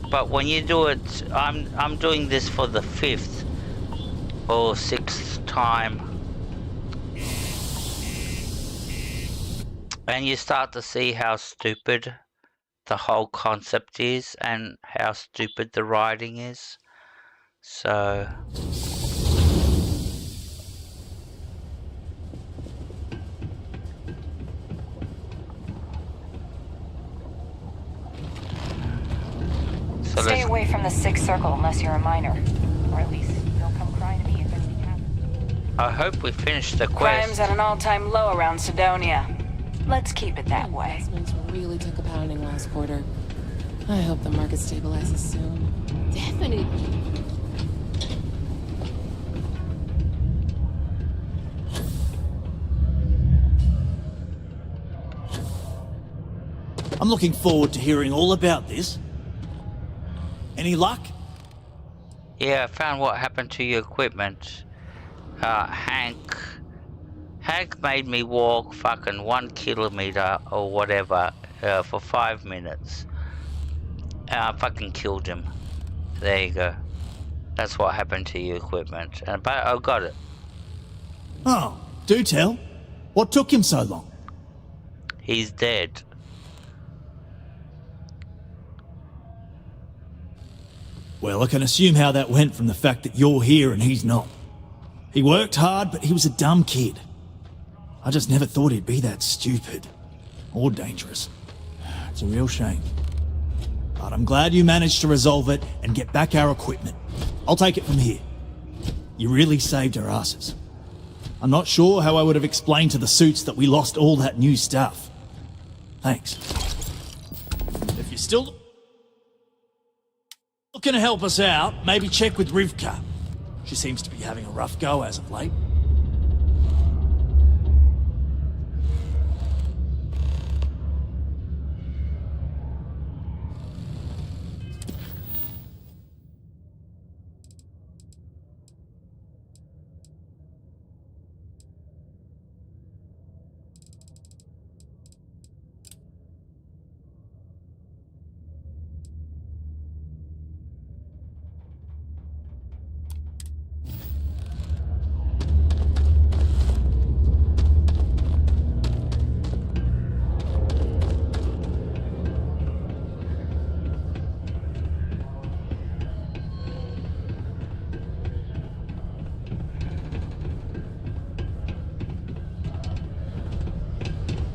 But when you do it, I'm doing this for the 5th or 6th time, and you start to see how stupid the whole concept is and how stupid the writing is. So... Stay away from the 6th circle unless you're a minor. Or at least don't come crying to me if anything happens. I hope we finish the quest. Crime's at an all-time low around Sidonia. Let's keep it that way. Investments really took a pounding last quarter. I hope the market stabilizes soon. Definitely. I'm looking forward to hearing all about this. Any luck? Yeah, I found what happened to your equipment. Hank made me walk fucking 1 kilometer or whatever for 5 minutes. I fucking killed him. There you go. That's what happened to your equipment. But I got it. Oh, do tell. What took him so long? He's dead. Well, I can assume how that went from the fact that you're here and he's not. He worked hard, but he was a dumb kid. I just never thought he'd be that stupid. Or dangerous. It's a real shame. But I'm glad you managed to resolve it and get back our equipment. I'll take it from here. You really saved our asses. I'm not sure how I would have explained to the suits that we lost all that new stuff. Thanks. If you're still looking to help us out, maybe check with Rivka. She seems to be having a rough go as of late.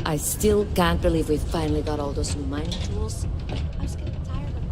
I still can't believe we finally got all those new mining tools. I was getting tired of them.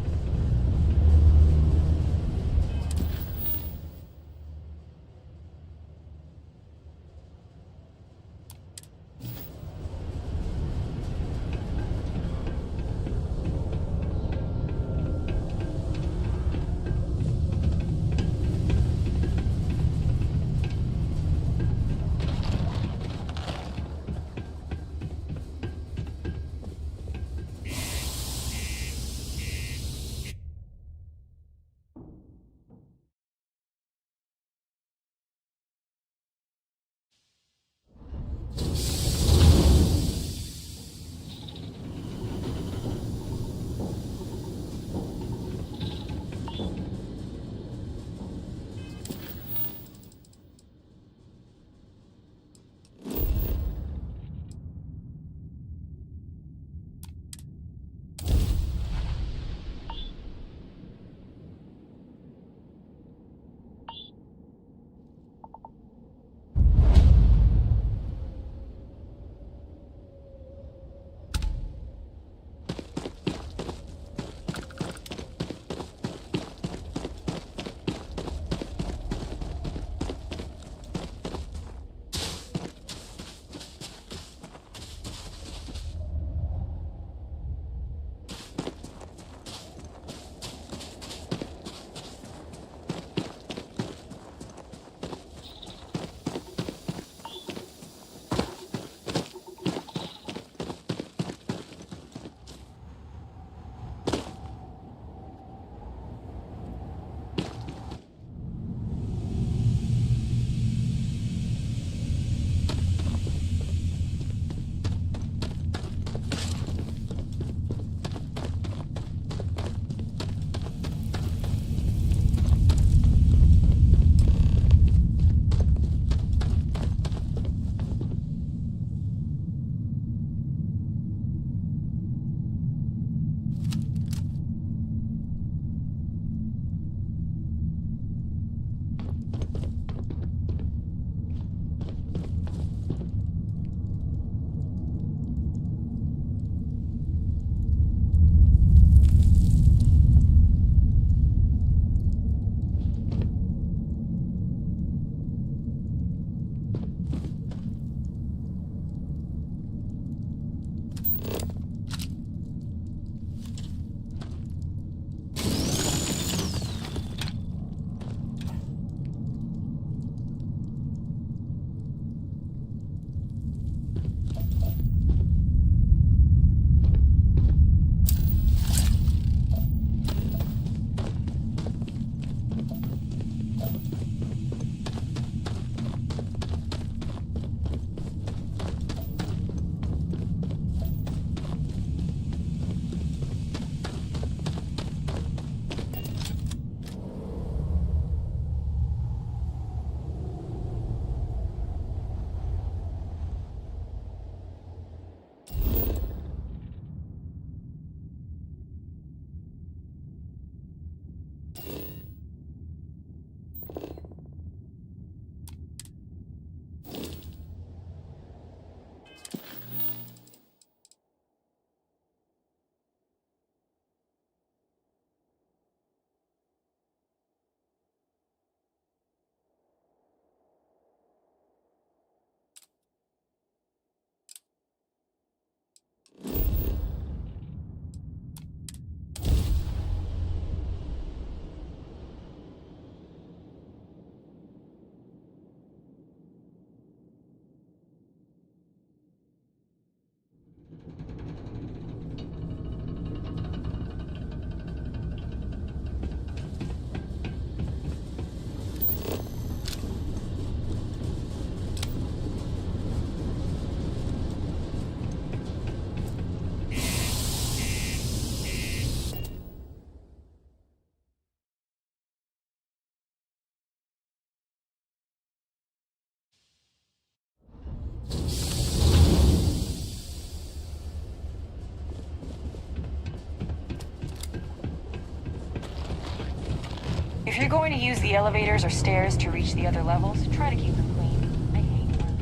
If you're going to use the elevators or stairs to reach the other levels, try to keep them clean. I hate them.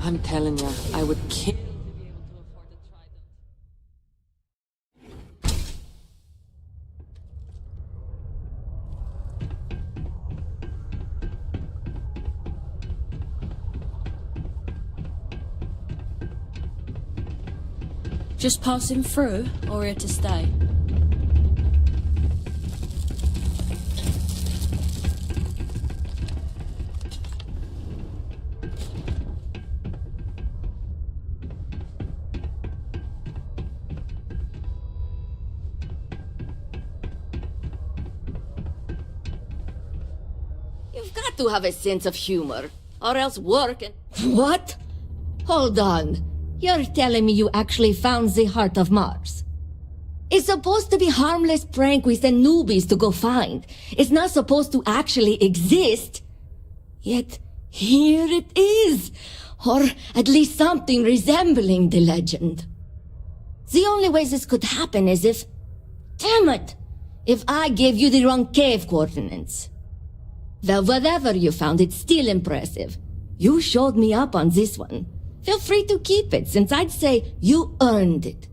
I'm telling you, I would kill. Just passing through, or here to stay? You've got to have a sense of humor, or else work and... What? Hold on. You're telling me you actually found the heart of Mars? It's supposed to be harmless prank we send newbies to go find. It's not supposed to actually exist. Yet, here it is. Or at least something resembling the legend. The only way this could happen is if... Damn it! If I gave you the wrong cave coordinates. Well, whatever you found, it's still impressive. You showed me up on this one. Feel free to keep it, since I'd say you earned it.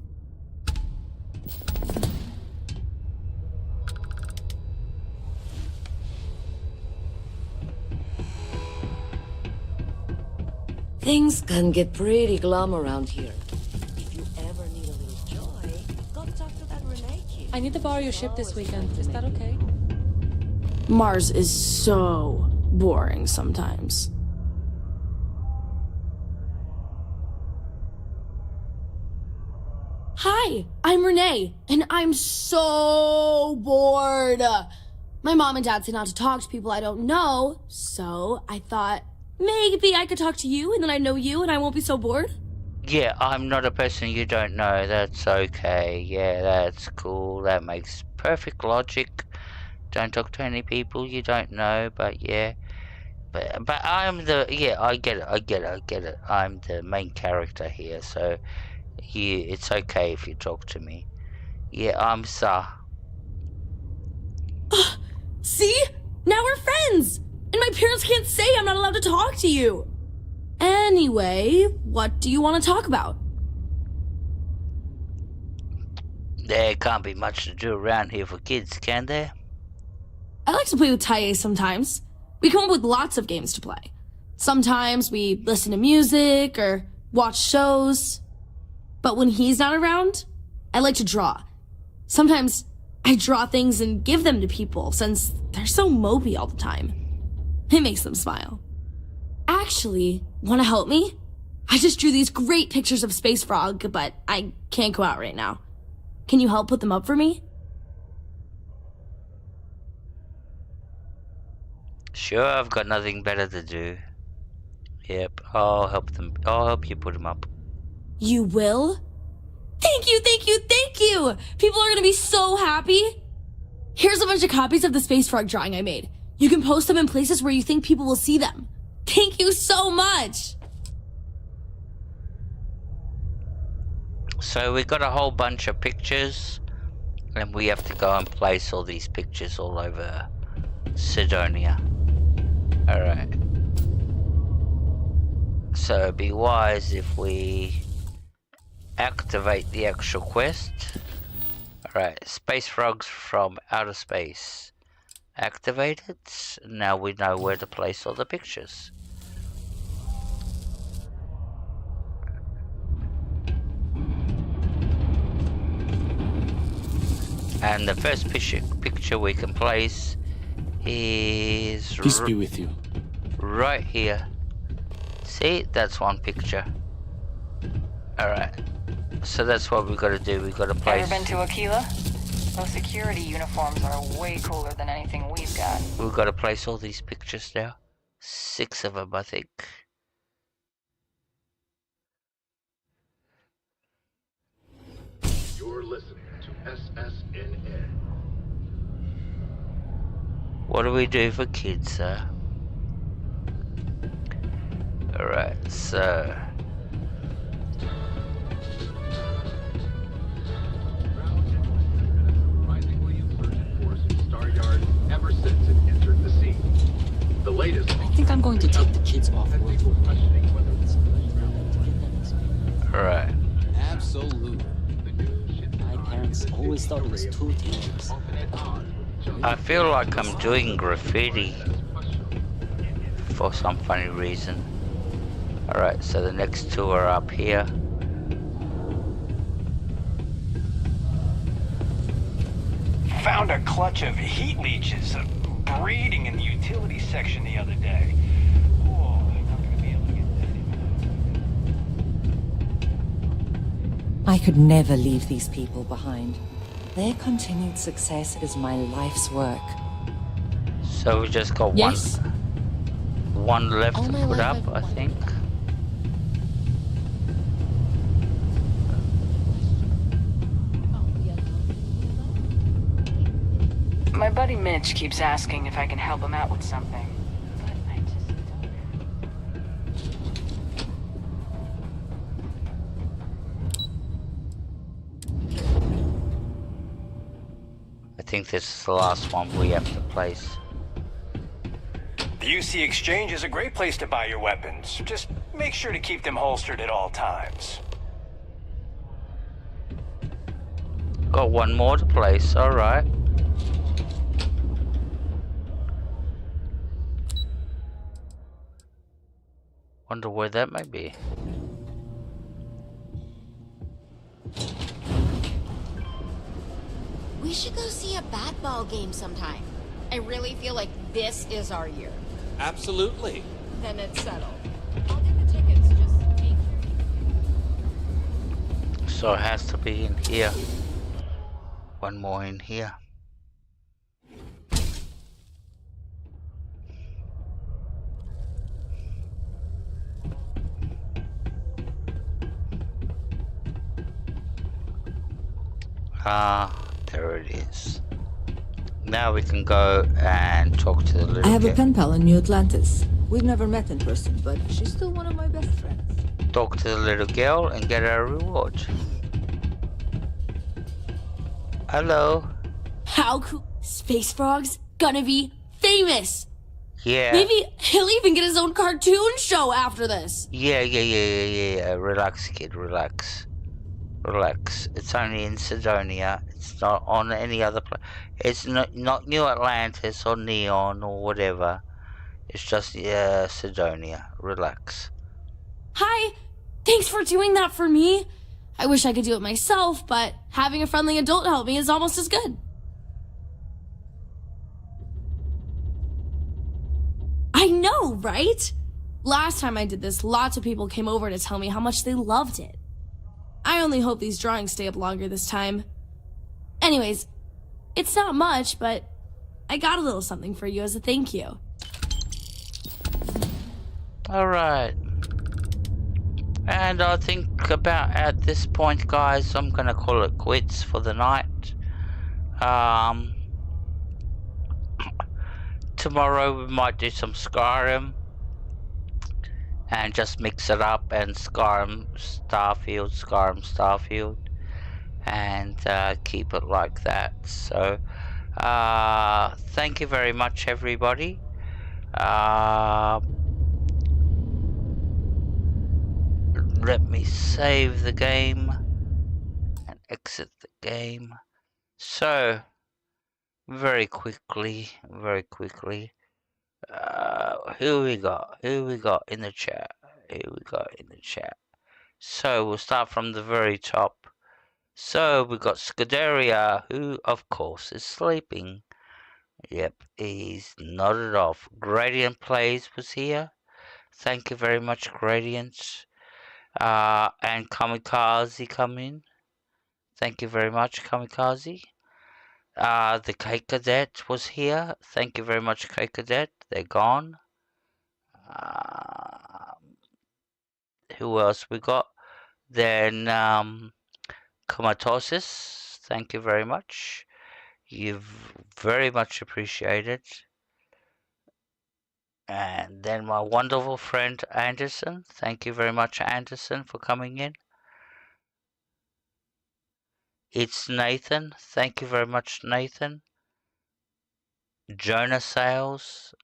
Things can get pretty glum around here. If you ever need a little joy, go talk to that Renee kid. I need to borrow your ship this weekend. Is that okay? Mars is so boring sometimes. Hi, I'm Renee, and I'm so bored. My mom and dad say not to talk to people I don't know, so I thought maybe I could talk to you, and then I know you, and I won't be so bored. Yeah, I'm not a person you don't know. That's okay. Yeah, that's cool. That makes perfect logic. Don't talk to any people you don't know, but yeah. But I'm the... Yeah, I get it. I'm the main character here, so... it's okay if you talk to me. Yeah, I'm Sa. See? Now we're friends! And my parents can't say I'm not allowed to talk to you! Anyway, what do you want to talk about? There can't be much to do around here for kids, can there? I like to play with Taye sometimes. We come up with lots of games to play. Sometimes we listen to music or watch shows. But when he's not around, I like to draw. Sometimes I draw things and give them to people since they're so mopey all the time. It makes them smile. Actually, want to help me? I just drew these great pictures of Space Frog, but I can't go out right now. Can you help put them up for me? Sure, I've got nothing better to do. Yep, I'll help them. I'll help you put them up. You will? Thank you! People are gonna be so happy. Here's a bunch of copies of the Space Frog drawing I made. You can post them in places where you think people will see them. Thank you so much! So we got a whole bunch of pictures, and we have to go and place all these pictures all over Sidonia. Alright. So it'd be wise if we activate the actual quest. Alright, Space Frogs from outer space. Activated. Now we know where to place all the pictures. And the first picture we can place is... Peace be with you. Right here. See, that's one picture. Alright. So that's what we gotta do. We gotta place... Ever been to Akila? Those security uniforms are way cooler than anything we've got. We've gotta place all these pictures now. 6 of them, I think. You're listening to SSNN. What do we do for kids, sir? Alright, so... kids off work. Right. Absolutely. My parents always thought it was too dangerous. I feel like I'm doing graffiti for some funny reason. Alright, so the next two are up here. Found a clutch of heat leeches breeding in the utilities section the other day. Oh, I'm not gonna be able to get that. I could never leave these people behind. Their continued success is my life's work. So we just got one left to put up, I think. My buddy Mitch keeps asking if I can help him out with something. But I just I think this is the last one we have to place. The UC Exchange is a great place to buy your weapons. Just make sure to keep them holstered at all times. Got one more to place, alright. Wonder where that may be. We should go see a bat ball game sometime. I really feel like this is our year. Absolutely. Then it's settled. I'll get the tickets, just make So it has to be in here. One more in here. There it is. Now we can go and talk to the little I have girl. a pen pal in New Atlantis. We've never met in person, but she's still one of my best friends. Talk to the little girl and get our reward. Hello. How cool? Space Frog's gonna be famous. Yeah. Maybe he'll even get his own cartoon show after this. Yeah. Relax, kid, relax. Relax. It's only in Sidonia. It's not on any other place. It's not New Atlantis or Neon or whatever. It's just Sidonia. Relax. Hi. Thanks for doing that for me. I wish I could do it myself, but having a friendly adult help me is almost as good. I know, right? Last time I did this, lots of people came over to tell me how much they loved it. I only hope these drawings stay up longer this time. Anyways, it's not much, but I got a little something for you as a thank you. Alright. And I think about at this point, guys, I'm gonna call it quits for the night. Tomorrow we might do some Skyrim. And just mix it up and Skyrim, Starfield. And keep it like that. So, thank you very much, everybody. Let me save the game and exit the game. So, very quickly. Who we got in the chat? So we'll start from the very top. So we got Scuderia, who of course is sleeping. Yep, he's nodded off. Gradient Plays was here. Thank you very much, Gradient. And Kamikaze come in. Thank you very much, Kamikaze. The K Cadet was here. Thank you very much, K Cadet. They're gone. Who else we got? Then Comatosis. Thank you very much. You've very much appreciated. And then my wonderful friend Anderson. Thank you very much, Anderson, for coming in. It's Nathan. Thank you very much, Nathan. Jonah Sales.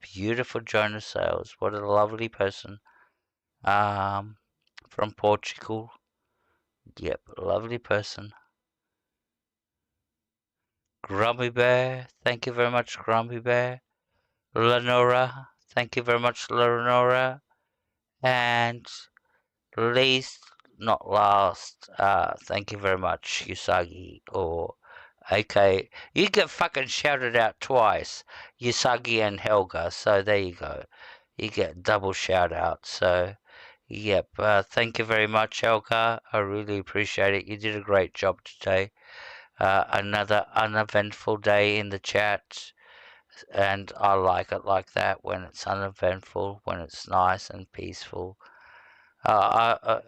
Beautiful Jonah Sales. What a lovely person. From Portugal. Yep, lovely person. Grumpy Bear. Thank you very much, Grumpy Bear. Lenora. Thank you very much, Lenora. And least not last, thank you very much, Usagi, or okay, you get fucking shouted out twice, Usagi and Helga, so there you go, you get double shout out. So yep, thank you very much, Helga, I really appreciate it, you did a great job today. Another uneventful day in the chat, and I like it like that, when it's uneventful, when it's nice and peaceful. I'm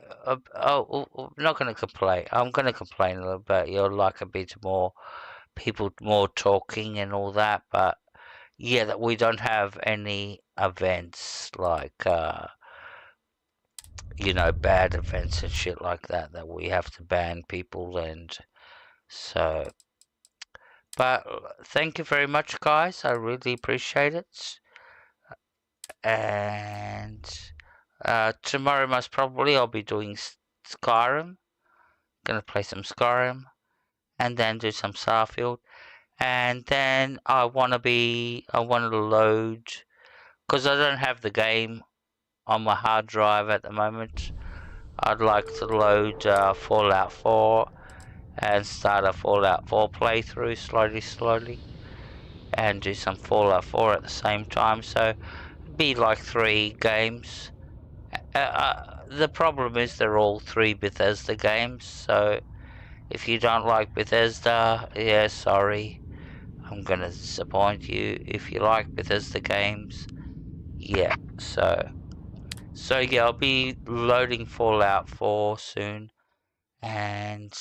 not going to complain. I'm going to complain a little bit. You'll like a bit more people, more talking and all that. But yeah, that we don't have any events like, bad events and shit like that, that we have to ban people. And so, but thank you very much, guys. I really appreciate it. And tomorrow most probably I'll be doing Skyrim. Gonna play some Skyrim, and then do some Starfield, and then I want to load, because I don't have the game on my hard drive at the moment. I'd like to load Fallout 4 and start a Fallout 4 playthrough slowly, and do some Fallout 4 at the same time. So it'd be like 3 games. The problem is they're all 3 Bethesda games, so if you don't like Bethesda, yeah, sorry, I'm gonna disappoint you. If you like Bethesda games, yeah, so yeah, I'll be loading Fallout 4 soon, and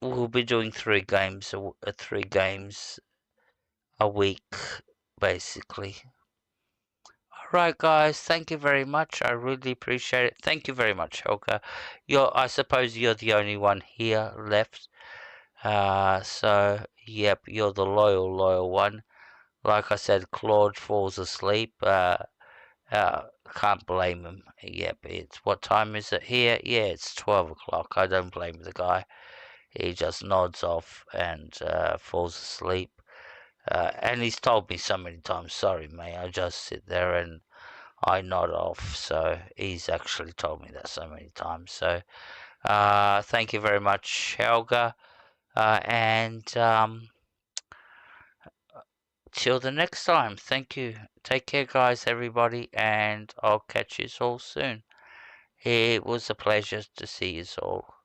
we'll be doing 3 games a week, basically. Right, guys, thank you very much. I really appreciate it. Thank you very much, Helga. I suppose you're the only one here left. So, yep, you're the loyal one. Like I said, Claude falls asleep. Can't blame him. Yep, what time is it here? Yeah, it's 12 o'clock. I don't blame the guy. He just nods off and falls asleep. And he's told me so many times, sorry, mate, I just sit there and I nod off. So he's actually told me that so many times. So thank you very much, Helga. And till the next time, thank you. Take care, guys, everybody, and I'll catch you all soon. It was a pleasure to see you all.